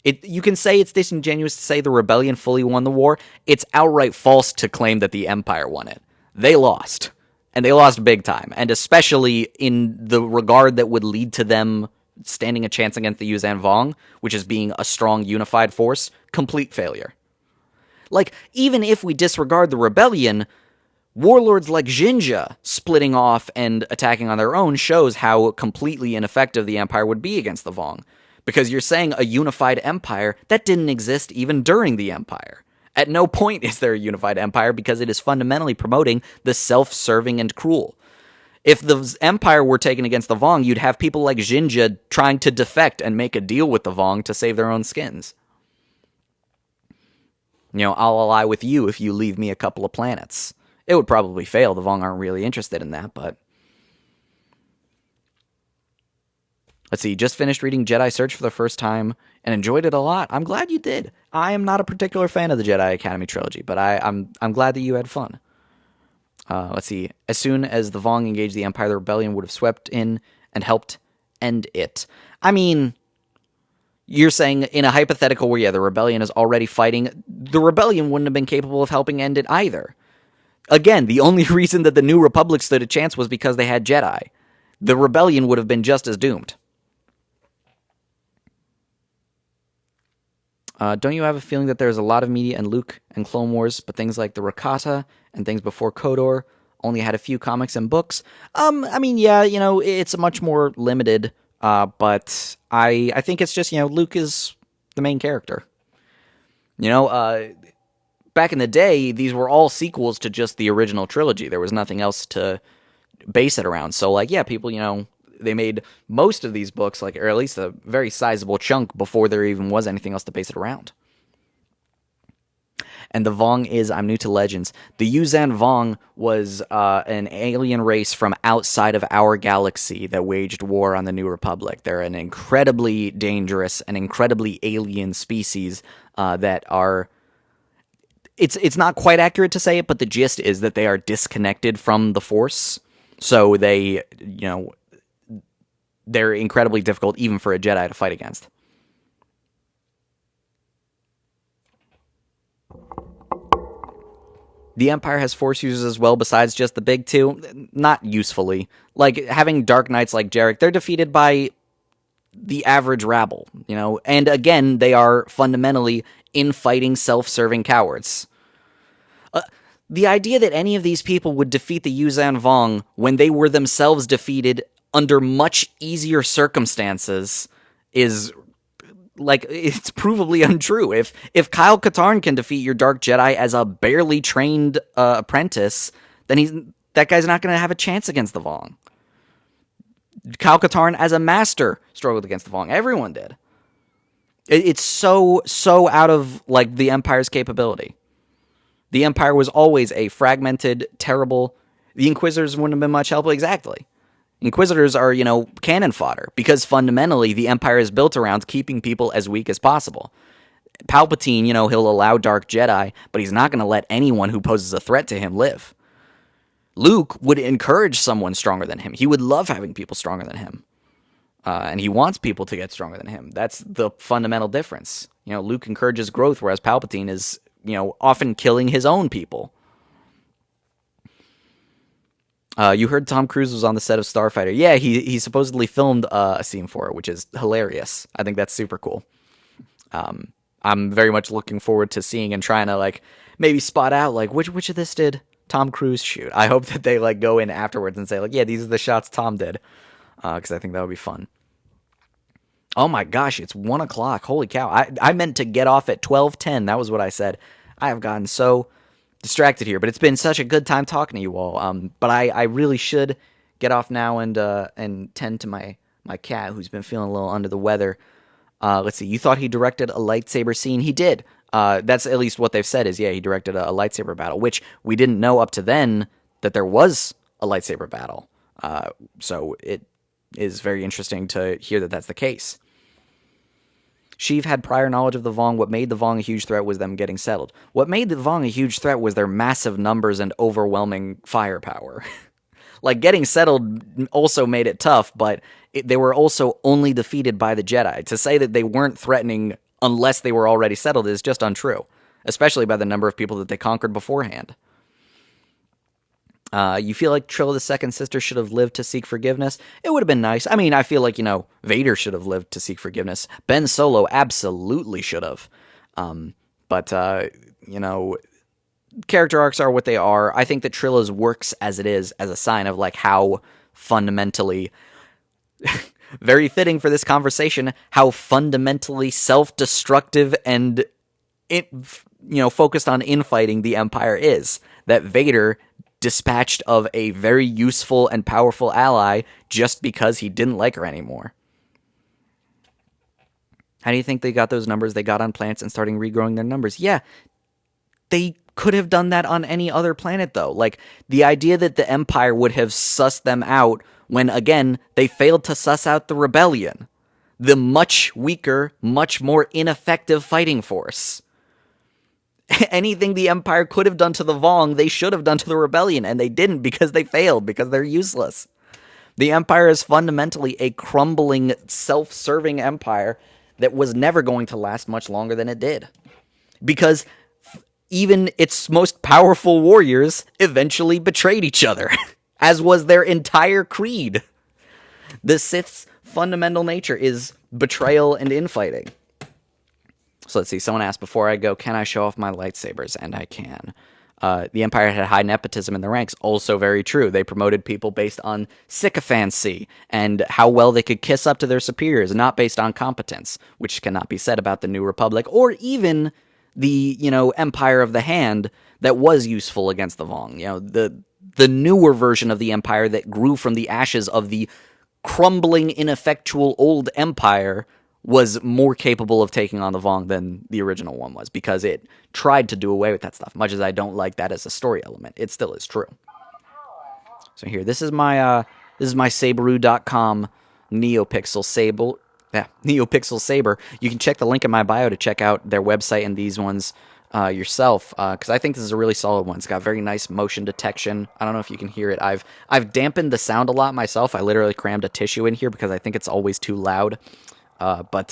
You can say it's disingenuous to say the rebellion fully won the war. It's outright false to claim that the Empire won it. They lost. And they lost big time. And especially in the regard that would lead to them standing a chance against the Yuuzhan Vong, which is being a strong, unified force, complete failure. Like, even if we disregard the rebellion, warlords like Jinja splitting off and attacking on their own shows how completely ineffective the Empire would be against the Vong. Because you're saying a unified empire that didn't exist even during the Empire. At no point is there a unified empire because it is fundamentally promoting the self-serving and cruel. If the Empire were taken against the Vong, you'd have people like Jinja trying to defect and make a deal with the Vong to save their own skins. I'll ally with you if you leave me a couple of planets. It would probably fail. The Vong aren't really interested in that, but... Let's see, just finished reading Jedi Search for the first time and enjoyed it a lot. I'm glad you did. I am not a particular fan of the Jedi Academy trilogy, but I'm glad that you had fun. Let's see, as soon as the Vong engaged the Empire, the rebellion would have swept in and helped end it. I mean, you're saying in a hypothetical where, the rebellion is already fighting, the rebellion wouldn't have been capable of helping end it either. Again, the only reason that the New Republic stood a chance was because they had Jedi. The rebellion would have been just as doomed. Don't you have a feeling that there's a lot of media in Luke and Clone Wars, but things like the Rakata and things before KOTOR only had a few comics and books? I mean, yeah, it's much more limited, but I think it's just, Luke is the main character. Back in the day, these were all sequels to just the original trilogy. There was nothing else to base it around. So, people, they made most of these books, or at least a very sizable chunk, before there even was anything else to base it around. And the Vong I'm new to Legends. The Yuzan Vong was an alien race from outside of our galaxy that waged war on the New Republic. They're an incredibly dangerous and incredibly alien species that are... It's not quite accurate to say it, but the gist is that they are disconnected from the Force. So they, they're incredibly difficult even for a Jedi to fight against. The Empire has Force users as well besides just the big two. Not usefully. Having Dark Knights like Jarek, they're defeated by the average rabble, And again, they are fundamentally infighting, self-serving cowards. The idea that any of these people would defeat the Yuzan Vong when they were themselves defeated under much easier circumstances is, it's provably untrue. If Kyle Katarn can defeat your Dark Jedi as a barely trained apprentice, then that guy's not going to have a chance against the Vong. Kyle Katarn as a master struggled against the Vong. Everyone did. It's so out of, the Empire's capability. The Empire was always a fragmented, terrible... The Inquisitors wouldn't have been much help. Exactly. Inquisitors are, cannon fodder, because fundamentally the Empire is built around keeping people as weak as possible. Palpatine, he'll allow Dark Jedi, but he's not going to let anyone who poses a threat to him live. Luke would encourage someone stronger than him. He would love having people stronger than him. And he wants people to get stronger than him. That's the fundamental difference. Luke encourages growth, whereas Palpatine is, often killing his own people. You heard Tom Cruise was on the set of Starfighter. Yeah, he supposedly filmed a scene for it, which is hilarious. I think that's super cool. I'm very much looking forward to seeing and trying to, maybe spot out, which of this did Tom Cruise shoot? I hope that they, go in afterwards and say, yeah, these are the shots Tom did. Because I think that would be fun. Oh my gosh, it's 1 o'clock. Holy cow. I meant to get off at 12:10. That was what I said. I have gotten so distracted here, but it's been such a good time talking to you all. But I really should get off now and tend to my cat, who's been feeling a little under the weather. Let's see. You thought he directed a lightsaber scene? He did. That's at least what they've said is, he directed a lightsaber battle, which we didn't know up to then that there was a lightsaber battle. So it is very interesting to hear that that's the case. Sheev had prior knowledge of the Vong. What made the Vong a huge threat was them getting settled. What made the Vong a huge threat was their massive numbers and overwhelming firepower. Getting settled also made it tough, but they were also only defeated by the Jedi. To say that they weren't threatening unless they were already settled is just untrue, especially by the number of people that they conquered beforehand. You feel like Trilla the Second Sister should have lived to seek forgiveness? It would have been nice. I mean, I feel like, Vader should have lived to seek forgiveness. Ben Solo absolutely should have. But character arcs are what they are. I think that Trilla's works as it is as a sign of, how fundamentally... very fitting for this conversation, how fundamentally self-destructive and, focused on infighting the Empire is. That Vader dispatched of a very useful and powerful ally just because he didn't like her anymore. How do you think they got those numbers they got on planets and starting regrowing their numbers? Yeah, they could have done that on any other planet, though. Like, the idea that the Empire would have sussed them out when, again, they failed to suss out the Rebellion. The much weaker, much more ineffective fighting force. Anything the Empire could have done to the Vong, they should have done to the Rebellion, and they didn't because they failed, because they're useless. The Empire is fundamentally a crumbling, self-serving empire that was never going to last much longer than it did. Because even its most powerful warriors eventually betrayed each other, as was their entire creed. The Sith's fundamental nature is betrayal and infighting. So let's see, someone asked before I go, can I show off my lightsabers? And I can. The Empire had high nepotism in the ranks, also very true. They promoted people based on sycophancy and how well they could kiss up to their superiors, not based on competence, which cannot be said about the New Republic, or even the, Empire of the Hand that was useful against the Vong. The newer version of the Empire that grew from the ashes of the crumbling, ineffectual old Empire was more capable of taking on the Vong than the original one was, because it tried to do away with that stuff. Much as I don't like that as a story element, it still is true. So here, this is my Saberoo.com NeoPixel Sable. Yeah, NeoPixel Saber. You can check the link in my bio to check out their website and these ones yourself, because I think this is a really solid one. It's got very nice motion detection. I don't know if you can hear it. I've dampened the sound a lot myself. I literally crammed a tissue in here because I think it's always too loud. But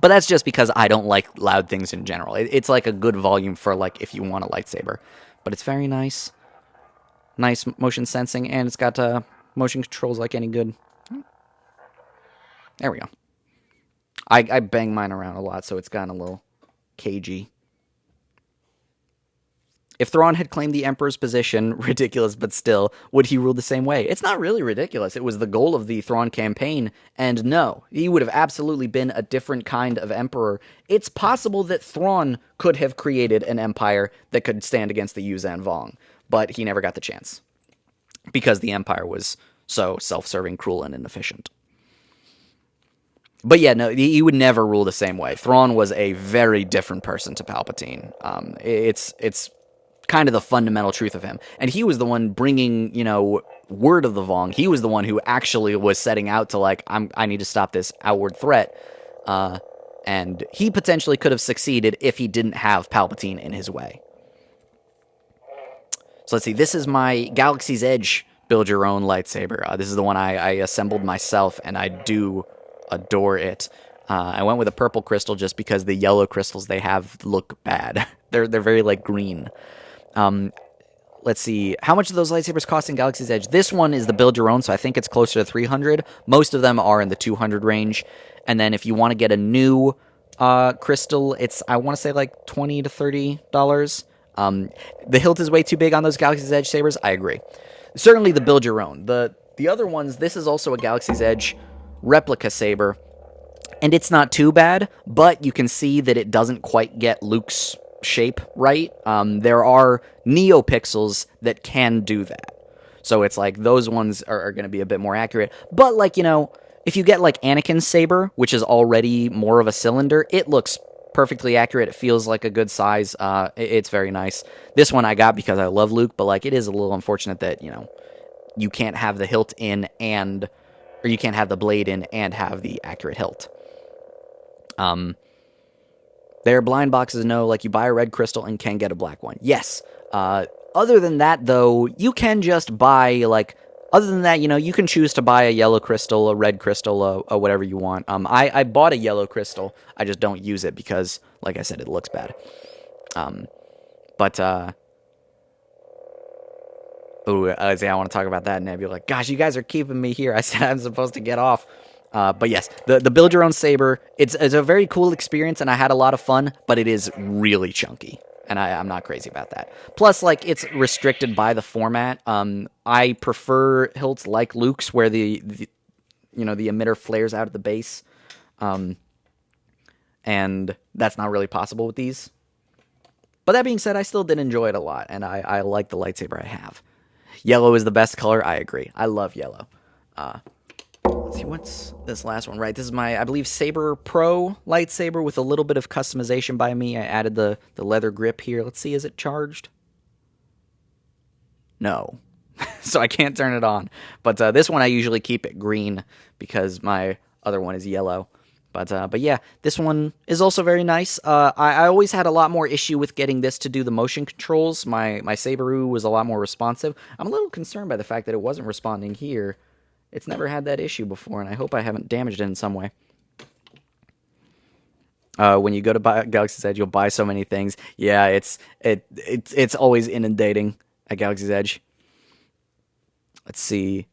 that's just because I don't like loud things in general. It's like a good volume for, like, if you want a lightsaber. But it's very nice. Nice motion sensing, and it's got motion controls like any good. There we go. I bang mine around a lot, so it's gotten a little cagey. If Thrawn had claimed the Emperor's position, ridiculous but still, would he rule the same way? It's not really ridiculous. It was the goal of the Thrawn campaign, and no, he would have absolutely been a different kind of Emperor. It's possible that Thrawn could have created an empire that could stand against the Yuuzhan Vong, but he never got the chance, because the Empire was so self-serving, cruel, and inefficient. But yeah, no, he would never rule the same way. Thrawn was a very different person to Palpatine. It's kind of the fundamental truth of him. And he was the one bringing, word of the Vong. He was the one who actually was setting out to, like, I need to stop this outward threat. And he potentially could have succeeded if he didn't have Palpatine in his way. So let's see, this is my Galaxy's Edge build your own lightsaber. This is the one I assembled myself, and I do adore it. I went with a purple crystal just because the yellow crystals they have look bad. They're very, like, green. Let's see, how much do those lightsabers cost in Galaxy's Edge? This one is the build your own, so I think it's closer to 300. Most of them are in the 200 range. And then if you want to get a new crystal, it's, I want to say, like $20 to $30. The hilt is way too big on those Galaxy's Edge sabers. I agree. Certainly the build your own. The other ones, this is also a Galaxy's Edge replica saber, and it's not too bad, but you can see that it doesn't quite get Luke's shape right. There are NeoPixels that can do that. So it's like those ones are going to be a bit more accurate. But, like, if you get, like, Anakin's saber, which is already more of a cylinder, it looks perfectly accurate. It feels like a good size. It's very nice. This one I got because I love Luke, but, like, it is a little unfortunate that, you can't have the hilt in or you can't have the blade in and have the accurate hilt. Their blind boxes know, like, you buy a red crystal and can get a black one. Yes. Other than that, though, you can just buy, like, other than that, you can choose to buy a yellow crystal, a red crystal, or whatever you want. I bought a yellow crystal. I just don't use it because, like I said, it looks bad. I want to talk about that, and I'd be like, gosh, you guys are keeping me here. I said I'm supposed to get off. But yes, the build your own saber, it's a very cool experience, and I had a lot of fun, but it is really chunky, and I'm not crazy about that. Plus, like, it's restricted by the format. I prefer hilts like Luke's, where the emitter flares out at the base, and that's not really possible with these. But that being said, I still did enjoy it a lot, and I like the lightsaber I have. Yellow is the best color. I agree. I love yellow. Let's see, what's this last one? Right, this is my, I believe, Saber Pro lightsaber with a little bit of customization by me. I added the leather grip here. Let's see, is it charged? No. So I can't turn it on. But this one I usually keep it green because my other one is yellow. But yeah, this one is also very nice. I always had a lot more issue with getting this to do the motion controls. My Saberoo was a lot more responsive. I'm a little concerned by the fact that it wasn't responding here. It's never had that issue before, and I hope I haven't damaged it in some way. When you go to buy Galaxy's Edge, you'll buy so many things. Yeah, it's always inundating at Galaxy's Edge. Let's see.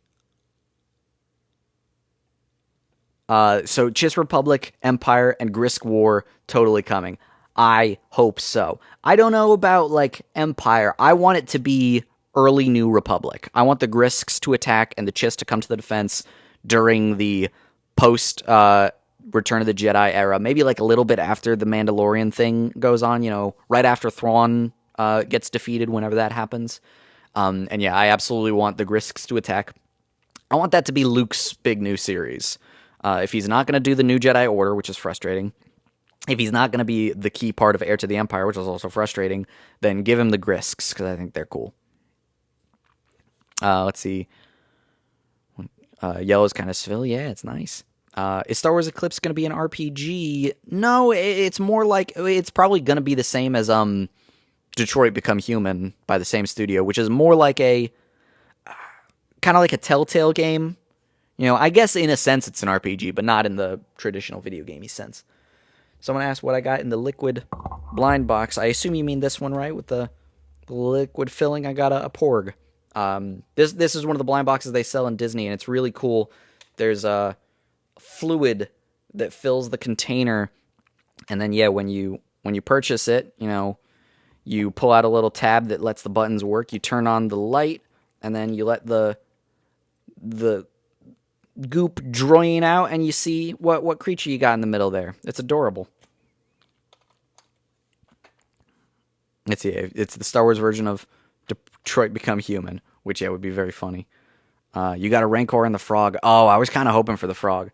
So Chiss Republic, Empire, and Grisk War totally coming. I hope so. I don't know about, like, Empire. I want it to be early New Republic. I want the Grisks to attack and the Chiss to come to the defense during the post Return of the Jedi era. Maybe, like, a little bit after the Mandalorian thing goes on, you know, right after Thrawn gets defeated, whenever that happens. And yeah, I absolutely want the Grisks to attack. I want that to be Luke's big new series. If he's not going to do the New Jedi Order, which is frustrating, if he's not going to be the key part of Heir to the Empire, which is also frustrating, then give him the Grisks, because I think they're cool. Let's see. Yellow's kind of civil. Yeah, it's nice. Is Star Wars Eclipse going to be an RPG? No, it's more like, it's probably going to be the same as Detroit Become Human by the same studio, which is more like a, kind of like a Telltale game. You know, I guess in a sense it's an RPG, but not in the traditional video gamey sense. Someone asked what I got in the liquid blind box. I assume you mean this one, right? With the liquid filling. I got a Porg. This is one of the blind boxes they sell in Disney, and it's really cool. There's a fluid that fills the container, and then yeah, when you purchase it, you know, you pull out a little tab that lets the buttons work. You turn on the light, and then you let the goop drain out, and you see what creature you got in the middle there. It's adorable. It's the Star Wars version of Detroit Become Human, which yeah would be very funny. You got a Rancor and the Frog. Oh, I was kind of hoping for the Frog.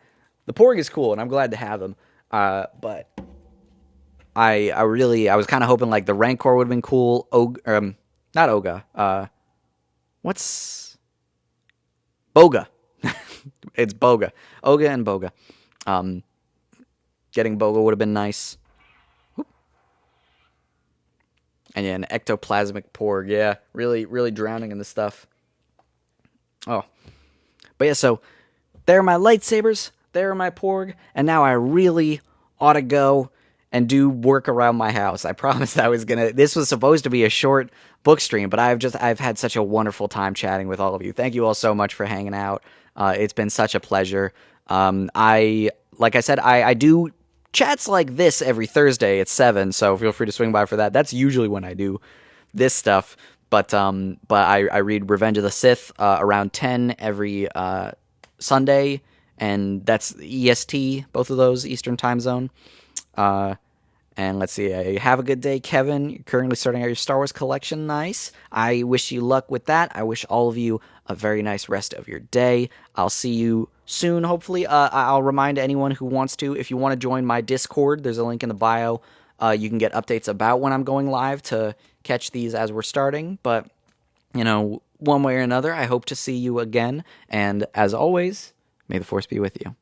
The Porg is cool, and I'm glad to have him. But I was kind of hoping like the Rancor would have been cool. Not Oga. What's Boga? It's Boga. Oga and Boga. Getting Boga would have been nice. Whoop. And yeah, an ectoplasmic Porg. Yeah, really, really drowning in the stuff. Oh. But yeah, so there are my lightsabers. There are my Porg. And now I really ought to go and do work around my house. I promised I was gonna. This was supposed to be a short book stream, but I've had such a wonderful time chatting with all of you. Thank you all so much for hanging out. It's been such a pleasure. Like I said, I do chats like this every Thursday at 7, so feel free to swing by for that. That's usually when I do this stuff. But I read Revenge of the Sith around 10 every Sunday, and that's EST, both of those, Eastern Time Zone. And let's see, have a good day, Kevin. You're currently starting out your Star Wars collection. Nice. I wish you luck with that. I wish all of you a very nice rest of your day. I'll see you soon, hopefully. I'll remind anyone who wants to, if you want to join my Discord, there's a link in the bio. You can get updates about when I'm going live to catch these as we're starting. But, you know, one way or another, I hope to see you again. And as always, may the Force be with you.